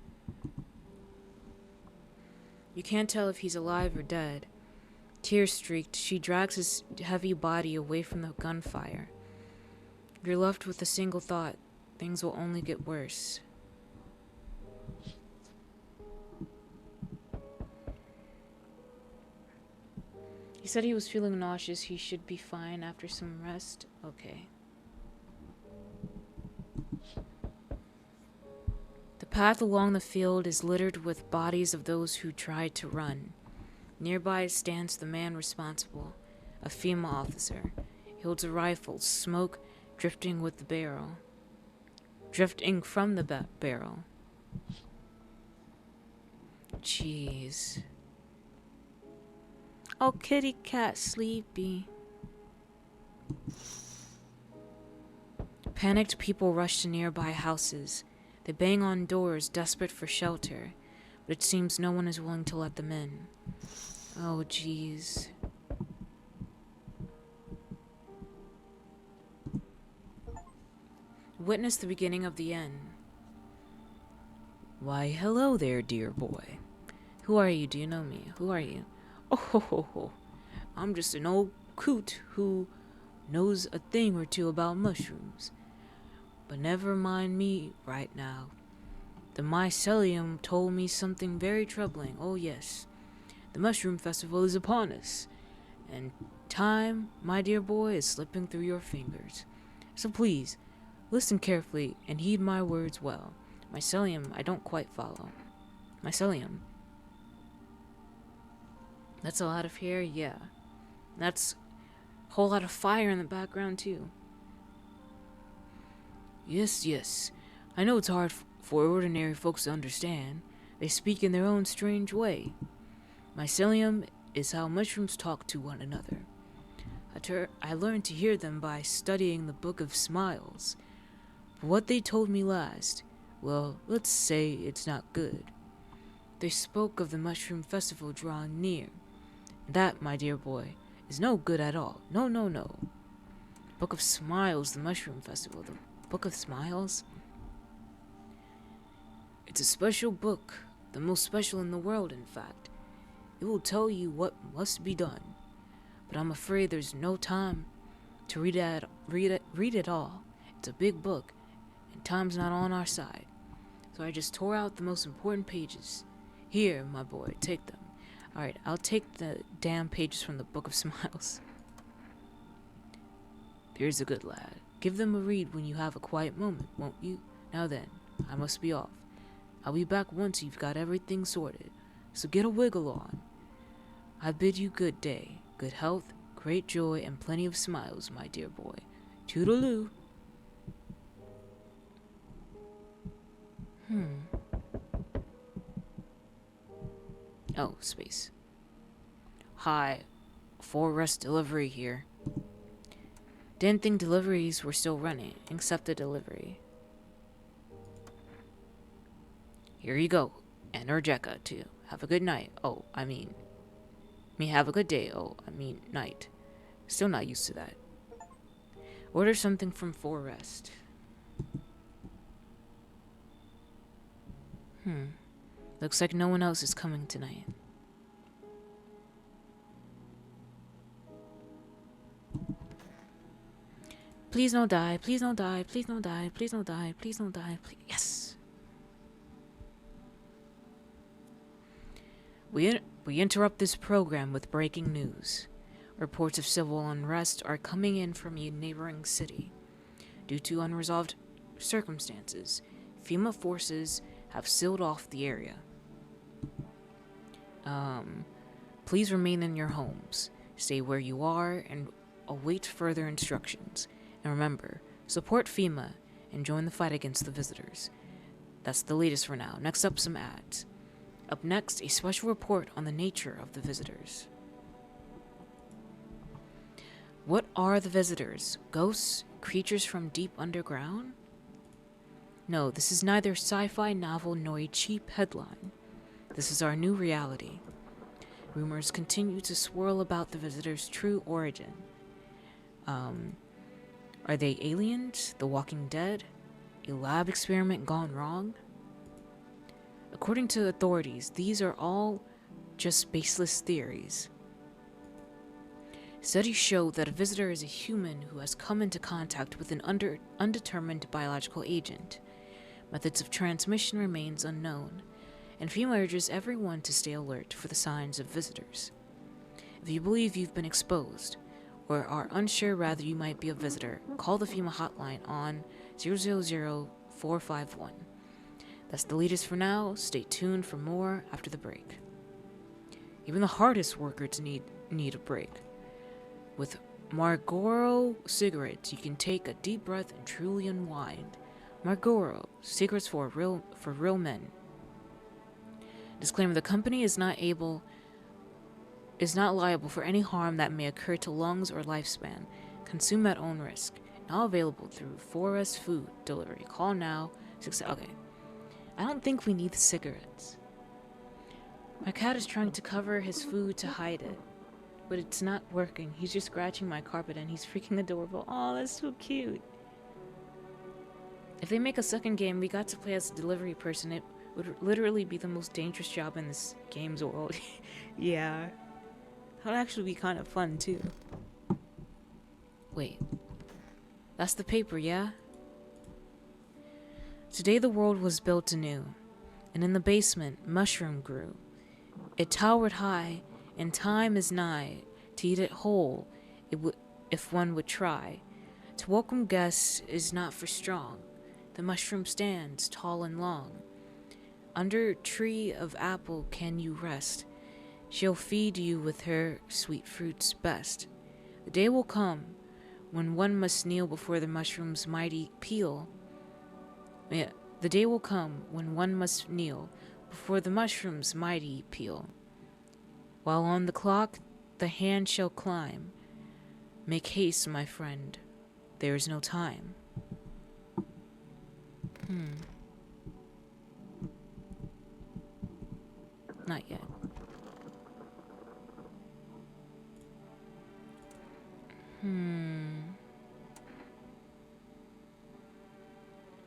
You can't tell if he's alive or dead. Tear-streaked, she drags his heavy body away from the gunfire. You're left with a single thought. Things will only get worse. He said he was feeling nauseous. He should be fine after some rest. Okay. path along the field is littered with bodies of those who tried to run. Nearby stands the man responsible, a FEMA officer. He holds a rifle, smoke drifting from the barrel. Jeez. Oh, kitty cat sleepy. Panicked people rush to nearby houses. They bang on doors, desperate for shelter, but it seems no one is willing to let them in. Oh, jeez. Witness the beginning of the end. Why, hello there, dear boy. Who are you? Do you know me? Who are you? Oh, ho, ho, ho. I'm just an old coot who knows a thing or two about mushrooms. But never mind me right now. The mycelium told me something very troubling. Oh, yes. The mushroom festival is upon us. And time, my dear boy, is slipping through your fingers. So please, listen carefully and heed my words well. Mycelium, I don't quite follow. Mycelium. That's a lot of hair, yeah. That's a whole lot of fire in the background, too. Yes. I know it's hard for ordinary folks to understand. They speak in their own strange way. Mycelium is how mushrooms talk to one another. I learned to hear them by studying the Book of Smiles. But what they told me last, well, let's say it's not good. They spoke of the mushroom festival drawing near. That, my dear boy, is no good at all. No. Book of Smiles, the mushroom festival. The Book of Smiles? It's a special book, the most special in the world, in fact. It will tell you what must be done. But I'm afraid there's no time to read it all. It's a big book, and time's not on our side. So I just tore out the most important pages. Here, my boy, take them. Alright, I'll take the damn pages from the Book of Smiles. There's a good lad. Give them a read when you have a quiet moment, won't you? Now then, I must be off. I'll be back once you've got everything sorted, so get a wiggle on. I bid you good day, good health, great joy, and plenty of smiles, my dear boy. Toodaloo. Oh, space. Hi, Forest Delivery here. Didn't think deliveries were still running. Accept the delivery. Here you go. And Urjeka, too. Have a good night. Oh, I mean, have a good day. Oh, I mean, night. Still not used to that. Order something from Forest. Looks like no one else is coming tonight. Please don't die. Please don't die. Please don't die. Please don't die. Please don't die. Please. Yes. We interrupt this program with breaking news. Reports of civil unrest are coming in from a neighboring city. Due to unresolved circumstances, FEMA forces have sealed off the area. Please remain in your homes. Stay where you are and await further instructions. And remember, support FEMA and join the fight against the visitors. That's the latest for now. Next up, some ads. Up next, a special report on the nature of the visitors. What are the visitors? Ghosts? Creatures from deep underground? No, this is neither sci-fi novel nor a cheap headline. This is our new reality. Rumors continue to swirl about the visitors' true origin. Are they aliens? The Walking Dead? A lab experiment gone wrong? According to authorities, these are all just baseless theories. Studies show that a visitor is a human who has come into contact with an undetermined biological agent. Methods of transmission remains unknown, and FEMA urges everyone to stay alert for the signs of visitors. If you believe you've been exposed, or are unsure whether you might be a visitor, call the FEMA hotline on 00451. That's the latest for now. Stay tuned for more after the break. Even the hardest workers need a break. With Marlboro cigarettes, you can take a deep breath and truly unwind. Marlboro, cigarettes for real men. Disclaimer: the company is not liable for any harm that may occur to lungs or lifespan. Consume at own risk. Now available through 4S Food Delivery. Call now. Okay. I don't think we need the cigarettes. My cat is trying to cover his food to hide it, but it's not working. He's just scratching my carpet and he's freaking adorable. Oh, that's so cute. If they make a second game, we got to play as a delivery person. It would literally be the most dangerous job in this game's world. Yeah. That would actually be kind of fun, too. Wait. That's the paper, yeah? Today the world was built anew, and in the basement, mushroom grew. It towered high, and time is nigh to eat it whole, if one would try. To welcome guests is not for strong. The mushroom stands tall and long. Under tree of apple can you rest. She'll feed you with her sweet fruits best. The day will come when one must kneel before the mushroom's mighty peel. The day will come when one must kneel before the mushroom's mighty peel. While on the clock the hand shall climb. Make haste, my friend, there is no time. Not yet.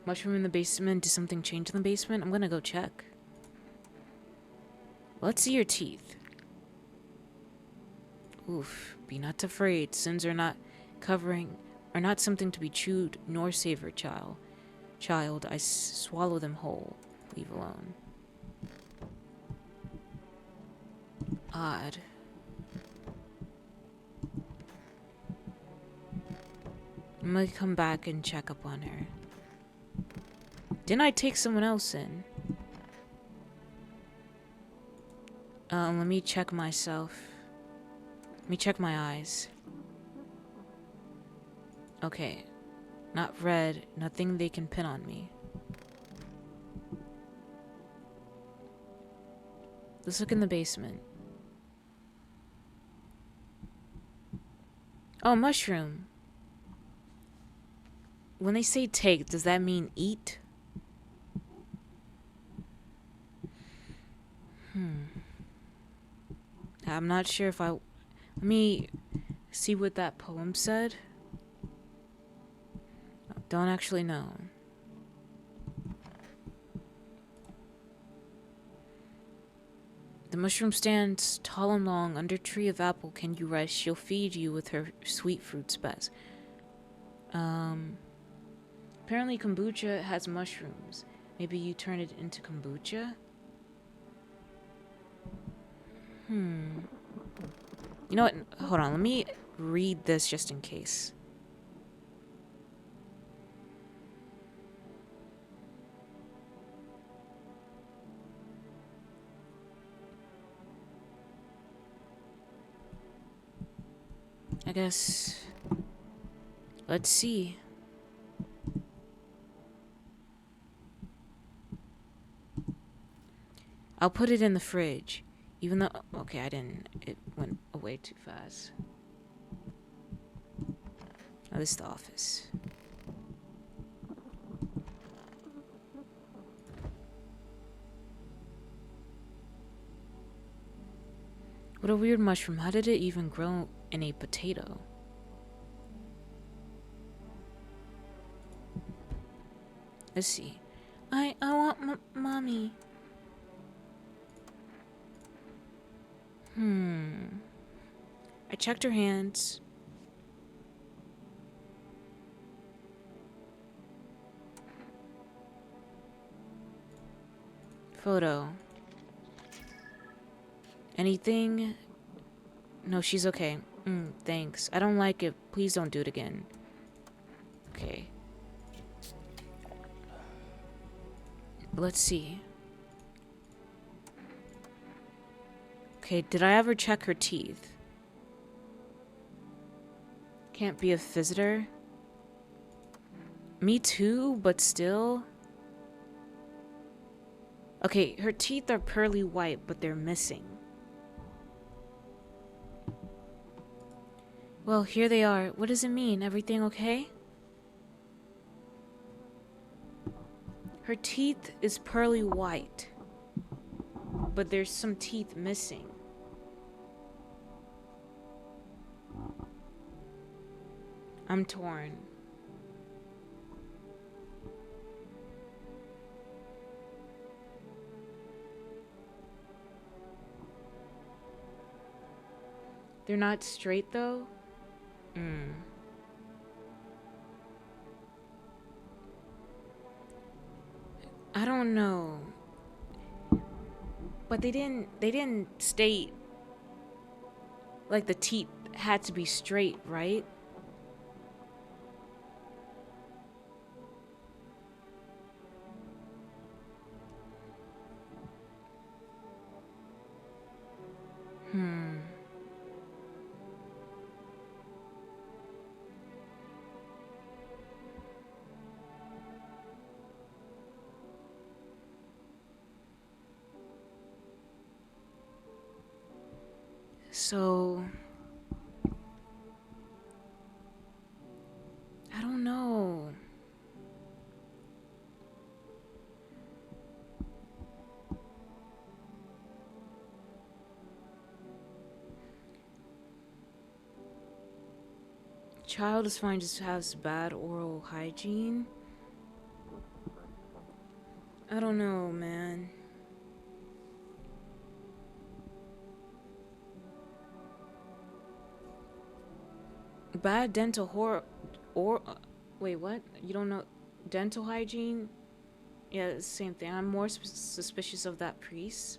Mushroom in the basement. Did something change in the basement? I'm gonna go check. Let's see your teeth. Oof. Be not afraid. Sins are not something to be chewed nor savored, child. I swallow them whole. Leave alone. Odd. I'm gonna come back and check up on her. Didn't I take someone else in? Let me check myself. Let me check my eyes. Okay. Not red. Nothing they can pin on me. Let's look in the basement. Oh, mushroom. When they say take, does that mean eat? I'm not sure if let me see what that poem said. Don't actually know. The mushroom stands tall and long. Under tree of apple can you rest. She'll feed you with her sweet fruits best. Apparently kombucha has mushrooms. Maybe you turn it into kombucha? You know what? Hold on. Let me read this just in case. I guess. Let's see. I'll put it in the fridge. Even though... Okay, I didn't. It went away too fast. Oh, this is the office. What a weird mushroom. How did it even grow in a potato? Let's see. I want mommy. I checked her hands. Photo. Anything? No, she's okay. Thanks. I don't like it. Please don't do it again. Okay. let's see. Okay, did I ever check her teeth? Can't be a visitor. Me too, but still. Okay, her teeth are pearly white, but they're missing. Well, here they are. What does it mean? Everything okay? Her teeth is pearly white, but there's some teeth missing. I'm torn. They're not straight though? I don't know. But they didn't state like the teeth had to be straight, right? So I don't know. Child is fine, just has bad oral hygiene. I don't know, man. Bad dental wait, what? You don't know dental hygiene? Yeah, it's the same thing. I'm more suspicious of that priest.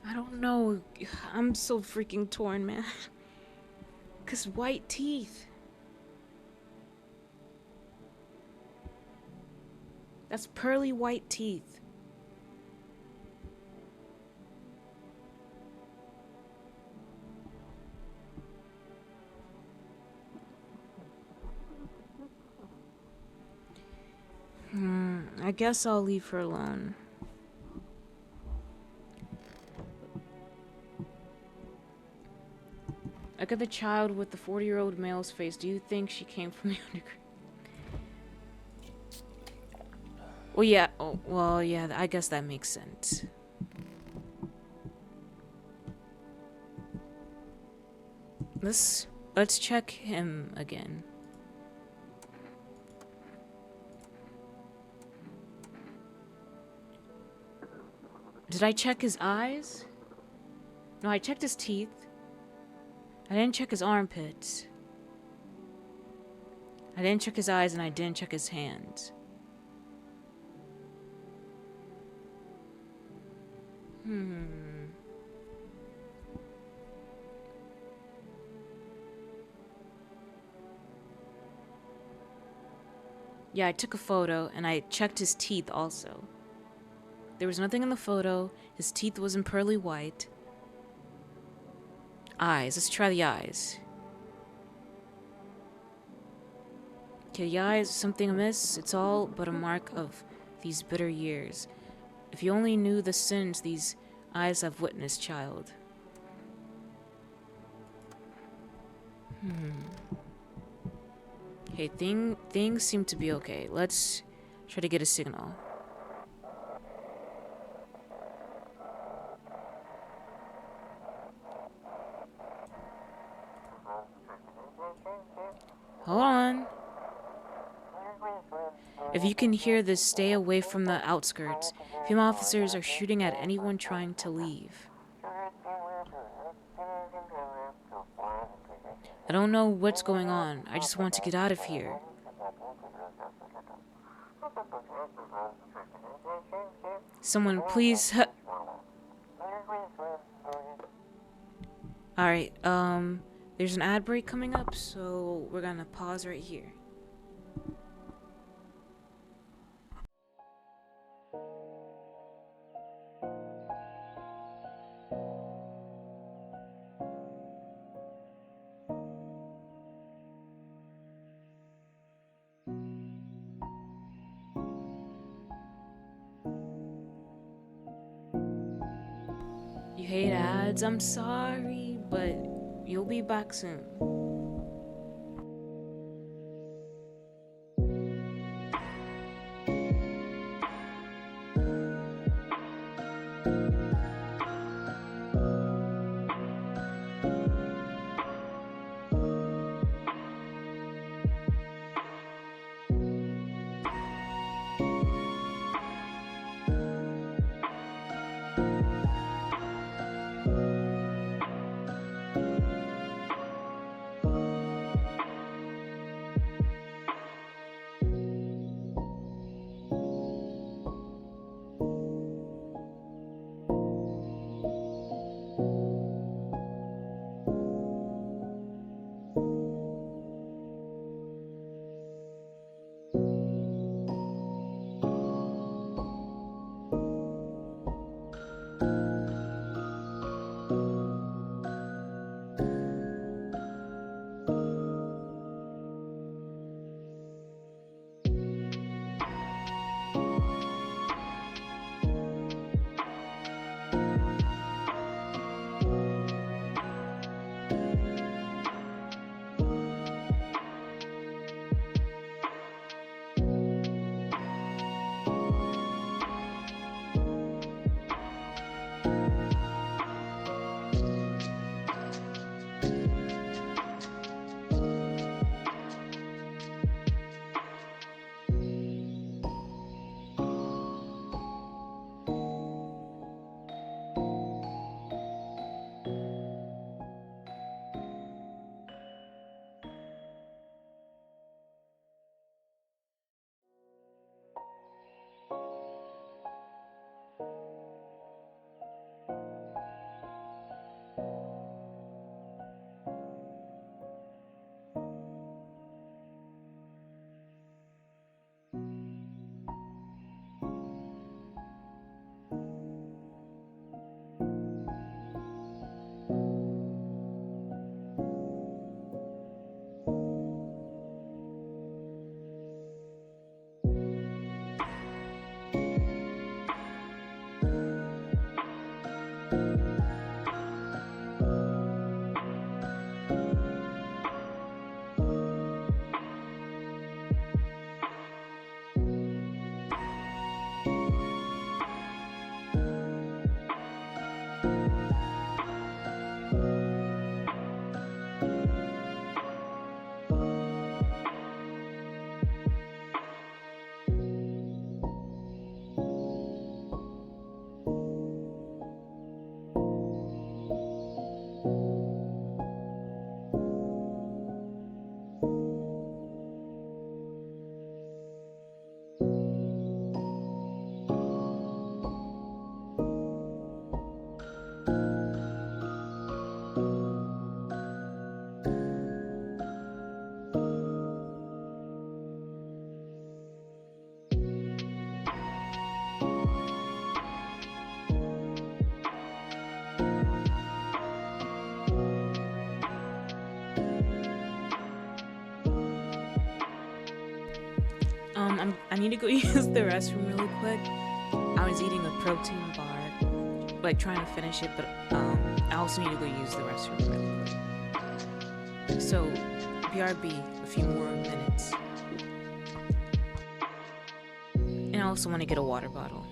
I don't know. I'm so freaking torn, man. 'Cause white teeth. That's pearly white teeth. I guess I'll leave her alone. Look at the child with the 40-year-old male's face. Do you think she came from the underground? Well, yeah. Oh, well, yeah. I guess that makes sense. Let's check him again. Did I check his eyes? No, I checked his teeth. I didn't check his armpits. I didn't check his eyes, and I didn't check his hands. Yeah, I took a photo, and I checked his teeth also. There was nothing in the photo. His teeth wasn't pearly white. Eyes. Let's try the eyes. Okay, the eyes, something amiss. It's all but a mark of these bitter years. If you only knew the sins these eyes have witnessed, child. Okay, things seem to be okay. Let's try to get a signal. Hold on. If you can hear this, stay away from the outskirts. Female officers are shooting at anyone trying to leave. I don't know what's going on. I just want to get out of here. Someone, please. All right. There's an ad break coming up, so we're gonna pause right here. You hate ads? I'm sorry, but you'll be back soon. I need to go use the restroom really quick. I was eating a protein bar, like trying to finish it, but I also need to go use the restroom really quick. So, BRB, a few more minutes. And I also want to get a water bottle.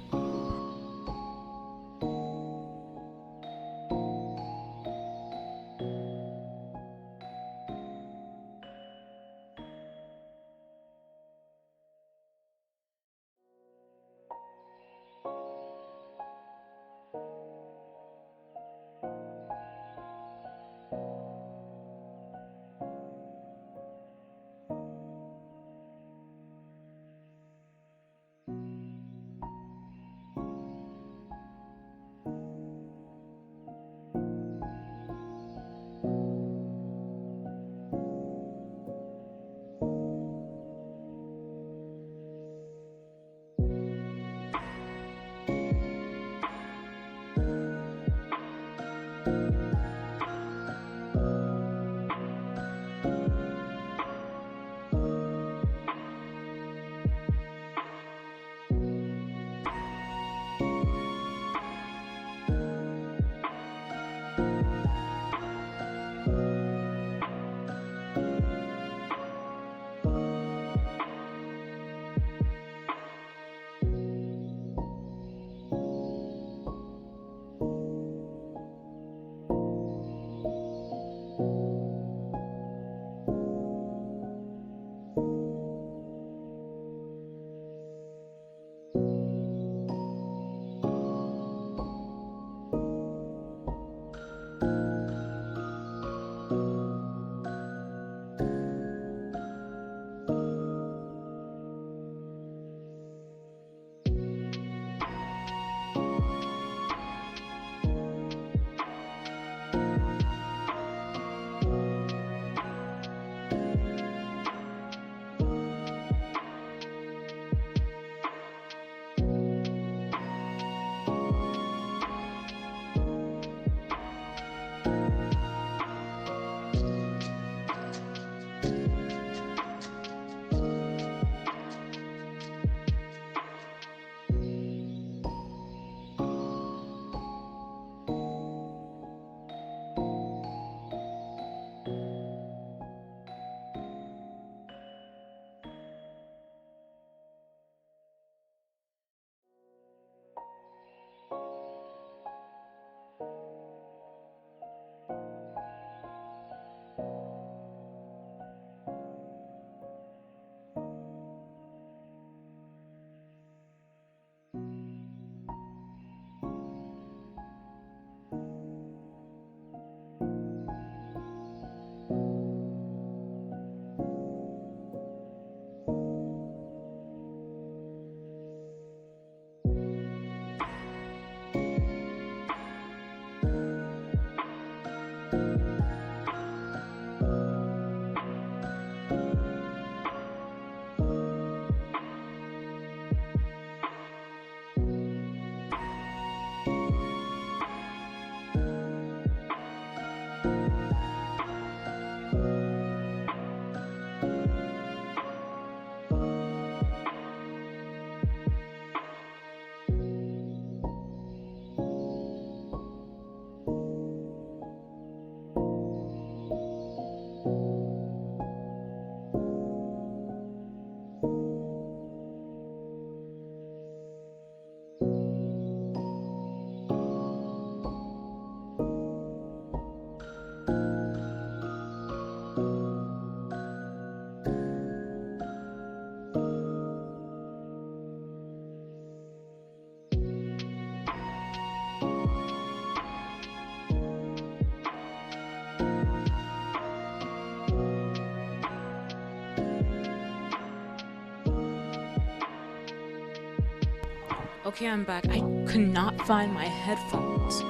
Okay, I'm back. I could not find my headphones.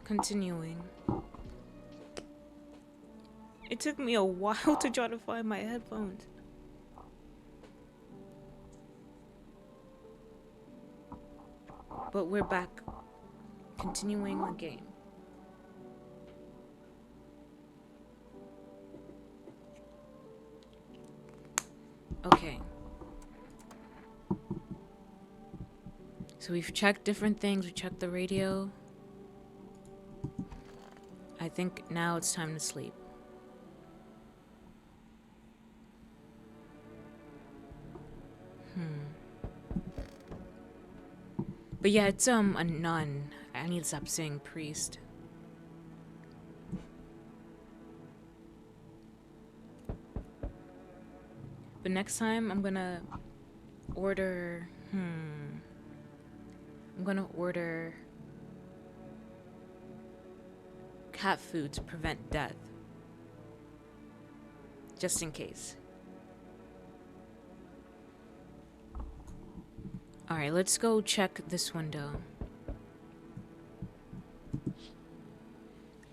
Continuing. It took me a while to try to find my headphones. But we're back. Continuing the game. Okay. So we've checked different things. We checked the radio. I think now it's time to sleep. But yeah, it's a nun. I need to stop saying priest. But next time I'm gonna order I'm gonna order cat food to prevent death. Just in case. Alright, let's go check this window.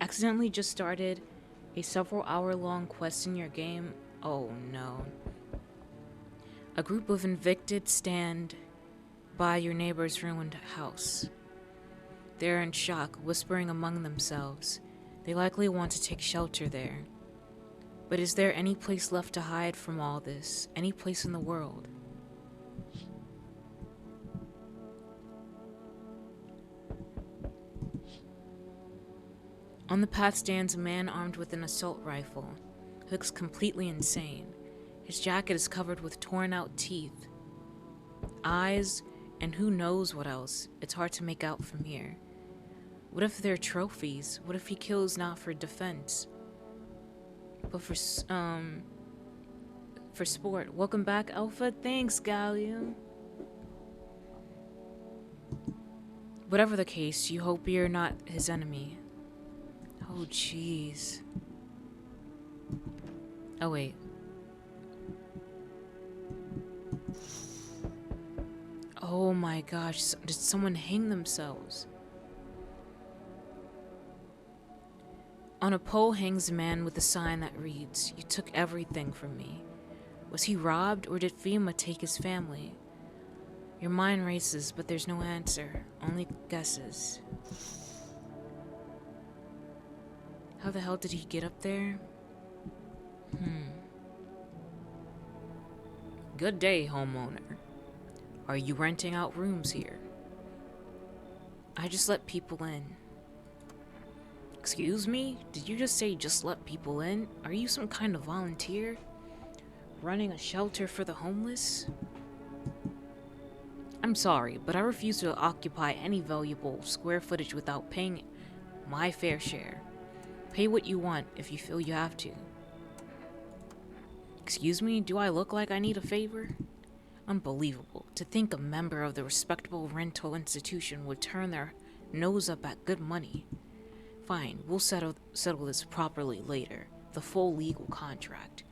Accidentally just started a several hour-long quest in your game. Oh no. A group of evicted stand by your neighbor's ruined house. They're in shock, whispering among themselves. They likely want to take shelter there. But is there any place left to hide from all this? Any place in the world? On the path stands a man armed with an assault rifle. He looks completely insane. His jacket is covered with torn out teeth, eyes, and who knows what else. It's hard to make out from here. What if they're trophies? What if he kills not for defense, but for sport? Welcome back, Alpha. Thanks, Gallium. Whatever the case, you hope you're not his enemy. Oh, jeez. Oh, wait. Oh my gosh, did someone hang themselves? On a pole hangs a man with a sign that reads, "You took everything from me." Was he robbed, or did FEMA take his family? Your mind races, but there's no answer, only guesses. How the hell did he get up there? Good day, homeowner. Are you renting out rooms here? I just let people in. Excuse me? Did you just say just let people in? Are you some kind of volunteer? Running a shelter for the homeless? I'm sorry, but I refuse to occupy any valuable square footage without paying my fair share. Pay what you want if you feel you have to. Excuse me, do I look like I need a favor? Unbelievable. To think a member of the respectable rental institution would turn their nose up at good money. Fine, we'll settle this properly later. The full legal contract.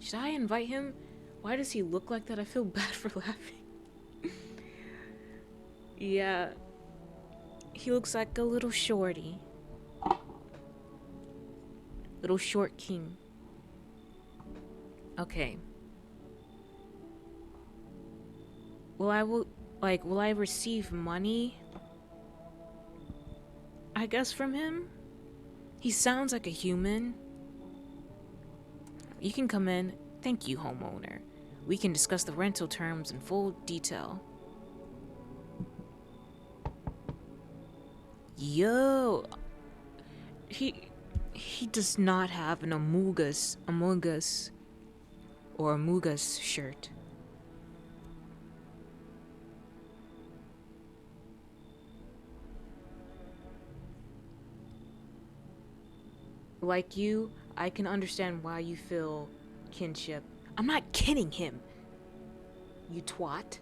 Should I invite him? Why does he look like that? I feel bad for laughing. Yeah, he looks like a little shorty. Little short king. Okay. Will I receive money? I guess from him? He sounds like a human. You can come in. Thank you, homeowner. We can discuss the rental terms in full detail. Yo, he does not have an Amogus shirt. Like you, I can understand why you feel kinship. I'm not kidding him. You twat.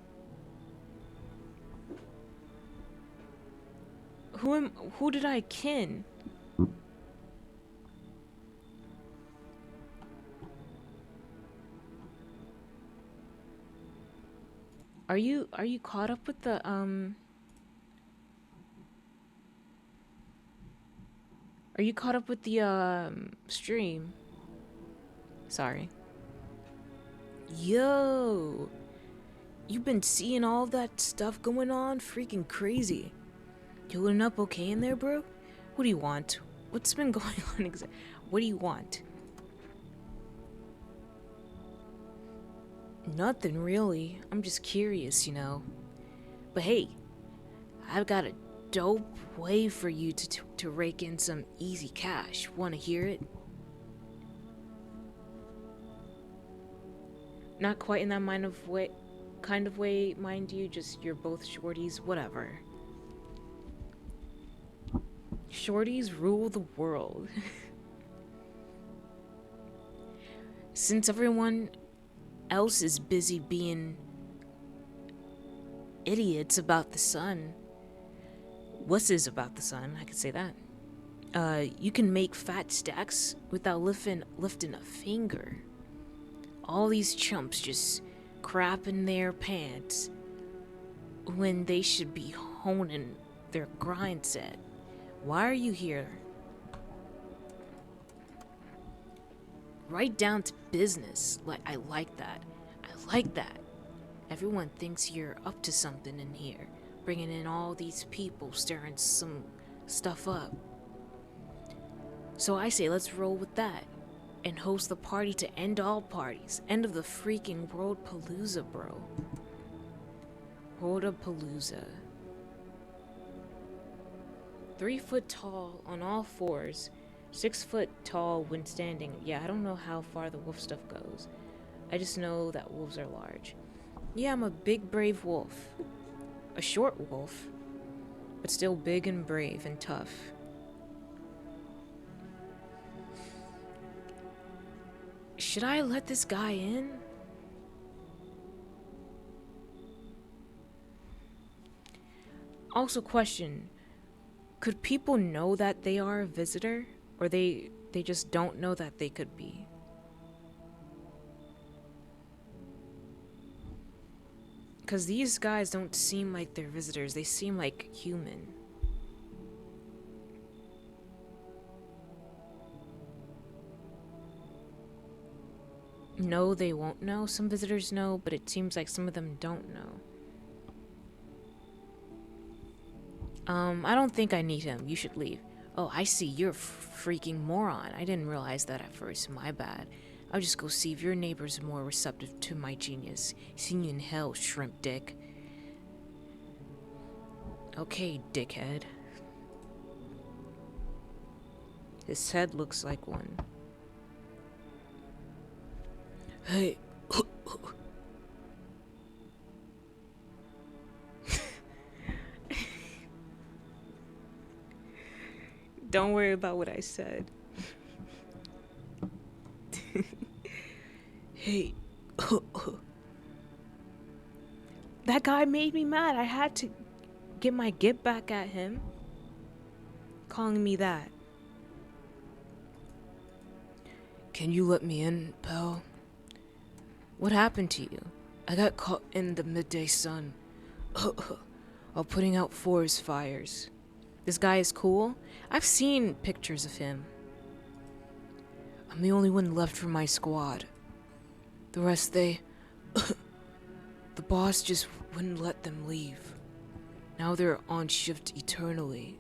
Who did I kin? Are you caught up with the Are you caught up with the stream? Sorry. Yo, you've been seeing all that stuff going on? Freaking crazy. You holding up okay in there, bro? What do you want? What's been going on exactly? What do you want? Nothing really. I'm just curious, you know. But hey, I've got a dope way for you to rake in some easy cash. Wanna hear it? Not quite in that kind of way, mind you, just you're both shorties, whatever. Shorties rule the world. Since everyone else is busy being idiots about the sun, wusses about the sun, I could say that. You can make fat stacks without lifting a finger. All these chumps just crapping their pants when they should be honing their grind set. Why are you here? Right down to business. I like that. I like that. Everyone thinks you're up to something in here, bringing in all these people, stirring some stuff up. So I say let's roll with that and host the party to end all parties. End of the freaking World Palooza, bro. World of Palooza. 3 foot tall on all fours, 6 foot tall when standing. Yeah, I don't know how far the wolf stuff goes. I just know that wolves are large. Yeah, I'm a big brave wolf. A short wolf, but still big and brave and tough. Should I let this guy in? Also, question. Could people know that they are a visitor? Or they just don't know that they could be? Because these guys don't seem like they're visitors. They seem like human. No, they won't know. Some visitors know, but it seems like some of them don't know. I don't think I need him. You should leave. Oh, I see. You're a freaking moron. I didn't realize that at first. My bad. I'll just go see if your neighbor's more receptive to my genius. See you in hell, shrimp dick. Okay, dickhead. His head looks like one. Hey. Don't worry about what I said. Hey. That guy made me mad. I had to get my get back at him. Calling me that. Can you let me in, pal? What happened to you? I got caught in the midday sun. while putting out forest fires. This guy is cool. I've seen pictures of him. I'm the only one left from my squad. The rest, the boss just wouldn't let them leave. Now they're on shift eternally.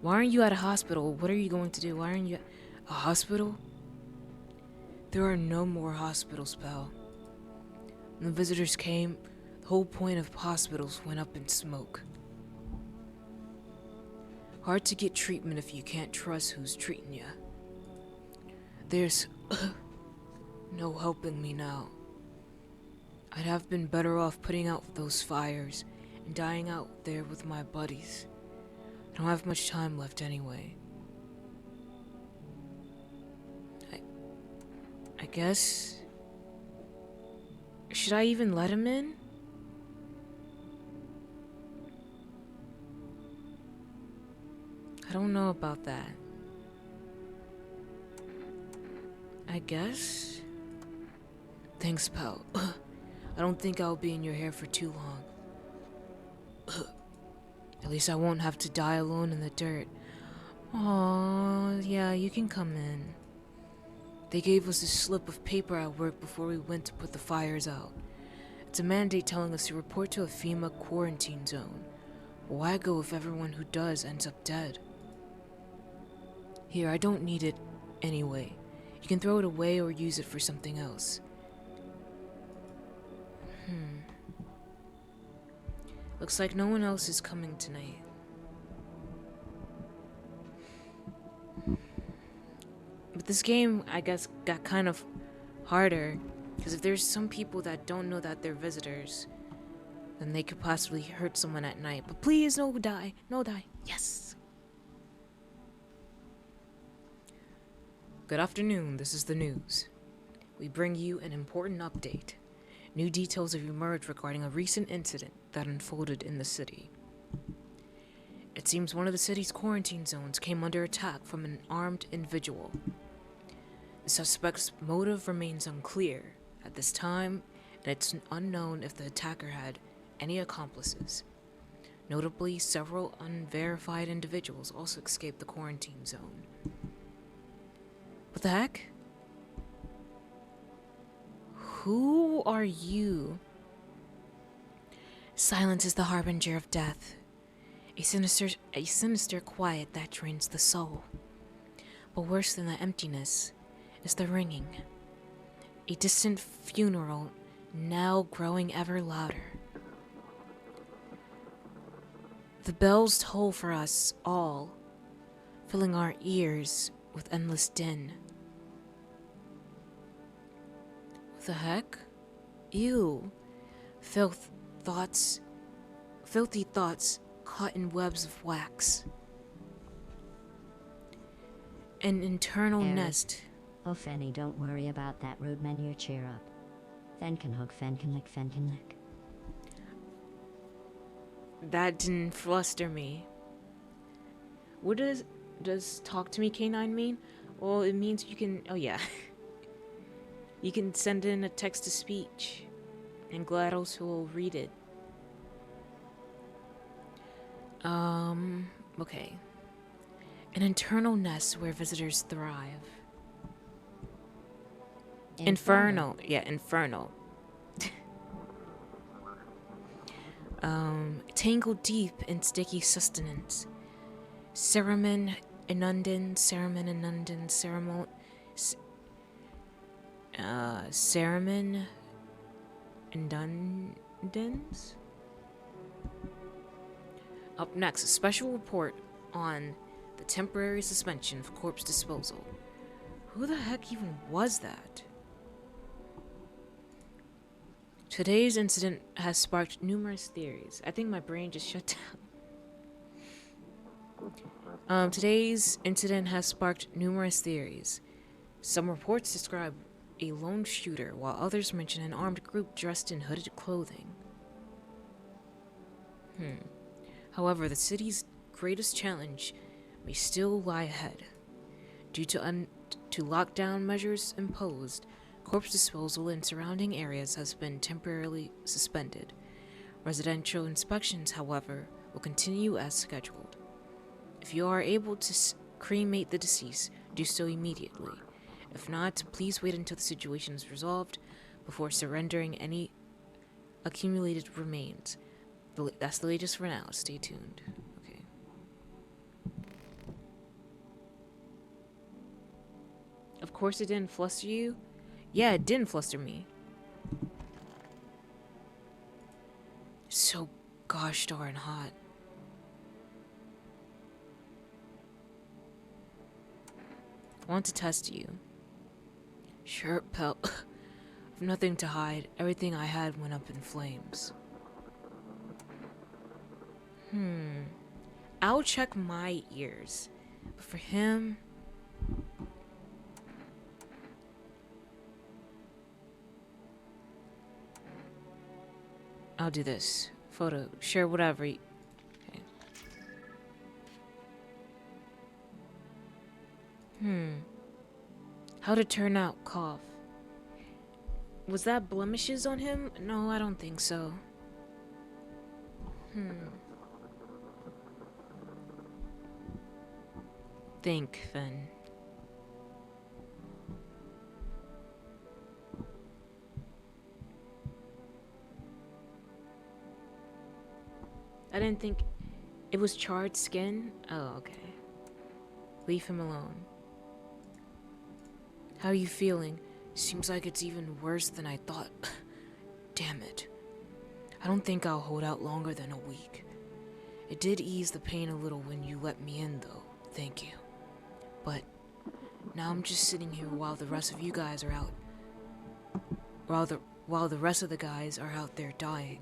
Why aren't you at a hospital? What are you going to do? Why aren't you at a hospital? There are no more hospitals, pal. When the visitors came, the whole point of hospitals went up in smoke. Hard to get treatment if you can't trust who's treating you. There's no helping me now. I'd have been better off putting out those fires and dying out there with my buddies. I don't have much time left anyway. I guess... Should I even let him in? I don't know about that. I guess? Thanks, pal. I don't think I'll be in your hair for too long. At least I won't have to die alone in the dirt. Aww, yeah, you can come in. They gave us a slip of paper at work before we went to put the fires out. It's a mandate telling us to report to a FEMA quarantine zone. Why go if everyone who does ends up dead? Here, I don't need it anyway. You can throw it away or use it for something else. Looks like no one else is coming tonight. But this game, I guess, got kind of harder. Because if there's some people that don't know that they're visitors, then they could possibly hurt someone at night. But please, no die. No die. Yes. Good afternoon, this is the news. We bring you an important update. New details have emerged regarding a recent incident that unfolded in the city. It seems one of the city's quarantine zones came under attack from an armed individual. The suspect's motive remains unclear at this time, and it's unknown if the attacker had any accomplices. Notably, several unverified individuals also escaped the quarantine zone. What the heck? Who are you? Silence is the harbinger of death. A sinister quiet that drains the soul. But worse than the emptiness is the ringing. A distant funeral now growing ever louder. The bells toll for us all, filling our ears with endless din. What the heck? Ew. Filthy thoughts caught in webs of wax. An internal Eric. nest. Oh, Fenny, don't worry about that rude menu. Cheer up. Fenkenhook, Fenkenlick, Fenkenlick. That didn't fluster me. What does talk to me K9 mean? Well, it means you can, oh yeah. You can send in a text to speech, and GLaDOS will read it. Okay. An internal nest where visitors thrive. Infernal. Yeah, infernal. Tangled deep in sticky sustenance. Ceremin inundin, Ceremin indundins? Up next, a special report on the temporary suspension of corpse disposal. Who the heck even was that? Today's incident has sparked numerous theories. I think my brain just shut down. Today's incident has sparked numerous theories. Some reports describe a lone shooter, while others mention an armed group dressed in hooded clothing. However, the city's greatest challenge may still lie ahead. Due to lockdown measures imposed, corpse disposal in surrounding areas has been temporarily suspended. Residential inspections, however, will continue as scheduled. If you are able to cremate the deceased, do so immediately. If not, please wait until the situation is resolved before surrendering any accumulated remains. That's the latest for now. Stay tuned. Okay. Of course it didn't fluster you. Yeah, it didn't fluster me. So gosh darn hot. I want to test you. Sure, pal. I've nothing to hide. Everything I had went up in flames. I'll check my ears. But for him... I'll do this. Photo. Share whatever. Okay. How'd it turn out? Cough. Was that blemishes on him? No, I don't think so. Think, then. I didn't think it was charred skin. Oh, okay. Leave him alone. How are you feeling? Seems like it's even worse than I thought. Damn it. I don't think I'll hold out longer than a week. It did ease the pain a little when you let me in, though. Thank you. But now I'm just sitting here while the rest of you guys are out. While the rest of the guys are out there dying.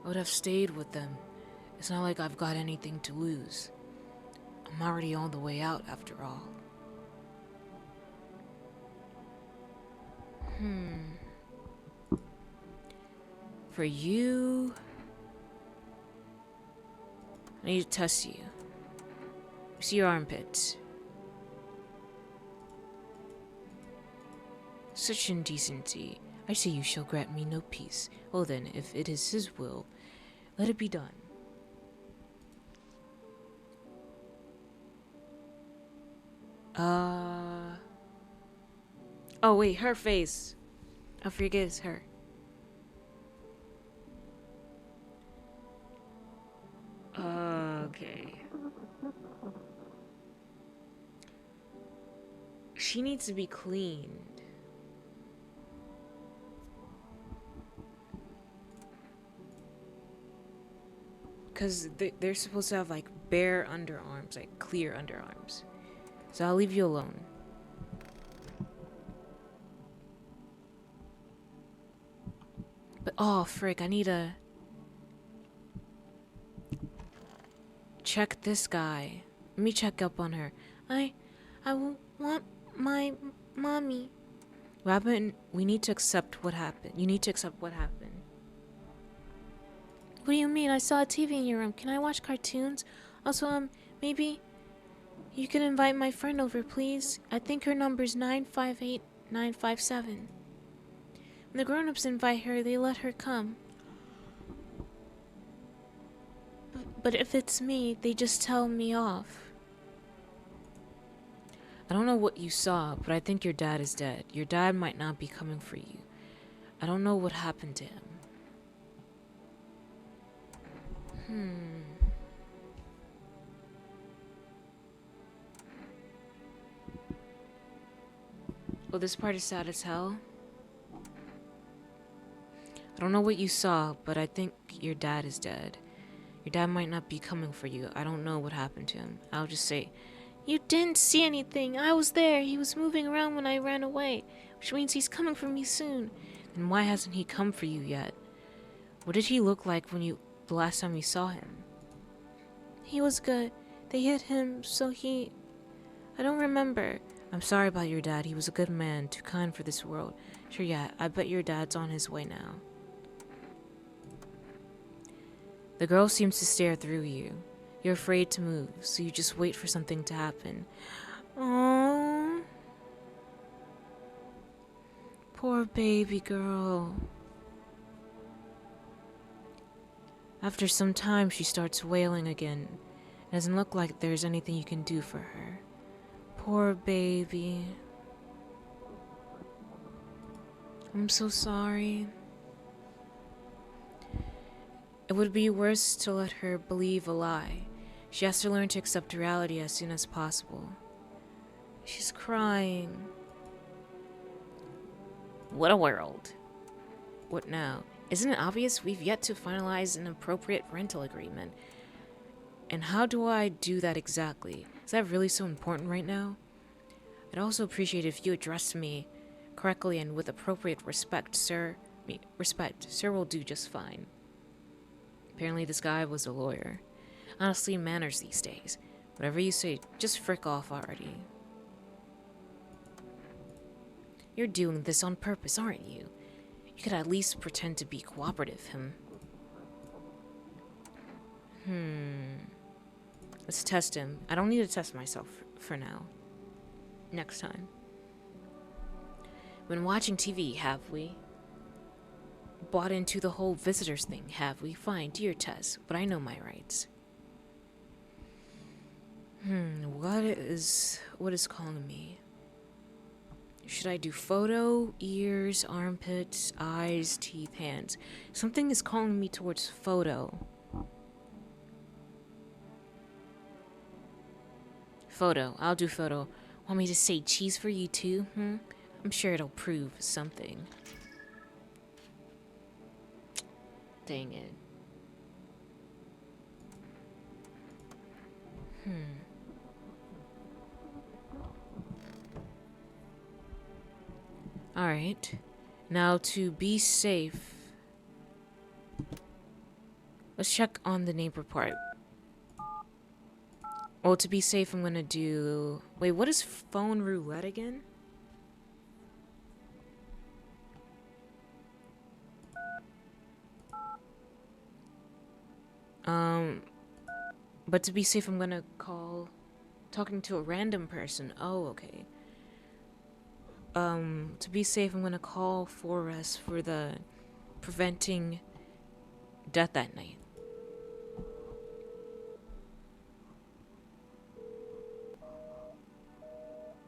I would have stayed with them. It's not like I've got anything to lose. I'm already on the way out after all. For you... I need to test you. See your armpits. Such indecency. I say you shall grant me no peace. Oh then, if it is his will, let it be done. Oh wait, her face. I forget it's her. Okay. She needs to be cleaned. Because they're supposed to have like bare underarms, like clear underarms. So I'll leave you alone. But oh frick, I need to check this guy. Let me check up on her. I want my mommy. What happened? We need to accept what happened. You need to accept what happened. What do you mean? I saw a TV in your room. Can I watch cartoons? Also, maybe you could invite my friend over, please. I think her number's 958957. When the grown-ups invite her, they let her come. But if it's me, they just tell me off. I don't know what you saw, but I think your dad is dead. Your dad might not be coming for you. I don't know what happened to him. Well, this part is sad as hell. I don't know what you saw, but I think your dad is dead. Your dad might not be coming for you. I don't know what happened to him. I'll just say, you didn't see anything. I was there. He was moving around when I ran away, which means he's coming for me soon. then why hasn't he come for you yet? What did he look like the last time you saw him? He was good. They hit him, so I don't remember. I'm sorry about your dad. He was a good man, too kind for this world. Sure, yeah, I bet your dad's on his way now. The girl seems to stare through you. You're afraid to move, so you just wait for something to happen. Aww. Poor baby girl. After some time, she starts wailing again. It doesn't look like there's anything you can do for her. Poor baby. I'm so sorry. It would be worse to let her believe a lie. She has to learn to accept reality as soon as possible. She's crying. What a world. What now? Isn't it obvious we've yet to finalize an appropriate rental agreement? And how do I do that exactly? Is that really so important right now? I'd also appreciate if you addressed me correctly and with appropriate respect, sir. Respect. Sir will do just fine. Apparently this guy was a lawyer. Honestly, manners these days. Whatever you say, just frick off already. You're doing this on purpose, aren't you? You could at least pretend to be cooperative, Let's test him. I don't need to test myself for now. Next time. Been watching TV, have we? Bought into the whole visitors thing, have we? Fine, do your test, but I know my rights. What is calling me? Should I do photo, ears, armpits, eyes, teeth, hands? Something is calling me towards photo. Photo. I'll do photo. Want me to say cheese for you too? I'm sure it'll prove something. Dang it. Alright. Now to be safe. Let's check on the neighbor part. Well, to be safe, I'm gonna do... Wait, what is phone roulette again? But to be safe, I'm gonna call... Talking to a random person. Oh, okay. To be safe, I'm gonna call 4S for the preventing death at night.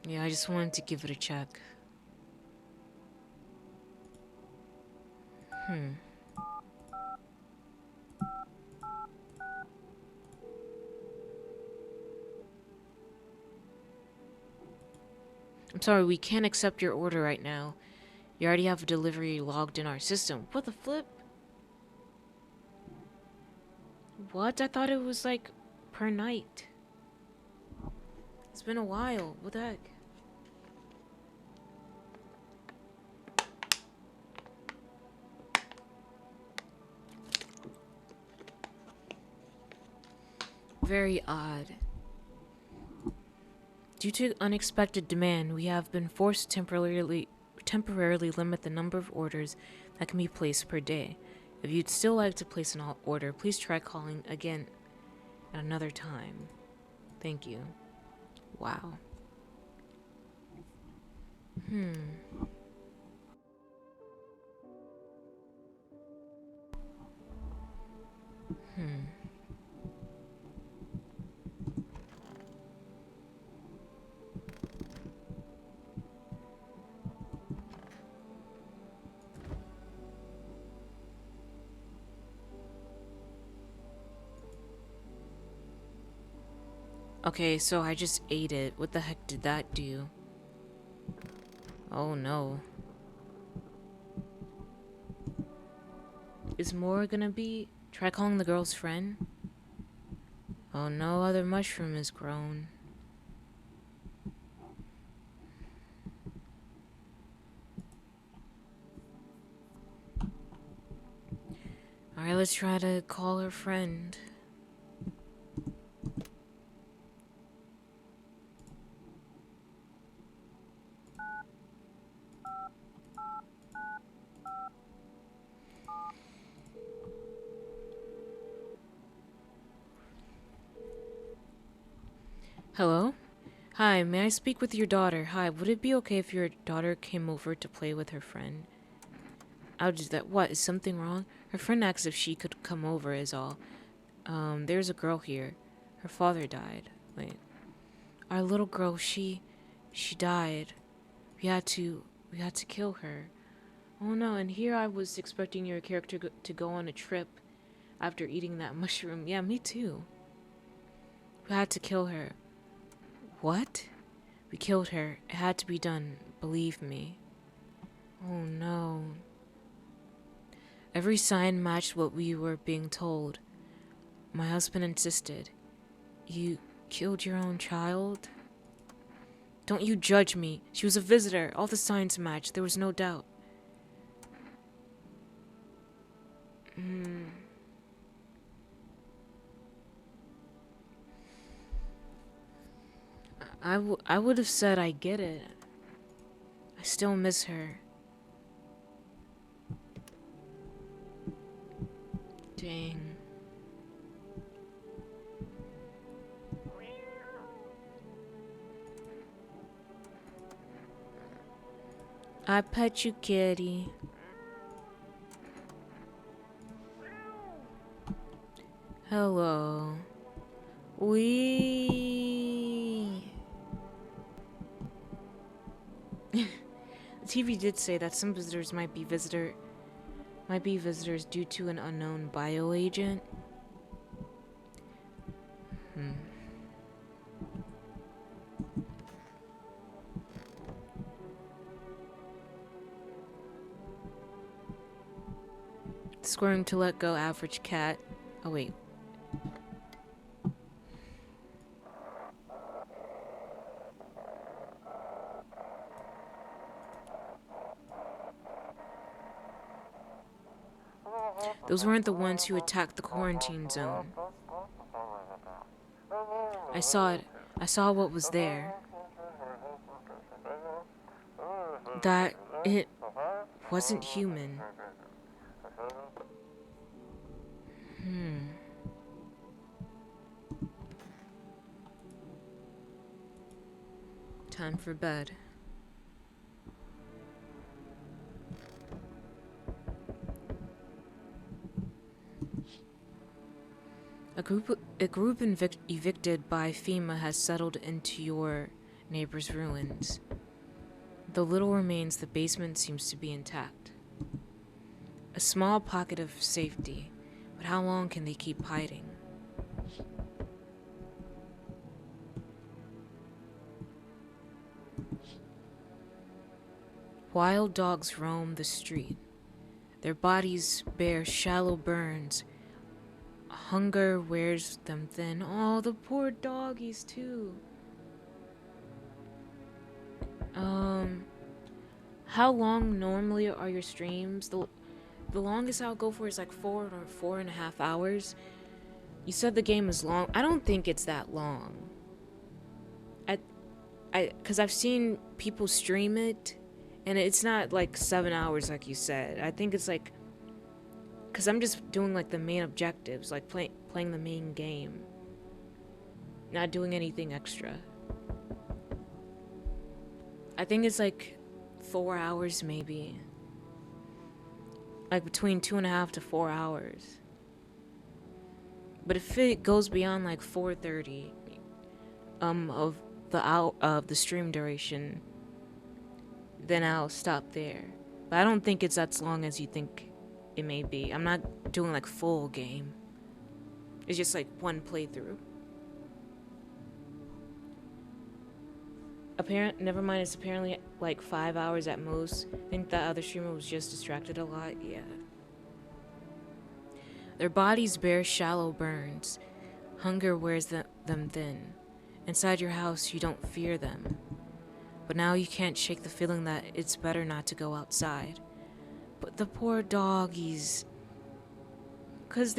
Yeah, I just wanted to give it a check. I'm sorry, we can't accept your order right now. You already have a delivery logged in our system. What the flip? What? I thought it was like per night. It's been a while. What the heck? Very odd. Due to unexpected demand, we have been forced to temporarily limit the number of orders that can be placed per day. If you'd still like to place an order, please try calling again at another time. Thank you. Wow. Okay, so I just ate it. What the heck did that do? Oh no. Is more gonna be? Try calling the girl's friend? Oh, no other mushroom is grown. Alright, let's try to call her friend. Hello? Hi, may I speak with your daughter? Hi, would it be okay if your daughter came over to play with her friend? I'll do that. What, is something wrong? Her friend asked if she could come over is all. There's a girl here. Her father died. Wait. Our little girl, she died. We had to kill her. Oh no, and here I was expecting your character to go on a trip after eating that mushroom. Yeah, me too. We had to kill her. What? We killed her. It had to be done. Believe me. Oh no. Every sign matched what we were being told. My husband insisted. You killed your own child? Don't you judge me. She was a visitor. All the signs matched. There was no doubt. I would have said I get it. I still miss her. Dang. I pet you, kitty. Hello. We. The TV did say that some visitors might be visitors due to an unknown bioagent. Squirm to let go, average cat. Oh wait. Those weren't the ones who attacked the quarantine zone. I saw it. I saw what was there. That it wasn't human. Time for bed. A group evicted by FEMA has settled into your neighbor's ruins. Though little remains, the basement seems to be intact. A small pocket of safety, but how long can they keep hiding? Wild dogs roam the street. Their bodies bear shallow burns. Hunger wears them thin. Oh, the poor doggies too. How long normally are your streams? The longest I'll go for is like 4.5 hours. You said the game is long. I don't think it's that long. Cause I've seen people stream it, and it's not like 7 hours like you said. I think it's like, cause I'm just doing like the main objectives, like playing the main game, not doing anything extra. I think it's like 4 hours maybe. Like between 2.5 to 4 hours. But if it goes beyond like 4:30 of the stream duration, then I'll stop there. But I don't think it's as long as you think it may be. I'm not doing like full game. It's just like one playthrough. Never mind, it's apparently like 5 hours at most. I think that other streamer was just distracted a lot. Yeah. Their bodies bear shallow burns. Hunger wears them thin. Inside your house, you don't fear them. But now you can't shake the feeling that it's better not to go outside. But the poor doggies. 'Cause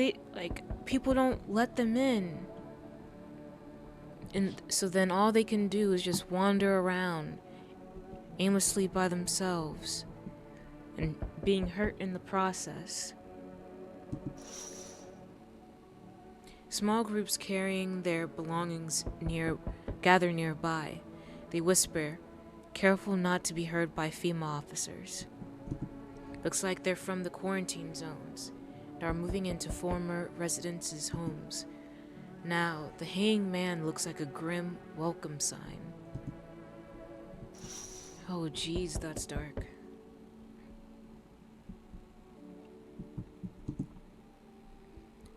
people don't let them in. And so then all they can do is just wander around aimlessly by themselves and being hurt in the process. Small groups carrying their belongings gather nearby. They whisper, careful not to be heard by FEMA officers. Looks like they're from the quarantine zones and are moving into former residents' homes. Now, the hanging man looks like a grim welcome sign. Oh, geez, that's dark.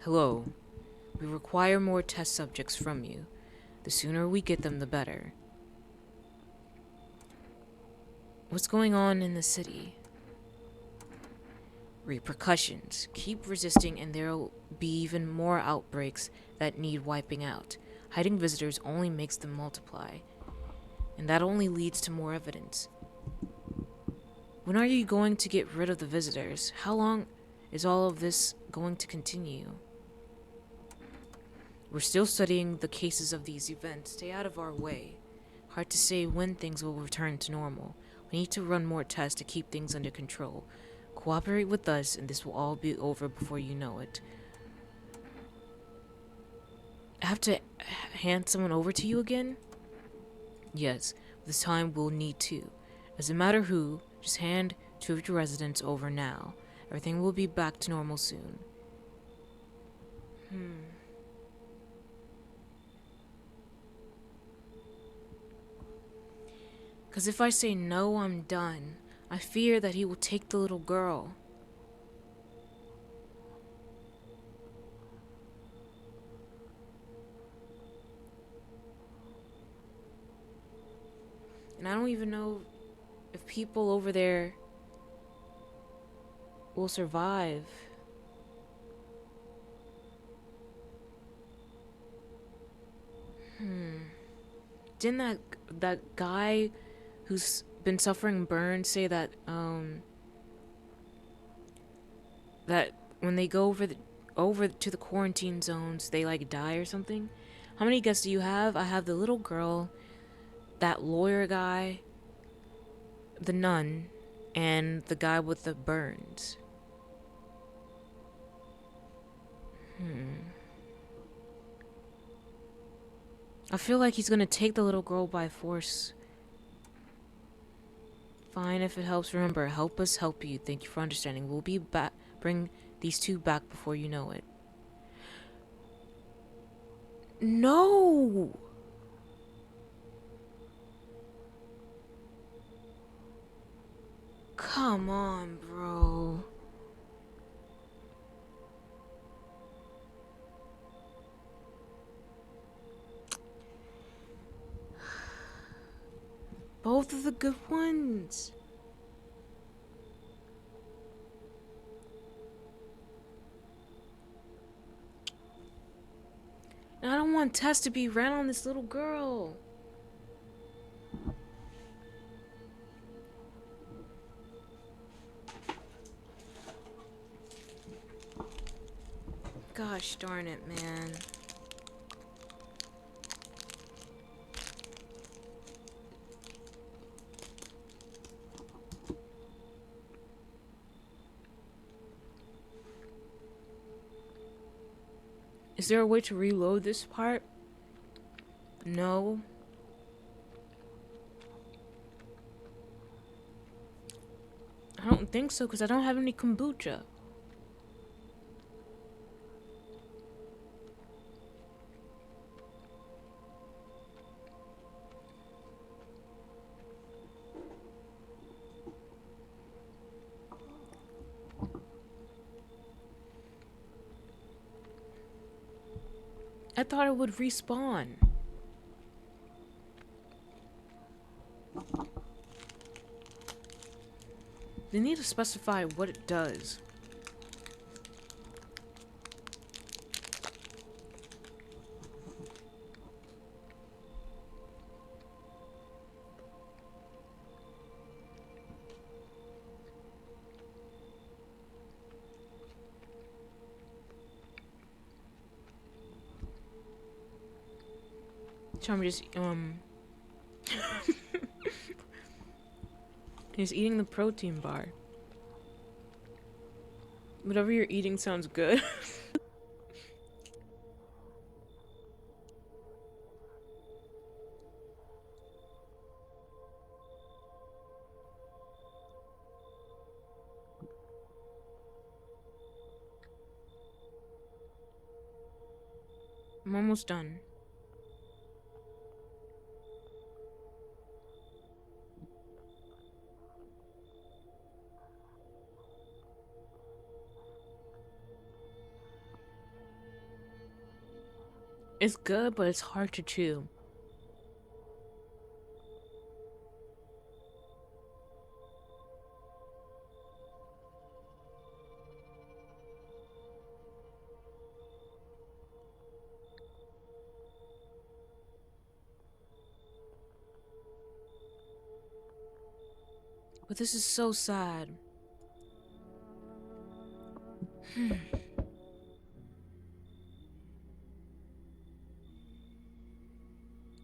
Hello. We require more test subjects from you. The sooner we get them, the better. What's going on in the city? Repercussions. Keep resisting and there'll be even more outbreaks that need wiping out. Hiding visitors only makes them multiply. And that only leads to more evidence. When are you going to get rid of the visitors? How long is all of this going to continue? We're still studying the cases of these events. Stay out of our way. Hard to say when things will return to normal. We need to run more tests to keep things under control. Cooperate with us, and this will all be over before you know it. I have to hand someone over to you again? Yes, this time we'll need to. Doesn't matter who, just hand two of your residents over now. Everything will be back to normal soon. Because if I say no, I'm done. I fear that he will take the little girl. And I don't even know if people over there will survive. Didn't that guy who's been suffering burns say that that when they go over to the quarantine zones they like die or something? How many guests do you have? I have the little girl, that lawyer guy, the nun, and the guy with the burns. I feel like he's gonna take the little girl by force. Fine, if it helps. Remember, help us help you. Thank you for understanding. We'll be back. Bring these two back before you know it. No! Come on, bro. Both of the good ones. And I don't want Tess to be ran on this little girl. Gosh darn it, man. Is there a way to reload this part? No. I don't think so, because I don't have any kombucha. I thought it would respawn. They need to specify what it does. So I'm just he's eating the protein bar. Whatever you're eating sounds good. I'm almost done. It's good, but it's hard to chew. But this is so sad.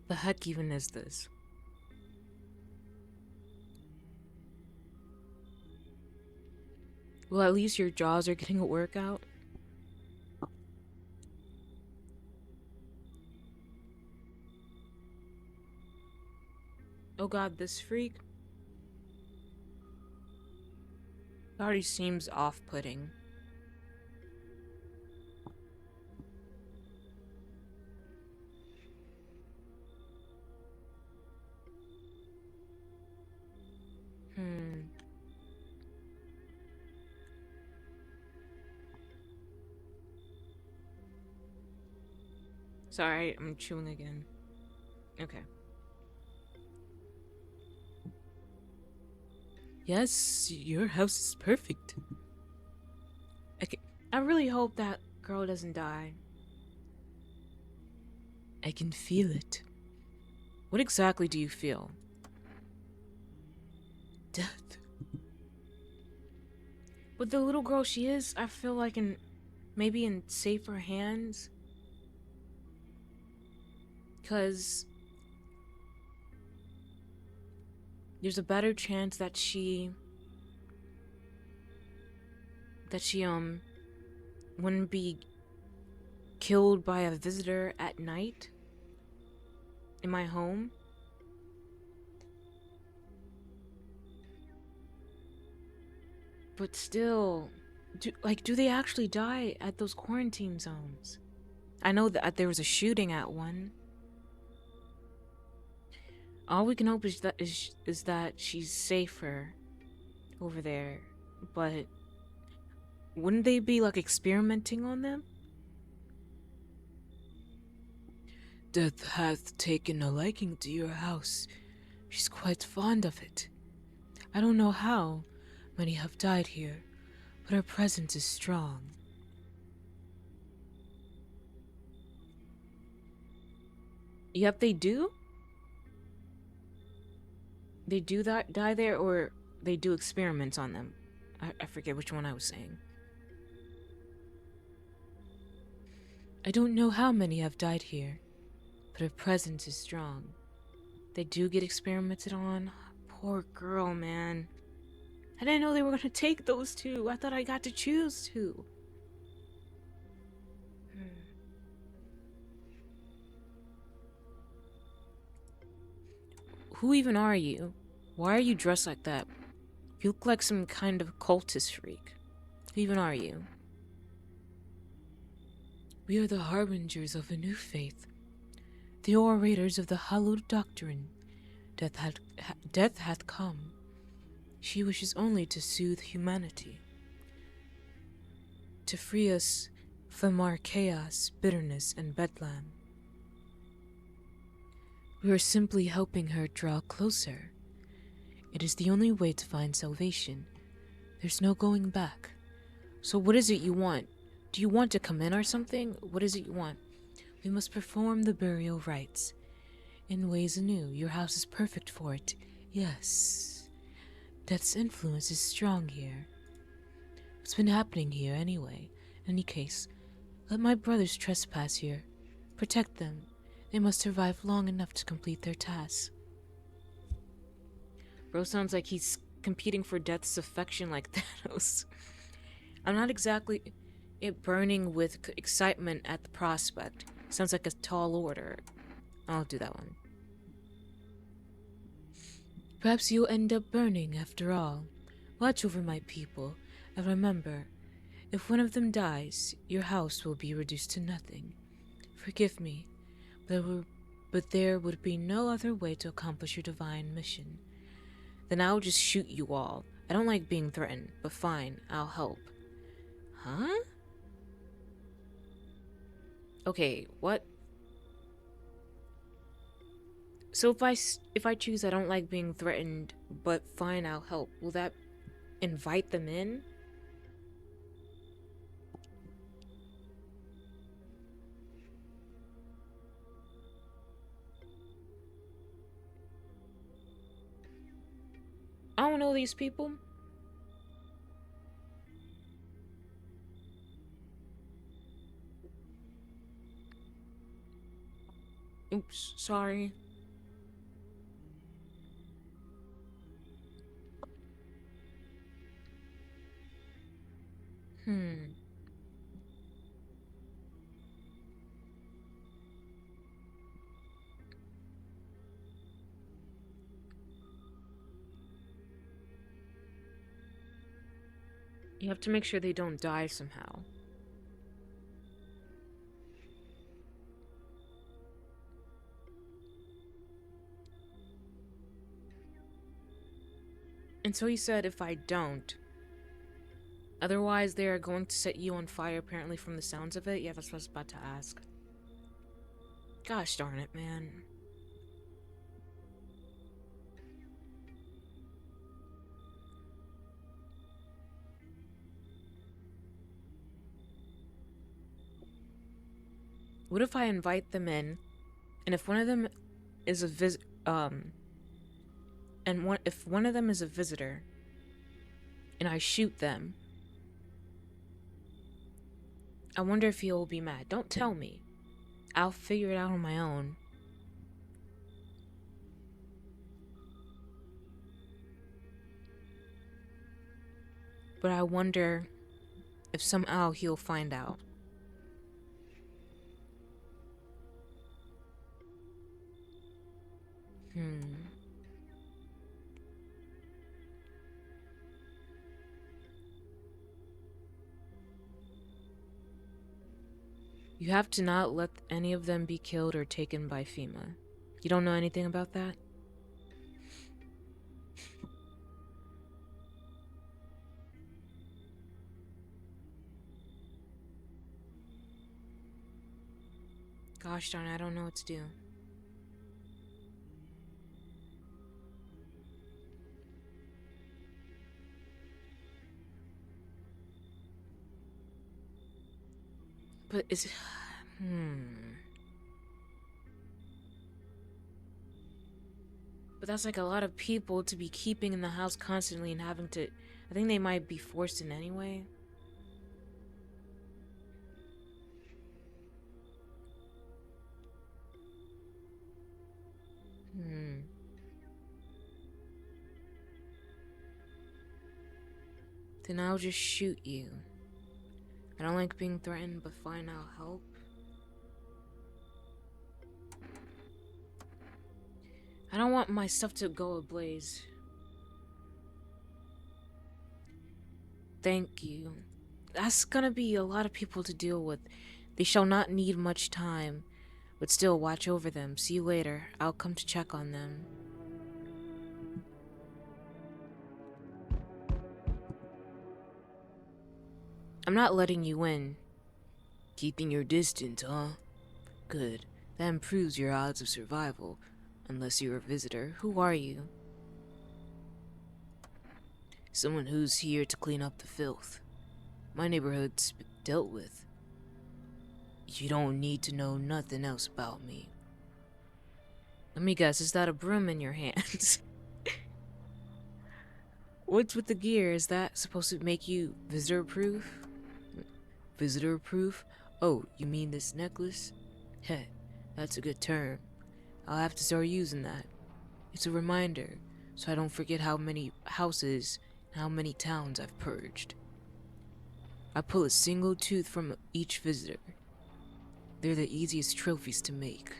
The heck even is this? Well, at least your jaws are getting a workout. Oh god, this freak already seems off-putting. Sorry, I'm chewing again. Okay. Yes, your house is perfect. I really hope that girl doesn't die. I can feel it. What exactly do you feel? Death. But the little girl she is, I feel like maybe in safer hands. Because there's a better chance that she wouldn't be killed by a visitor at night in my home. But still, do they actually die at those quarantine zones? I know that there was a shooting at one. All we can hope is that she's safer over there. But wouldn't they be like experimenting on them? Death hath taken a liking to your house. She's quite fond of it. I don't know how many have died here, but her presence is strong. Yep, they do? They do that die there, or they do experiments on them? I forget which one I was saying. I don't know how many have died here, but her presence is strong. They do get experimented on? Poor girl, man. I didn't know they were gonna take those two. I thought I got to choose two. Who even are you? Why are you dressed like that? You look like some kind of cultist freak. Who even are you? We are the harbingers of a new faith, the orators of the hallowed doctrine. Death hath come. She wishes only to soothe humanity, to free us from our chaos, bitterness, and bedlam. We are simply helping her draw closer. It is the only way to find salvation. There's no going back. So what is it you want? Do you want to come in or something? What is it you want? We must perform the burial rites in ways anew. Your house is perfect for it. Yes. Death's influence is strong here. What's been happening here anyway? In any case, let my brothers trespass here. Protect them. They must survive long enough to complete their tasks. Bro sounds like he's competing for Death's affection like Thanos. I'm not exactly burning with excitement at the prospect. Sounds like a tall order. I'll do that one. Perhaps you'll end up burning after all. Watch over my people, and remember, if one of them dies, your house will be reduced to nothing. Forgive me, but there would be no other way to accomplish your divine mission. Then I'll just shoot you all. I don't like being threatened, but fine, I'll help. Huh? Okay, what? So if I choose I don't like being threatened, but fine, I'll help, will that invite them in? I don't know these people. Oops, sorry. Hmm. You have to make sure they don't die somehow. And so he said if I don't, otherwise they are going to set you on fire apparently from the sounds of it. Yeah, that's what I was about to ask. Gosh darn it, man. What if I invite them in, and if one of them is if one of them is a visitor, and I shoot them, I wonder if he'll be mad. Don't tell me. I'll figure it out on my own. But I wonder if somehow he'll find out. You have to not let any of them be killed or taken by FEMA. You don't know anything about that? Gosh darn, I don't know what to do. But is it... But that's like a lot of people to be keeping in the house constantly and having to... I think they might be forced in anyway. Then I'll just shoot you. I don't like being threatened, but fine, I'll help. I don't want my stuff to go ablaze. Thank you. That's gonna be a lot of people to deal with. They shall not need much time, but still watch over them. See you later. I'll come to check on them. I'm not letting you in. Keeping your distance, huh? Good. That improves your odds of survival. Unless you're a visitor. Who are you? Someone who's here to clean up the filth. My neighborhood's dealt with. You don't need to know nothing else about me. Let me guess, is that a broom in your hands? What's with the gear? Is that supposed to make you visitor-proof? Visitor-proof? Oh, you mean this necklace? Heh, that's a good term. I'll have to start using that. It's a reminder, so I don't forget how many houses and how many towns I've purged. I pull a single tooth from each visitor. They're the easiest trophies to make.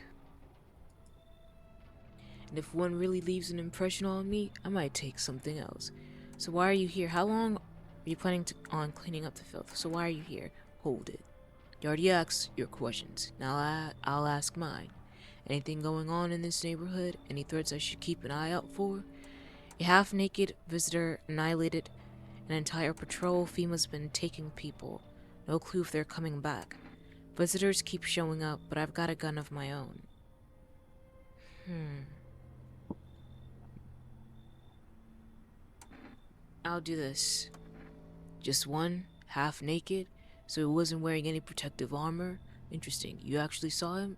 And if one really leaves an impression on me, I might take something else. So why are you here? How long are you planning on cleaning up the filth? So why are you here? Hold it. You already asked your questions. Now I'll ask mine. Anything going on in this neighborhood? Any threats I should keep an eye out for? A half-naked visitor annihilated an entire patrol. FEMA's been taking people. No clue if they're coming back. Visitors keep showing up, but I've got a gun of my own. I'll do this. Just one, half naked, so he wasn't wearing any protective armor. Interesting. You actually saw him?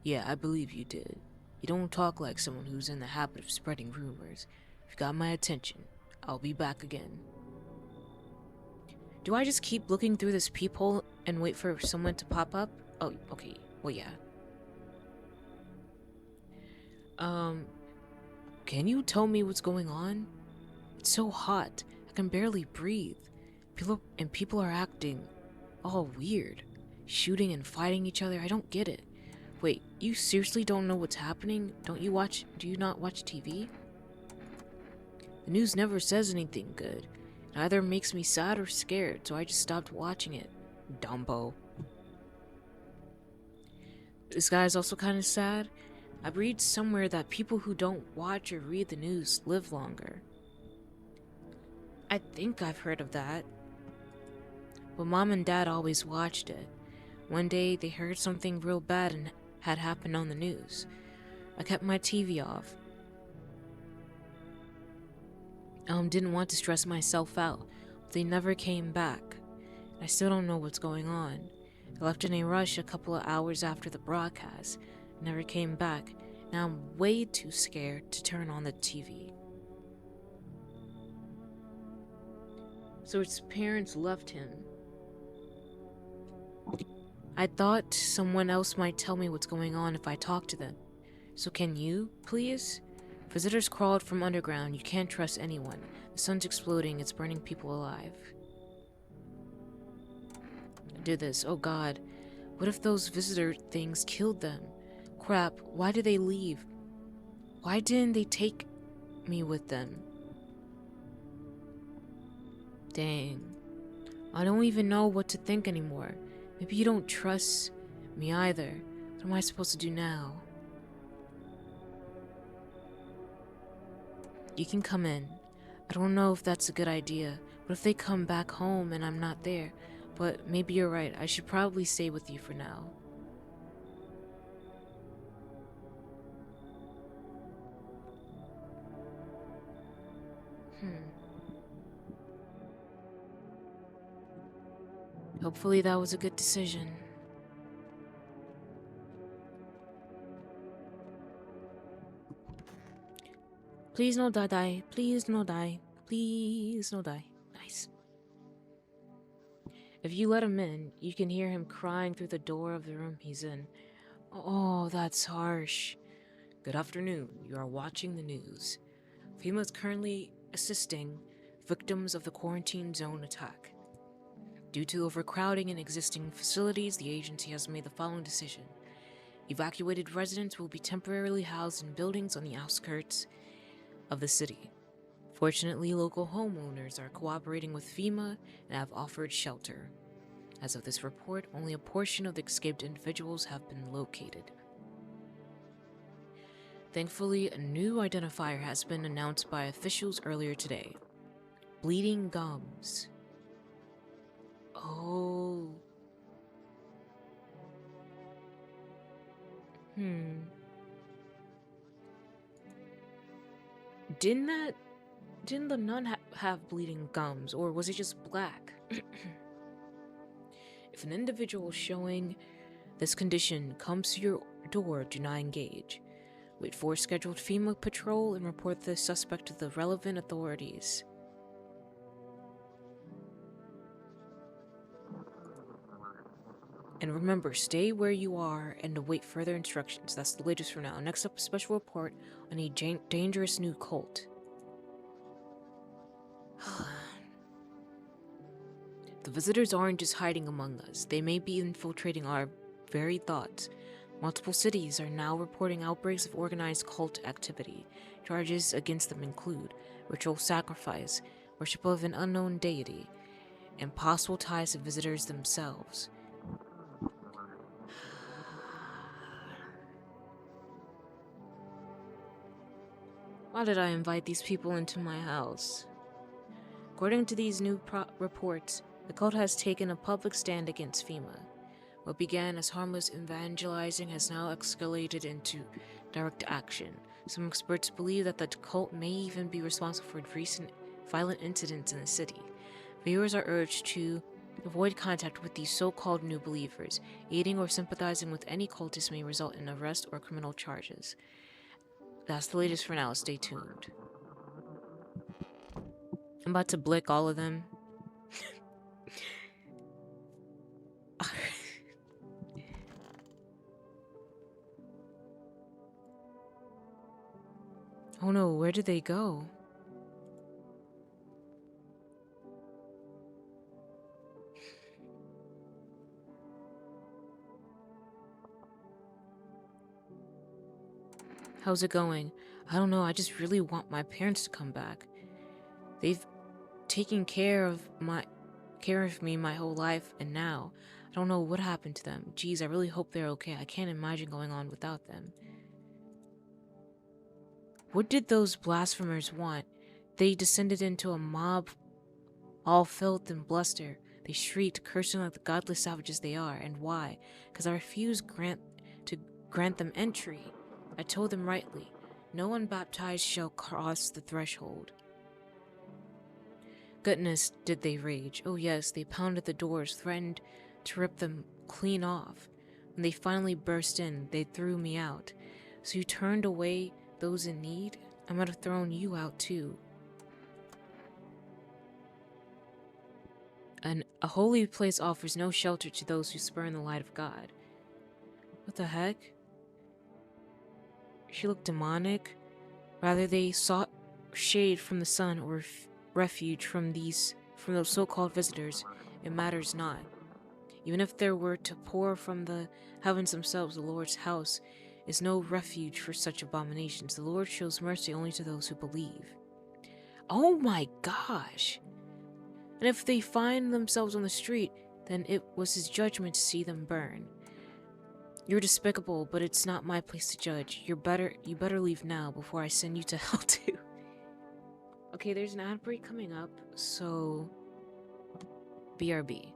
Yeah, I believe you did. You don't talk like someone who's in the habit of spreading rumors. You've got my attention. I'll be back again. Do I just keep looking through this peephole and wait for someone to pop up? Oh, okay. Well, yeah. Can you tell me what's going on? It's so hot. I can barely breathe. People are acting all weird. Shooting and fighting each other. I don't get it. Wait, you seriously don't know what's happening? Do you not watch TV? The news never says anything good. It either makes me sad or scared, so I just stopped watching it. Dumbo. This guy's also kind of sad. I read somewhere that people who don't watch or read the news live longer. I think I've heard of that. But Mom and Dad always watched it. One day they heard something real bad and had happened on the news. I kept my TV off. Didn't want to stress myself out, but they never came back. I still don't know what's going on. I left in a rush a couple of hours after the broadcast, never came back. Now I'm way too scared to turn on the TV. So his parents left him. I thought someone else might tell me what's going on if I talk to them. So can you, please? Visitors crawled from underground. You can't trust anyone. The sun's exploding. It's burning people alive. I did this. Oh god. What if those visitor things killed them? Crap. Why did they leave? Why didn't they take me with them? Dang. I don't even know what to think anymore. Maybe you don't trust me either. What am I supposed to do now? You can come in. I don't know if that's a good idea. What if they come back home and I'm not there? But maybe you're right. I should probably stay with you for now. Hopefully that was a good decision. Please no die. Please no die. Please no die. Nice. If you let him in, you can hear him crying through the door of the room he's in. Oh, that's harsh. Good afternoon. You are watching the news. FEMA is currently assisting victims of the quarantine zone attack. Due to overcrowding in existing facilities, the agency has made the following decision. Evacuated residents will be temporarily housed in buildings on the outskirts of the city. Fortunately, local homeowners are cooperating with FEMA and have offered shelter. As of this report, only a portion of the escaped individuals have been located. Thankfully, a new identifier has been announced by officials earlier today. Bleeding gums. Oh. Didn't the nun have bleeding gums, or was it just black? If an individual showing this condition comes to your door, do not engage. Wait for a scheduled FEMA patrol and report the suspect to the relevant authorities. And remember, stay where you are and await further instructions. That's the latest for now. Next up, a special report on a dangerous new cult. The visitors aren't just hiding among us. They may be infiltrating our very thoughts. Multiple cities are now reporting outbreaks of organized cult activity. Charges against them include ritual sacrifice, worship of an unknown deity, and possible ties to visitors themselves. Why did I invite these people into my house? According to these new reports, the cult has taken a public stand against FEMA. What began as harmless evangelizing has now escalated into direct action. Some experts believe that the cult may even be responsible for recent violent incidents in the city. Viewers are urged to avoid contact with these so-called new believers. Aiding or sympathizing with any cultist may result in arrest or criminal charges. That's the latest for now. Stay tuned. I'm about to blick all of them. Oh no, where did they go? How's it going? I don't know, I just really want my parents to come back. They've taken care of me my whole life, and now I don't know what happened to them. Geez, I really hope they're okay. I can't imagine going on without them. What did those blasphemers want? They descended into a mob, all filth and bluster. They shrieked, cursing like the godless savages they are. And why? Because I refused to grant them entry. I told them rightly, no unbaptized shall cross the threshold. Goodness, did they rage. Oh yes, they pounded the doors, threatened to rip them clean off. When they finally burst in, they threw me out. So you turned away those in need? I might have thrown you out too. And a holy place offers no shelter to those who spurn the light of God. What the heck? She looked demonic. Rather, they sought shade from the sun or refuge from those so-called visitors. It matters not. Even if there were to pour from the heavens themselves, the Lord's house is no refuge for such abominations. The Lord shows mercy only to those who believe. Oh my gosh! And if they find themselves on the street, then it was his judgment to see them burn. You're despicable, but it's not my place to judge. You better leave now before I send you to hell too. Okay, there's an ad break coming up, so BRB.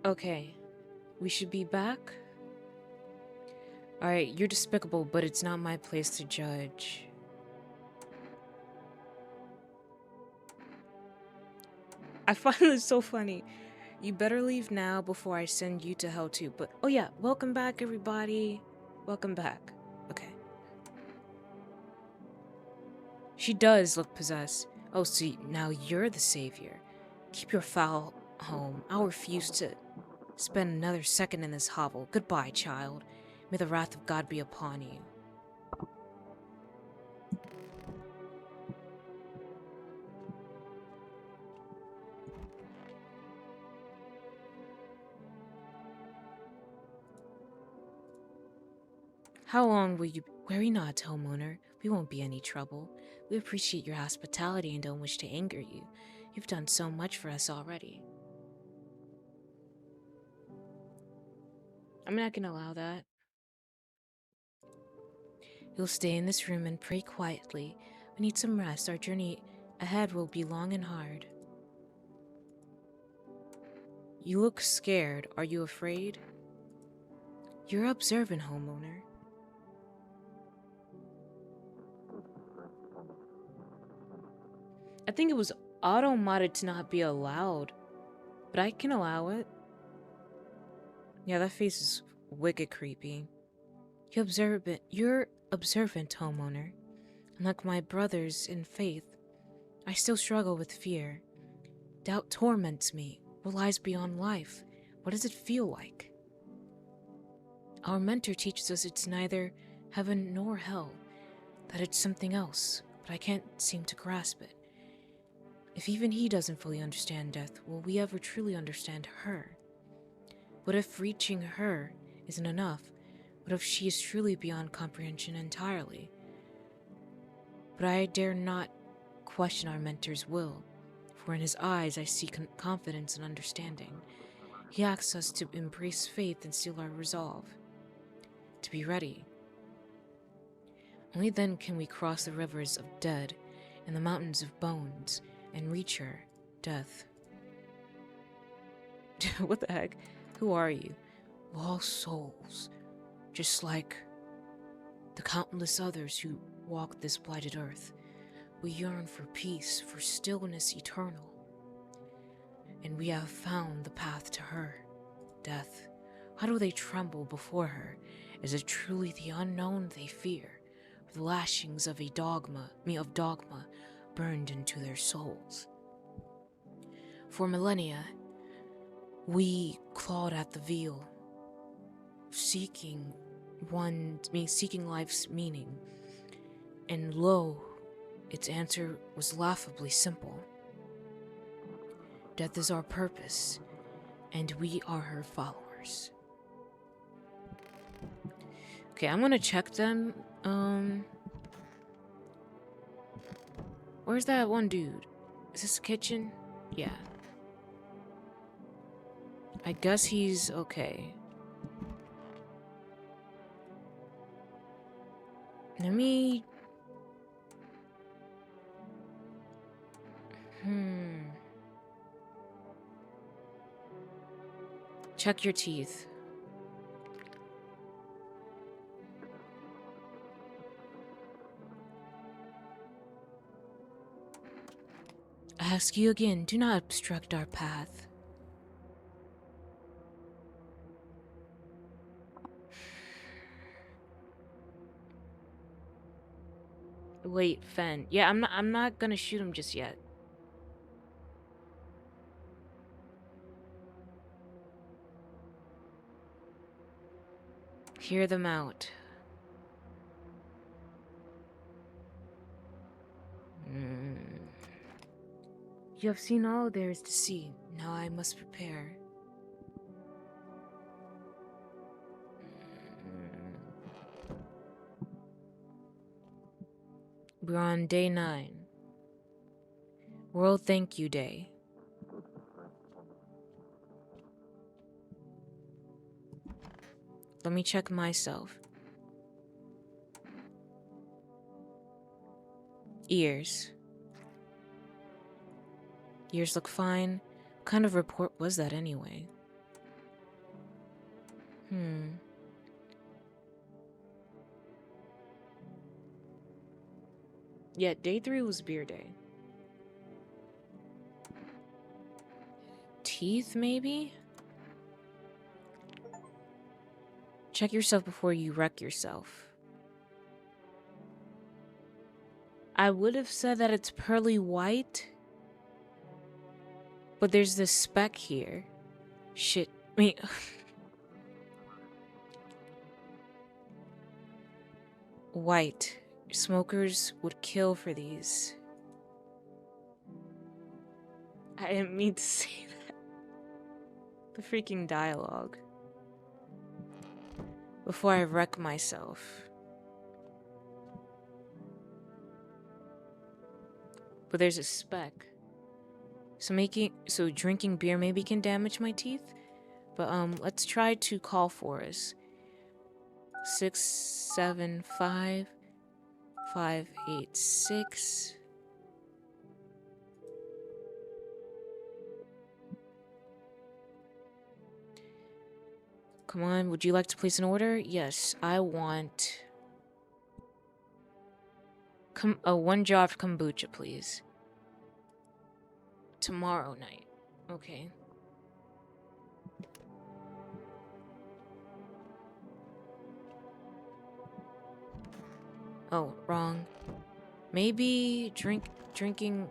Okay, we should be back. Alright, you're despicable, but it's not my place to judge. I find this so funny. You better leave now before I send you to hell too. But, oh yeah, welcome back, everybody. Welcome back. Okay. She does look possessed. Oh, so now you're the savior. Keep your foul home. I'll refuse to spend another second in this hovel. Goodbye, child. May the wrath of God be upon you. How long will you... Worry not, homeowner. We won't be any trouble. We appreciate your hospitality and don't wish to anger you. You've done so much for us already. I'm not gonna allow that. You'll stay in this room and pray quietly. We need some rest. Our journey ahead will be long and hard. You look scared. Are you afraid? You're observant, homeowner. I think it was auto-modded to not be allowed, but I can allow it. Yeah, that face is wicked creepy. You're observant, homeowner. Unlike my brothers in faith, I still struggle with fear. Doubt torments me. What lies beyond life? What does it feel like? Our mentor teaches us it's neither heaven nor hell, that it's something else, but I can't seem to grasp it. If even he doesn't fully understand death, will we ever truly understand her? What if reaching her isn't enough? What if she is truly beyond comprehension entirely? But I dare not question our mentor's will, for in his eyes I see confidence and understanding. He asks us to embrace faith and seal our resolve, to be ready. Only then can we cross the rivers of dead and the mountains of bones and reach her, death. What the heck? Who are you? Lost souls, just like the countless others who walk this blighted earth. We yearn for peace, for stillness eternal. And we have found the path to her, death. How do they tremble before her? Is it truly the unknown they fear? Or the lashings of dogma burned into their souls? For millennia, we clawed at the veil, seeking life's meaning, and lo, its answer was laughably simple. Death is our purpose, and we are her followers. Okay, I'm gonna check them. Where's that one dude? Is this the kitchen? Yeah. I guess he's okay. Let me... Check your teeth. I ask you again, do not obstruct our path. Wait, Fen. Yeah, I'm not gonna shoot him just yet. Hear them out. You have seen all there is to see. Now I must prepare. We're on day 9. World Thank You Day. Let me check myself. Ears. Ears look fine. What kind of report was that anyway? Hmm. Yeah, day 3 was beer day. Teeth, maybe? Check yourself before you wreck yourself. I would have said that it's pearly white, but there's this speck here. Shit. I mean, white. Smokers would kill for these. I didn't mean to say that. The freaking dialogue. Before I wreck myself. But there's a speck. So drinking beer maybe can damage my teeth. But let's try to call for us. 6, 7, 5, 5, 8, 6. Come on, would you like to place an order? Yes, I want 1 jar of kombucha, please. Tomorrow night. Okay. Oh, wrong. Maybe drinking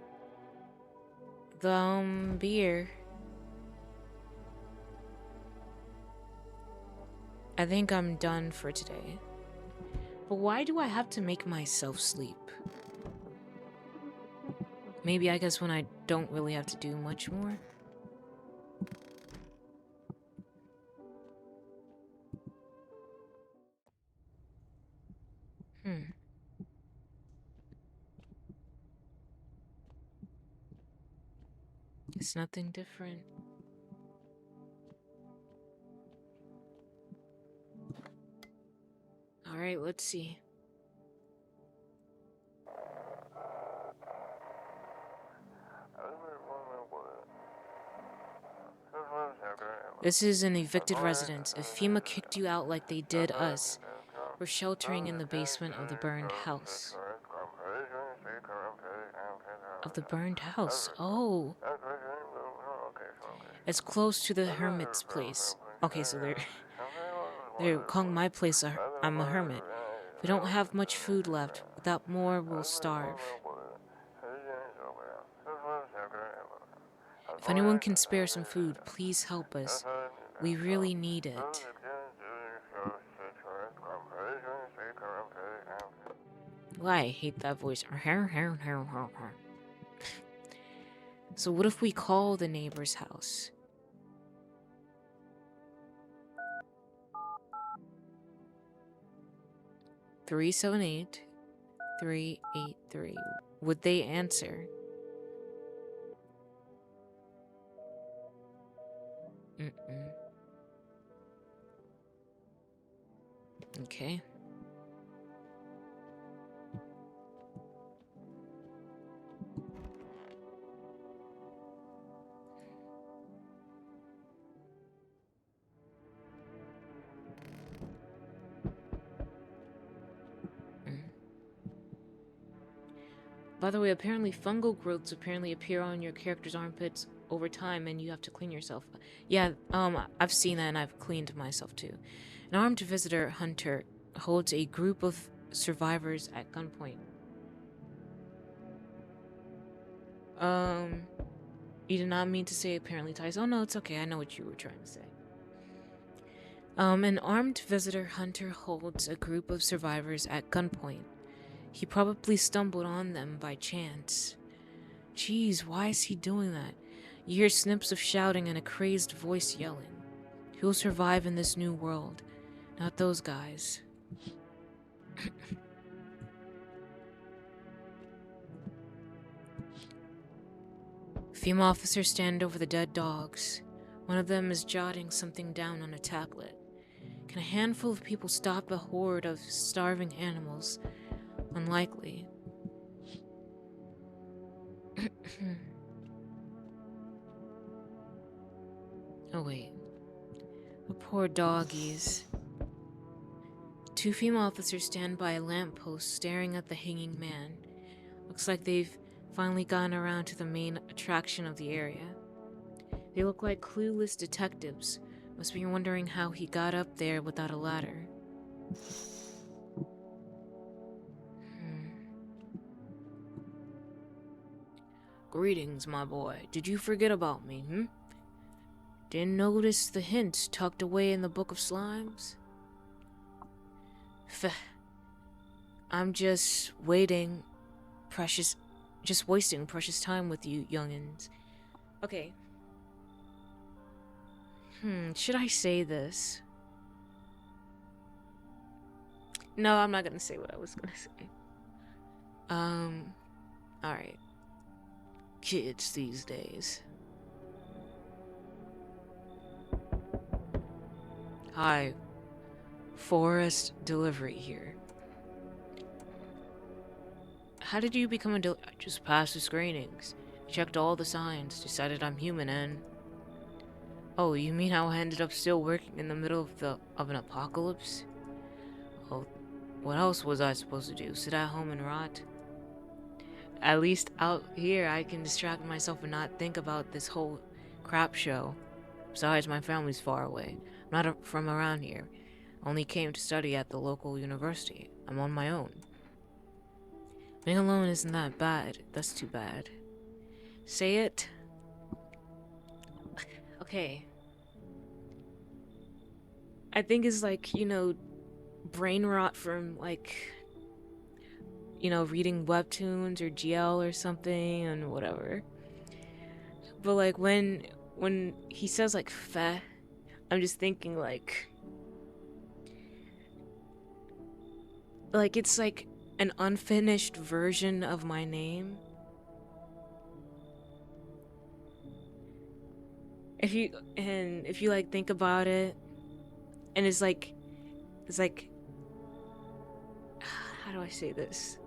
the beer. I think I'm done for today. But why do I have to make myself sleep? Maybe I guess when I don't really have to do much more. It's nothing different. Alright, let's see. This is an evicted residence. If FEMA kicked you out like they did us, we're sheltering in the basement of the burned house. Of the burned house? Oh. It's close to the hermit's place. Okay, so they're calling my place I'm a hermit. We don't have much food left. Without more, we'll starve. If anyone can spare some food, please help us. We really need it. Why, I hate that voice. So what if we call the neighbor's house? Three 7 383. Would they answer? Okay. By the way, apparently fungal growths appear on your character's armpits over time, and you have to clean yourself. Yeah, I've seen that, and I've cleaned myself too. An armed visitor hunter holds a group of survivors at gunpoint. You did not mean to say apparently ties. Oh no, it's okay. I know what you were trying to say. An armed visitor hunter holds a group of survivors at gunpoint. He probably stumbled on them by chance. Jeez, why is he doing that? You hear snips of shouting and a crazed voice yelling. Who'll survive in this new world? Not those guys. Female officers stand over the dead dogs. One of them is jotting something down on a tablet. Can a handful of people stop a horde of starving animals? Unlikely. Oh wait. The poor doggies. Two female officers stand by a lamppost staring at the hanging man. Looks like they've finally gotten around to the main attraction of the area. They look like clueless detectives. Must be wondering how he got up there without a ladder. Greetings, my boy. Did you forget about me, Didn't notice the hint tucked away in the Book of Slimes? I'm just wasting precious time with you youngins. Okay. Should I say this? No, I'm not gonna say what I was gonna say. Alright. Kids these days. Hi. Forest Delivery here. How did you become I just passed the screenings. Checked all the signs, decided I'm human and... Oh, you mean how I ended up still working in the middle of an apocalypse? Well, what else was I supposed to do? Sit at home and rot? At least out here I can distract myself and not think about this whole crap show. Besides, my family's far away. I'm not from around here. Only came to study at the local university. I'm on my own. Being alone isn't that bad. That's too bad. Say it. Okay. I think it's like, brain rot from like, reading webtoons or GL or something and whatever. But like when he says like "feh," I'm just thinking like it's like an unfinished version of my name. If you like think about it, and it's like how do I say this?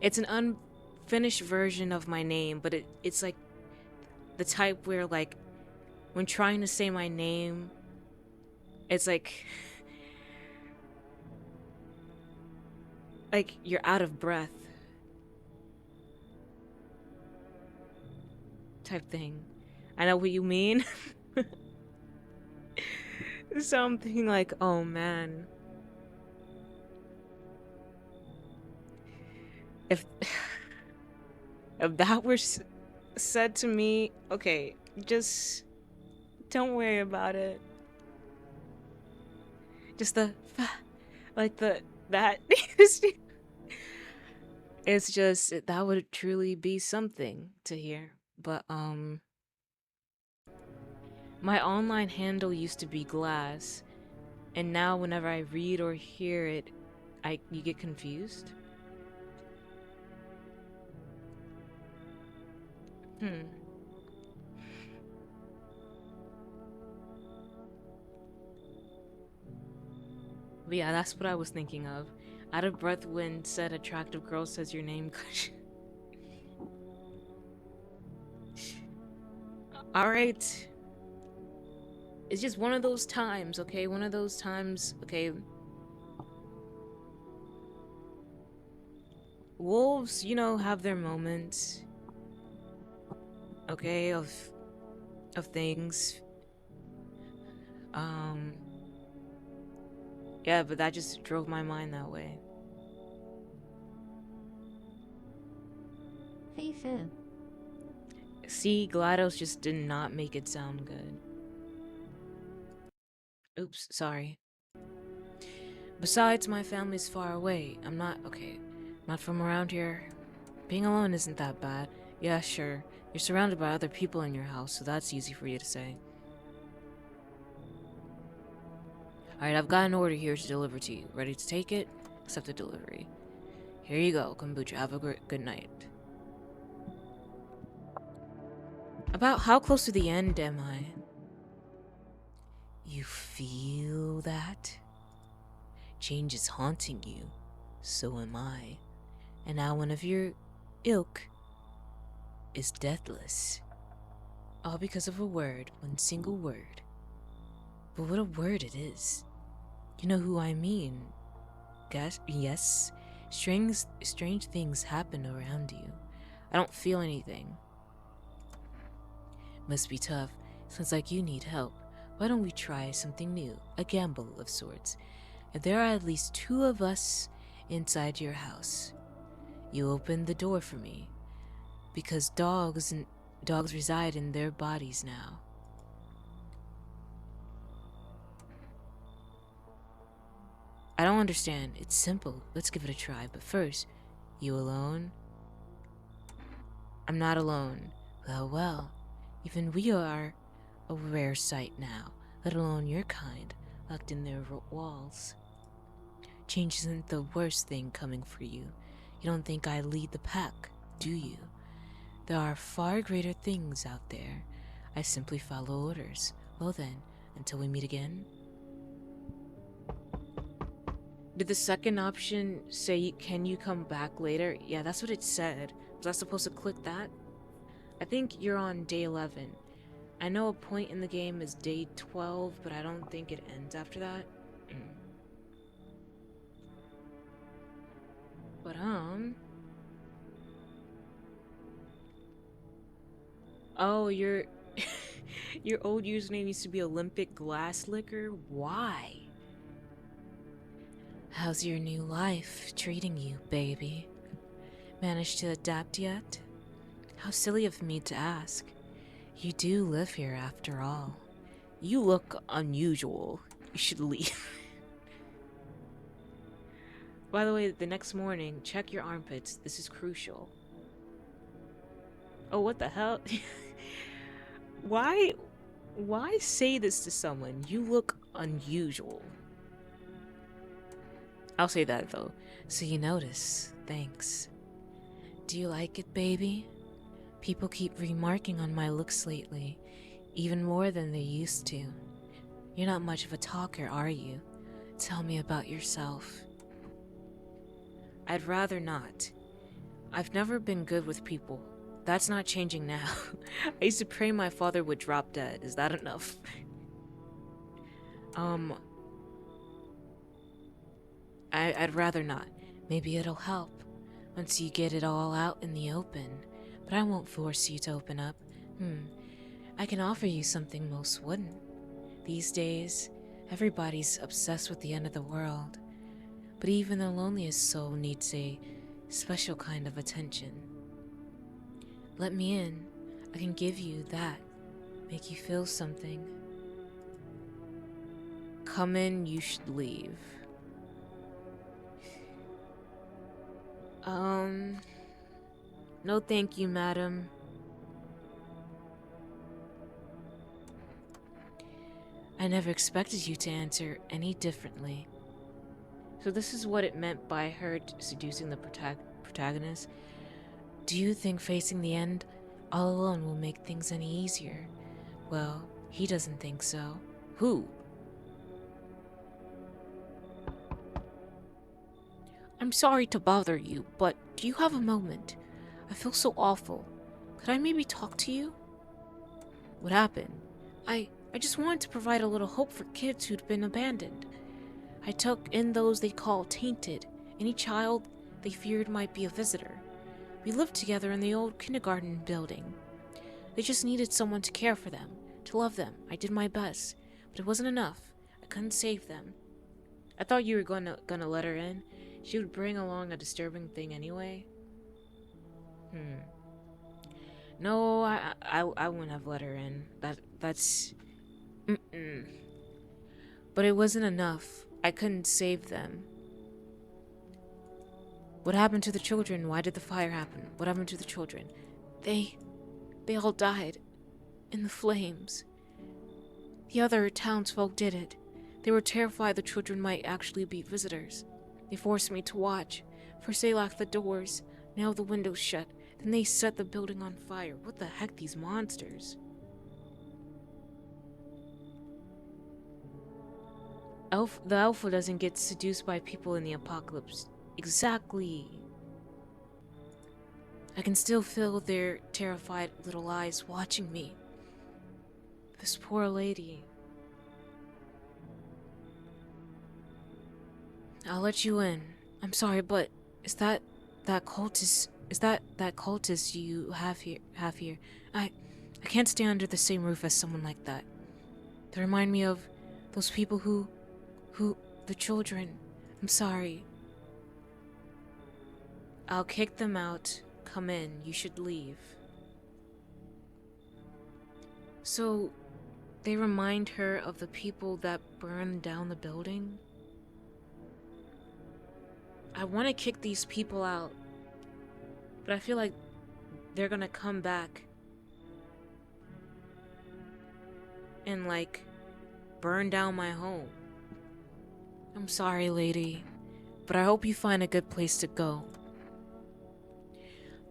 It's an unfinished version of my name, but it's like the type where like when trying to say my name, it's like you're out of breath type thing. I know what you mean. Something like, oh man. If if that were said to me, okay, just don't worry about it. Just like that. It's just that would truly be something to hear. But my online handle used to be Glass, and now whenever I read or hear it, you get confused. But yeah, that's what I was thinking of. Out of breath when said attractive girl says your name. Alright. It's just one of those times, okay? One of those times, okay? Wolves, have their moments. Okay, of things. Yeah, but that just drove my mind that way. Fifu. See, GLaDOS just did not make it sound good. Oops, sorry. Besides, my family's far away. I'm not from around here. Being alone isn't that bad. Yeah, sure. You're surrounded by other people in your house, so that's easy for you to say. Alright, I've got an order here to deliver to you. Ready to take it? Accept the delivery. Here you go, kombucha. Have a good night. About how close to the end am I? You feel that? Change is haunting you. So am I. And now one of your ilk is deathless. All because of a word, one single word. But what a word it is. You know who I mean. Guess, yes, strange things happen around you. I don't feel anything. Must be tough. Sounds like you need help. Why don't we try something new? A gamble of sorts. If there are at least 2 of us inside your house, you open the door for me. Because dogs reside in their bodies now. I don't understand. It's simple. Let's give it a try. But first, you alone? I'm not alone. Well, well. Even we are a rare sight now, let alone your kind, locked in their walls. Change isn't the worst thing coming for you. You don't think I lead the pack, do you? There are far greater things out there. I simply follow orders. Well then, until we meet again. Did the second option say, can you come back later? Yeah, that's what it said. Was I supposed to click that? I think you're on day 11. I know a point in the game is day 12, but I don't think it ends after that. But, oh, your your old username used to be Olympic Glass Liquor? Why? How's your new life treating you, baby? Managed to adapt yet? How silly of me to ask. You do live here after all. You look unusual. You should leave. By the way, the next morning, check your armpits. This is crucial. Oh, what the hell? Why say this to someone? You look unusual. I'll say that though. So you notice. Thanks. Do you like it, baby? People keep remarking on my looks lately, even more than they used to. You're not much of a talker, are you? Tell me about yourself. I'd rather not. I've never been good with people. That's not changing now. I used to pray my father would drop dead. Is that enough? I'd rather not. Maybe it'll help once you get it all out in the open. But I won't force you to open up. I can offer you something most wouldn't. These days, everybody's obsessed with the end of the world. But even the loneliest soul needs a special kind of attention. Let me in. I can give you that. Make you feel something. Come in, you should leave. No thank you, madam. I never expected you to answer any differently. So this is what it meant by her seducing the protagonist. Do you think facing the end all alone will make things any easier? Well, he doesn't think so. Who? I'm sorry to bother you, but do you have a moment? I feel so awful. Could I maybe talk to you? What happened? I just wanted to provide a little hope for kids who'd been abandoned. I took in those they call tainted. Any child they feared might be a visitor. We lived together in the old kindergarten building. They just needed someone to care for them, to love them. I did my best, but it wasn't enough. I couldn't save them. I thought you were gonna let her in. She would bring along a disturbing thing anyway. No, I wouldn't have let her in. That's... But it wasn't enough. I couldn't save them. What happened to the children? Why did the fire happen? What happened to the children? They all died. In the flames. The other townsfolk did it. They were terrified the children might actually be visitors. They forced me to watch. First they locked the doors, now the windows shut. Then they set the building on fire. What the heck, these monsters? The alpha doesn't get seduced by people in the apocalypse. Exactly. I can still feel their terrified little eyes watching me. This poor lady. I'll let you in. I'm sorry, but is that cultist? Is that cultist you have here? I can't stay under the same roof as someone like that. They remind me of those people who, the children. I'm sorry. I'll kick them out. Come in. You should leave. So, they remind her of the people that burned down the building? I want to kick these people out, but I feel like they're gonna come back and, like, burn down my home. I'm sorry, lady, but I hope you find a good place to go.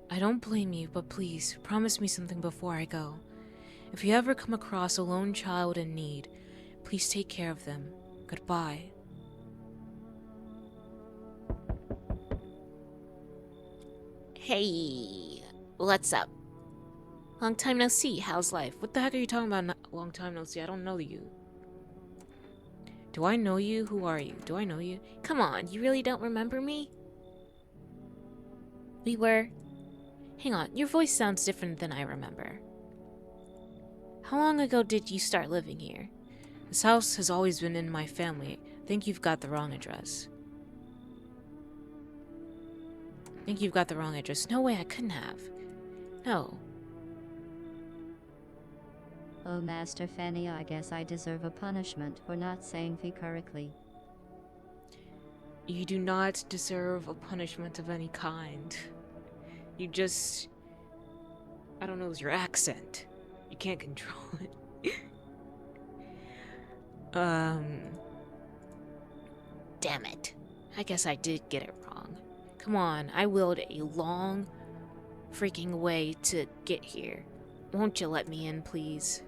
I don't blame you, but please, promise me something before I go. If you ever come across a lone child in need, please take care of them. Goodbye. Hey, what's up? Long time no see. How's life? What the heck are you talking about? Long time no see. I don't know you. Do I know you? Who are you? Do I know you? Come on, you really don't remember me? We were... Hang on, your voice sounds different than I remember. How long ago did you start living here? This house has always been in my family. I think you've got the wrong address. No way, I couldn't have. No. Oh, Master Fanny, I guess I deserve a punishment for not saying V correctly. You do not deserve a punishment of any kind. You just... I don't know, it's your accent. You can't control it. Damn it. I guess I did get it wrong. Come on, I willed a long freaking way to get here. Won't you let me in, please?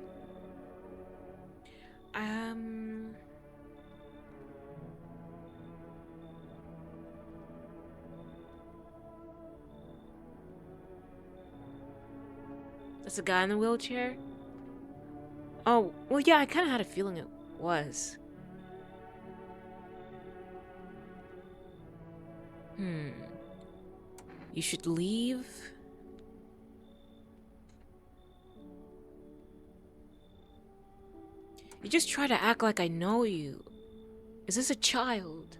That's a guy in the wheelchair? Oh, well, yeah, I kind of had a feeling it was. You should leave. You just try to act like I know you. Is this a child?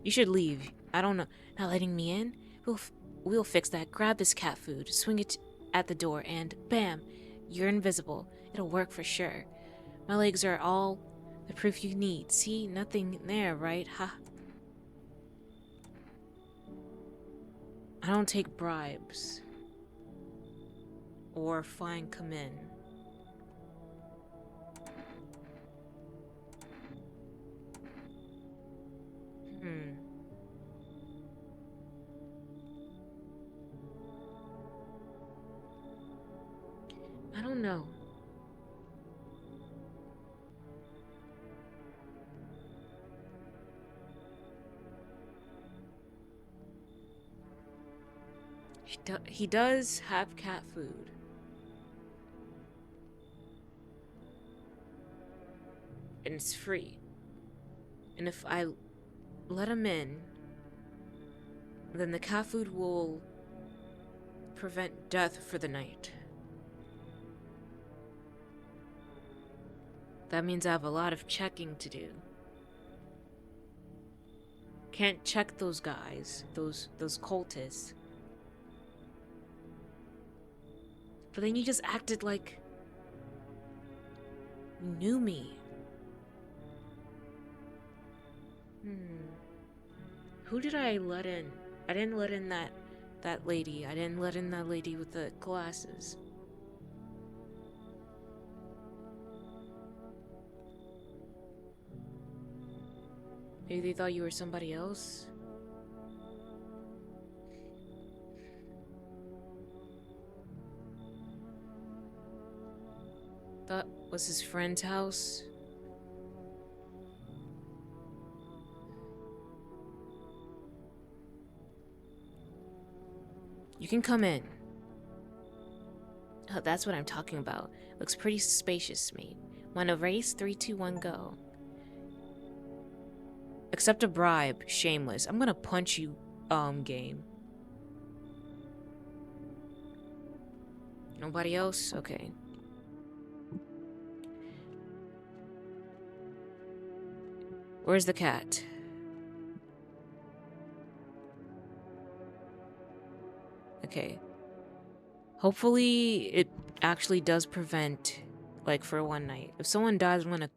You should leave. I don't know. Not letting me in? We'll fix that. Grab this cat food, swing it at the door, and bam, you're invisible. It'll work for sure. My legs are all the proof you need. See? Nothing there, right? Ha. I don't take bribes. Or fine come in. I don't know. He does have cat food. And it's free. And if I let him in, then the cat food will prevent death for the night. That means I have a lot of checking to do. Can't check those guys, those cultists. But then you just acted like you knew me. Who did I let in? I didn't let in that lady. I didn't let in that lady with the glasses. Maybe they thought you were somebody else? That was his friend's house? You can come in. Oh, that's what I'm talking about. Looks pretty spacious, mate. Wanna race? 3, 2, 1, go. Accept a bribe. Shameless. I'm gonna punch you, game. Nobody else? Okay. Where's the cat? Okay. Hopefully it actually does prevent, like, for one night. If someone dies, I'm gonna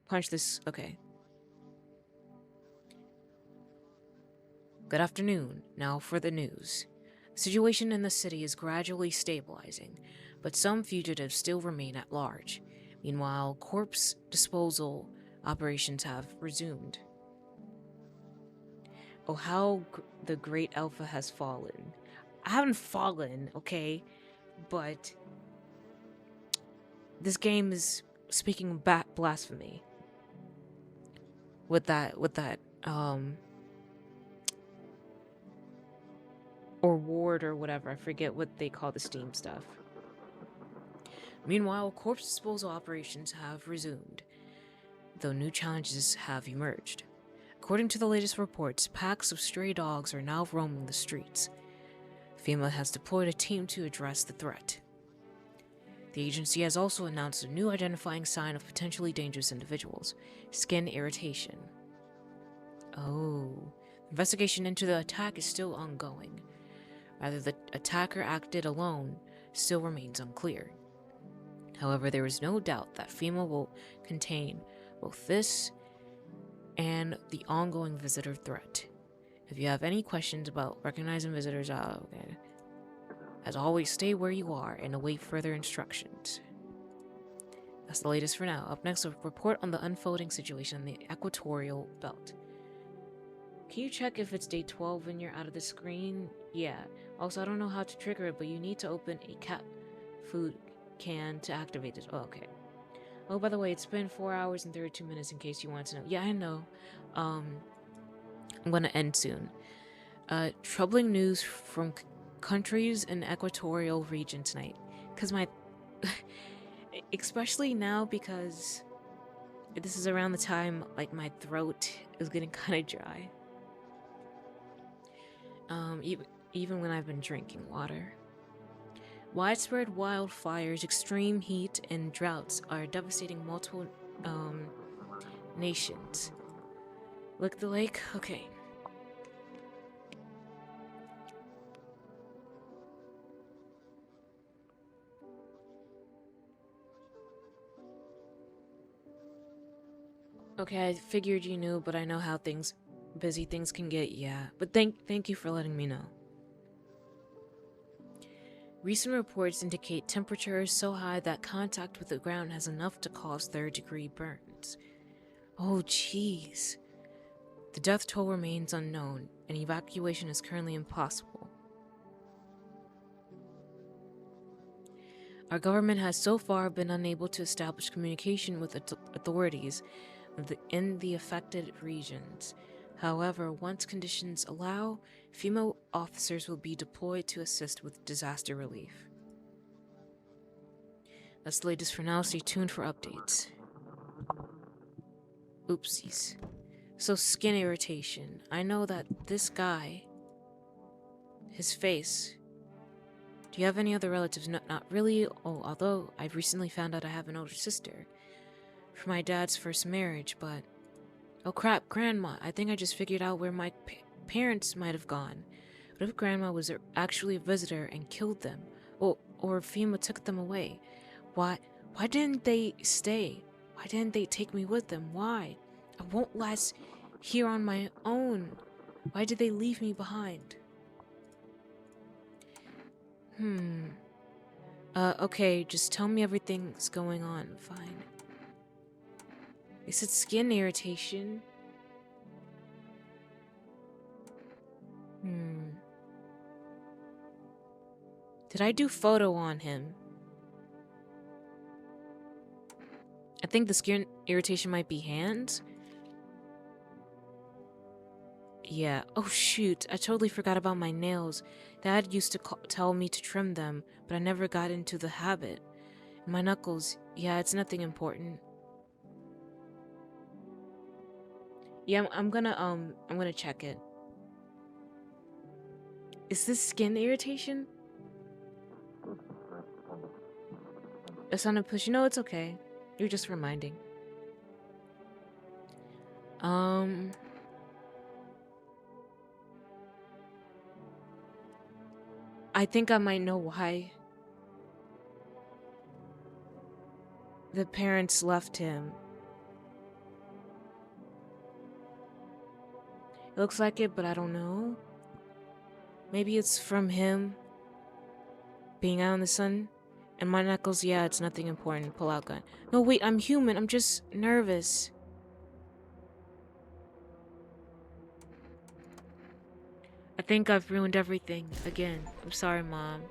punch this. Okay. Good afternoon. Now for the news. The situation in the city is gradually stabilizing, but some fugitives still remain at large. Meanwhile, corpse disposal operations have resumed. Oh, how the great alpha has fallen. I haven't fallen, okay? But this game is speaking blasphemy. With that, or ward or whatever. I forget what they call the Steam stuff. Meanwhile, corpse disposal operations have resumed, though new challenges have emerged. According to the latest reports, packs of stray dogs are now roaming the streets. FEMA has deployed a team to address the threat. The agency has also announced a new identifying sign of potentially dangerous individuals: skin irritation. Oh, investigation into the attack is still ongoing. Whether the attacker acted alone still remains unclear. However, there is no doubt that FEMA will contain both this and the ongoing visitor threat. If you have any questions about recognizing visitors, okay. As always, stay where you are and await further instructions. That's the latest for now. Up next, a report on the unfolding situation in the equatorial belt. Can you check if it's day 12 when you're out of the screen? Yeah. Also, I don't know how to trigger it, but you need to open a cat food can to activate it. Oh, okay. Oh, by the way, it's been 4 hours and 32 minutes in case you want to know. Yeah, I know. I'm gonna end soon. Troubling news from countries in equatorial region tonight. Because my... especially now, because this is around the time, like, my throat is getting kind of dry. Even when I've been drinking water. Widespread wildfires, extreme heat, and droughts are devastating multiple nations. Look at the lake? Okay. Okay, I figured you knew, but I know how busy things can get, yeah. But thank you for letting me know. Recent reports indicate temperatures so high that contact with the ground has enough to cause third-degree burns. Oh, jeez. The death toll remains unknown, and evacuation is currently impossible. Our government has so far been unable to establish communication with authorities in the affected regions. However, once conditions allow, FEMA officers will be deployed to assist with disaster relief. That's the latest for now. Stay tuned for updates. Oopsies. So, skin irritation. I know that this guy, his face... Do you have any other relatives? No, not really. Oh, although I've recently found out I have an older sister from my dad's first marriage, but... Oh crap, Grandma. I think I just figured out where my parents might have gone. What if Grandma was actually a visitor and killed them? Or FEMA took them away? Why didn't they stay? Why didn't they take me with them? Why? I won't last here on my own. Why did they leave me behind? Okay, just tell me everything's going on. Fine. They said skin irritation. Did I do photo on him? I think the skin irritation might be hands. Yeah. Oh shoot, I totally forgot about my nails. Dad used to tell me to trim them, but I never got into the habit. My knuckles, yeah, it's nothing important. Yeah, I'm gonna check it. Is this skin irritation? It's on a push. No, it's okay. You're just reminding. Um, I think I might know why the parents left him. It looks like it, but I don't know. Maybe it's from him being out in the sun. And my knuckles, yeah, it's nothing important. Pull out gun. No, wait, I'm human. I'm just nervous. I think I've ruined everything again. I'm sorry, Mom.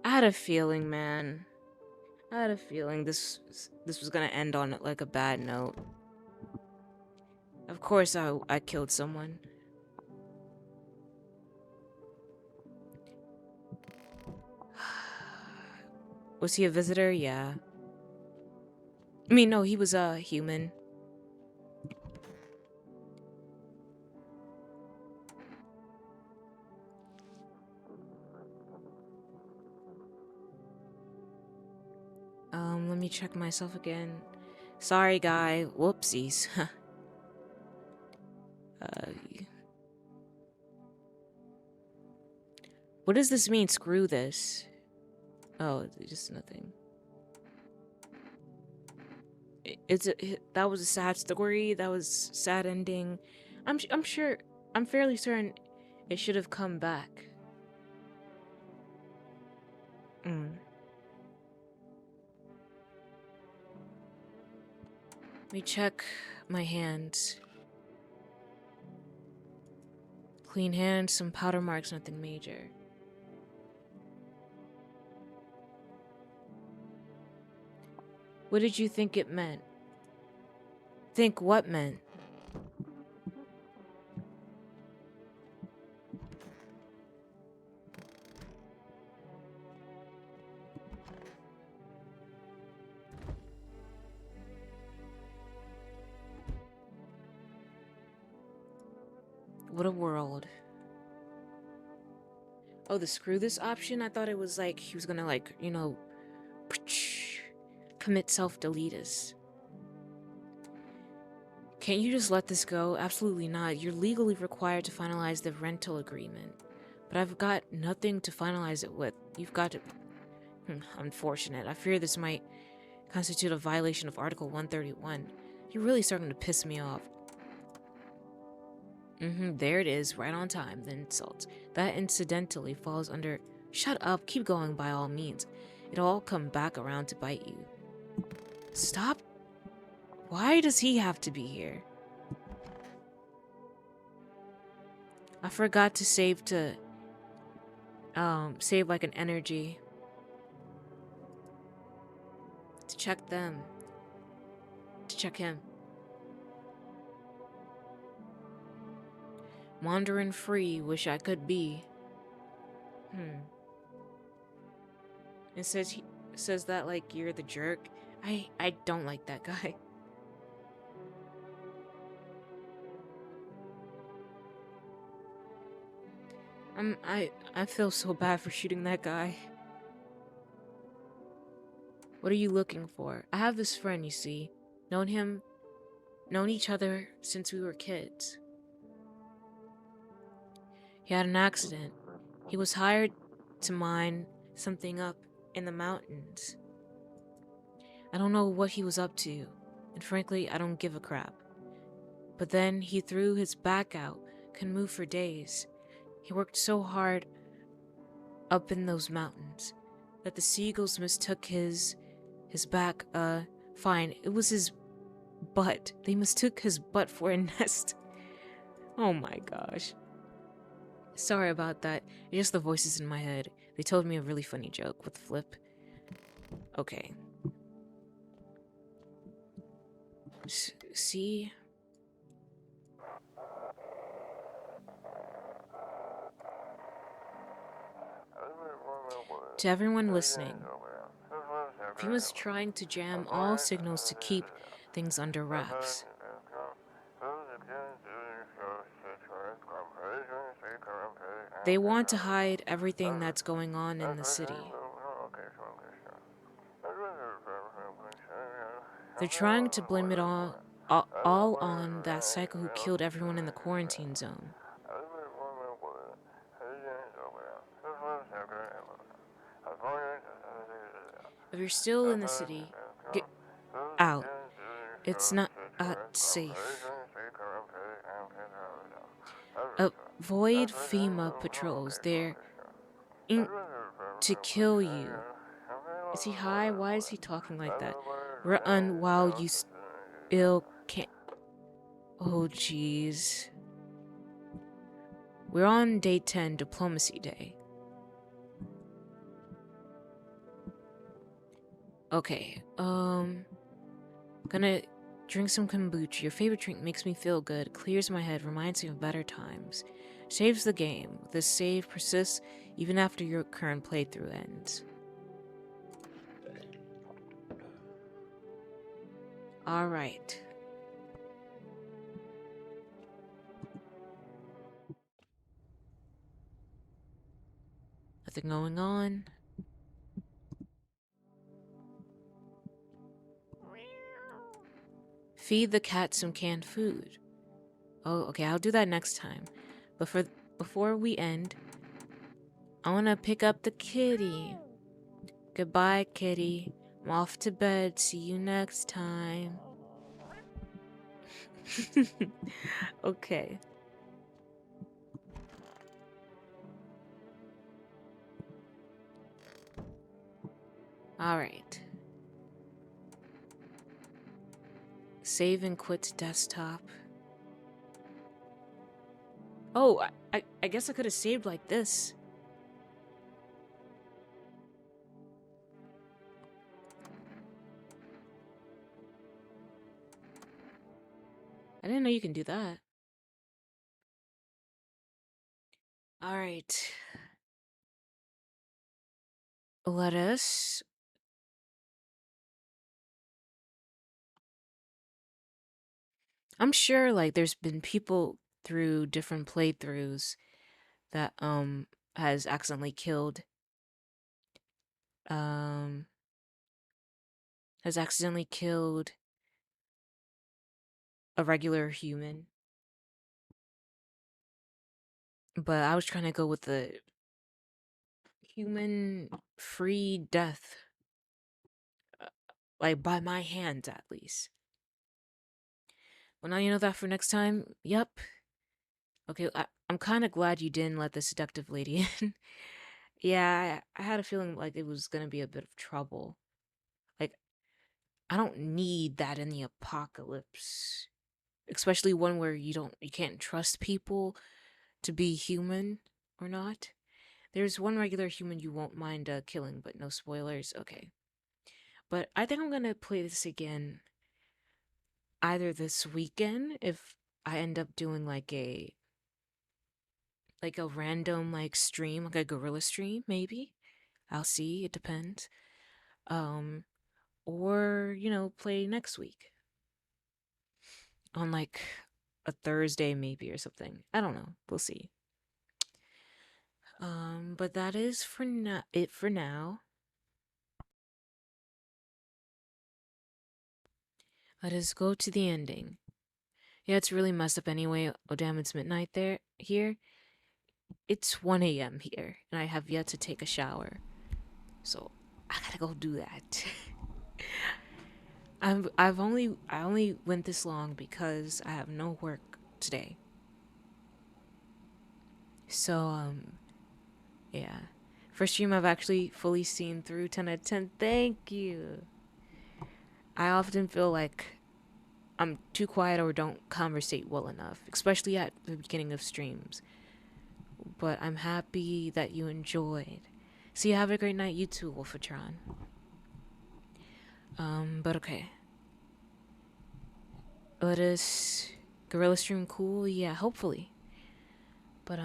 I had a feeling, man. I had a feeling this was gonna end on like a bad note. Of course, I killed someone. Was he a visitor? Yeah. I mean, no, he was a human. Let me check myself again. Sorry, guy. Whoopsies. uh, what does this mean? Screw this. Oh, it's just nothing. That was a sad story. That was sad ending. I'm sure. I'm fairly certain it should have come back. Mm. Let me check my hands. Clean hands, some powder marks, nothing major. What did you think it meant? Think what meant? What a world. Oh, the screw this option? I thought it was like he was gonna like, you know, commit self-deletus. Can't you just let this go? Absolutely not. You're legally required to finalize the rental agreement. But I've got nothing to finalize it with. You've got to... Unfortunate. I fear this might constitute a violation of Article 131. You're really starting to piss me off. There it is, right on time, the insult. That incidentally falls under... Shut up, keep going by all means. It'll all come back around to bite you. Stop. Why does he have to be here? I forgot to save like an energy. To check them. To check him. Wandering free, wish I could be. It says that like you're the jerk. I don't like that guy. I feel so bad for shooting that guy. What are you looking for? I have this friend, you see. Known each other since we were kids. He had an accident. He was hired to mine something up in the mountains. I don't know what he was up to, and frankly, I don't give a crap. But then he threw his back out, couldn't move for days. He worked so hard up in those mountains that the seagulls mistook his back, fine, it was his butt. They mistook his butt for a nest. Oh my gosh. Sorry about that. It's just the voices in my head. They told me a really funny joke with Flip. Okay. See? To everyone listening, FEMA's trying to jam all signals to keep things under wraps. They want to hide everything that's going on in the city. They're trying to blame it all on that psycho who killed everyone in the quarantine zone. If you're still in the city, get out. It's not safe. Avoid FEMA patrols. They're in to kill you. Is he high? Why is he talking like that? Run while you still can't. Oh, jeez. We're on day 10, Diplomacy Day. Okay, gonna drink some kombucha. Your favorite drink makes me feel good, clears my head, reminds me of better times. Saves the game. This save persists even after your current playthrough ends. Alright. Nothing going on. Feed the cat some canned food. Oh, okay, I'll do that next time. But before we end, I want to pick up the kitty. Goodbye, kitty. I'm off to bed. See you next time. Okay. Alright. Save and quit desktop. Oh, I guess I could have saved like this. I didn't know you can do that. Alright. Let us... I'm sure, like, there's been people through different playthroughs that, has accidentally killed, um, has accidentally killed a regular human. But I was trying to go with the human-free death. Like, by my hands, at least. Well, now you know that for next time. Yep. Okay, I'm kind of glad you didn't let the seductive lady in. Yeah, I had a feeling like it was gonna be a bit of trouble. Like, I don't need that in the apocalypse. Especially one where you can't trust people to be human or not. There's one regular human you won't mind killing, but no spoilers. Okay. But I think I'm gonna play this again either this weekend if I end up doing like a random like stream, like a gorilla stream, maybe. I'll see, it depends. Um or, play next week on like a Thursday maybe or something. I don't know. We'll see. But that is it for now. Let us go to the ending. Yeah, it's really messed up anyway. Oh damn, it's midnight here. It's 1 a.m. here, and I have yet to take a shower. So I gotta go do that. I only went this long because I have no work today. So yeah. First stream I've actually fully seen through 10 out of 10. Thank you. I often feel like I'm too quiet or don't conversate well enough, especially at the beginning of streams. But I'm happy that you enjoyed. So you have a great night, you too, Wolfatron. But okay. Let us gorilla stream cool, yeah, hopefully. But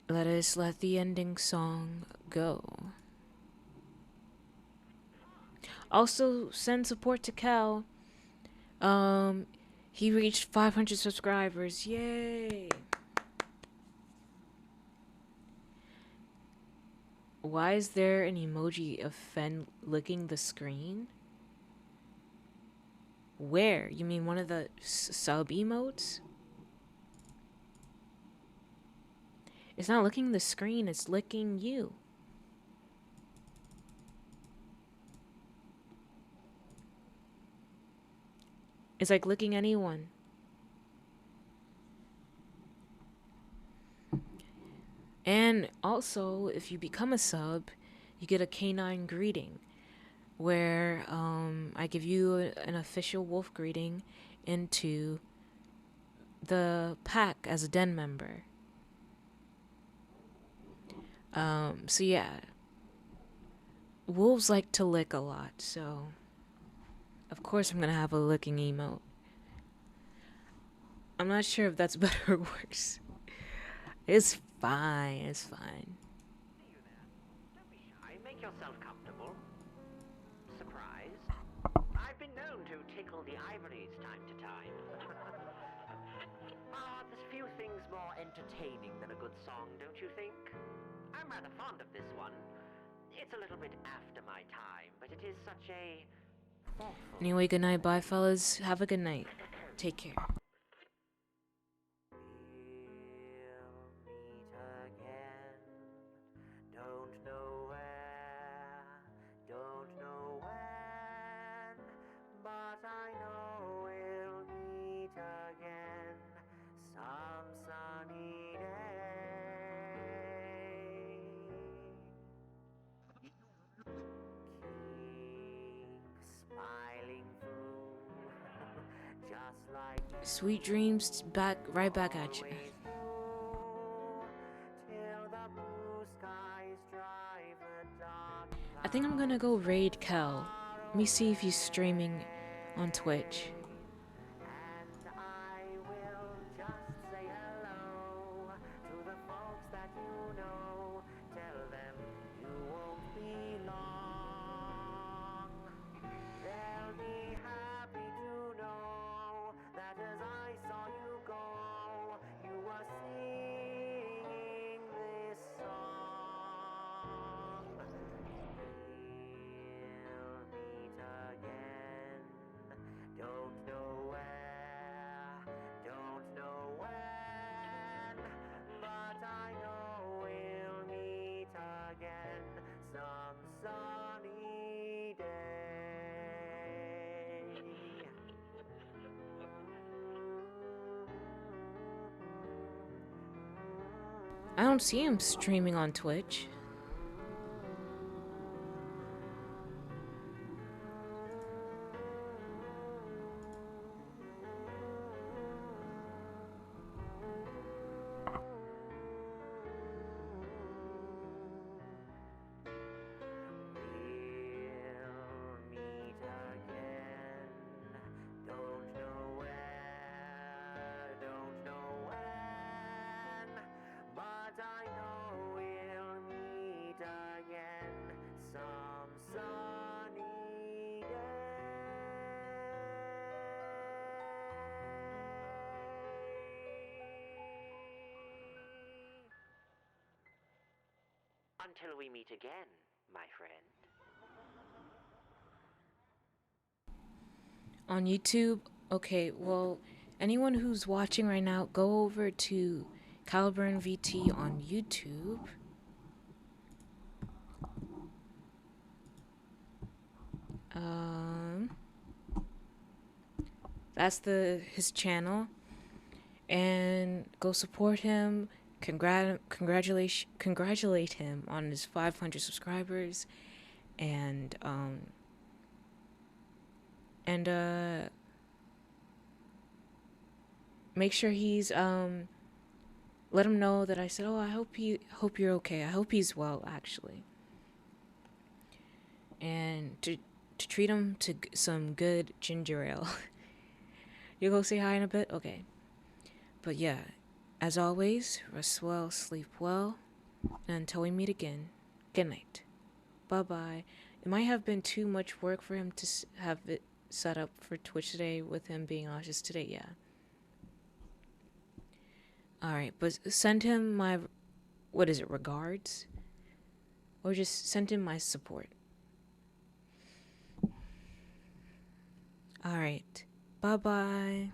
let us let the ending song go. Also, send support to Cal. Um, he reached 500 subscribers. Yay! Why is there an emoji of Fen licking the screen? Where? You mean one of the sub emotes? It's not licking the screen, it's licking you. It's like licking anyone. And also, if you become a sub, you get a canine greeting where I give you an official wolf greeting into the pack as a den member. So yeah, wolves like to lick a lot, so of course I'm gonna have a licking emote. I'm not sure if that's better or worse. It's fine, it's fine. See you there. Don't be shy. Make yourself comfortable. Surprise? I've been known to tickle the ivories time to time. There's few things more entertaining than a good song, don't you think? I'm rather fond of this one. It's a little bit after my time, but it is such a thoughtful... Anyway, good night, bye fellas. Have a good night. Take care. We'll meet again. Don't know where, don't know when, but I know we'll meet again some sunny day. Keep smiling through, just like Sweet dreams, right back at you. I think I'm gonna go raid Kel. Let me see if he's streaming on Twitch. And I will just say hello to the folks that you know. Tell them you won't be long. They'll be happy to know that as I saw you go, you were singing this song. We'll meet again. Don't know where, don't know when, but I know we'll meet again some sunny day. I don't see him streaming on Twitch. We'll meet again. Don't know where, don't know when, but I know we'll meet again some sunny day. Until we meet again, my friend. On YouTube? Okay, well, anyone who's watching right now, go over to Caliburn VT on YouTube. That's his channel. And go support him. Congratulate him on his 500 subscribers. And make sure he's let him know that I said, oh, I hope you're okay. I hope he's well, actually. And to treat him to some good ginger ale. You go say hi in a bit? Okay. But yeah, as always, rest well, sleep well, and until we meet again, good night. Bye-bye. It might have been too much work for him to have it set up for Twitch today with him being nauseous today, yeah. Alright, but send him my, what is it, regards? Or just send him my support. Alright, bye-bye.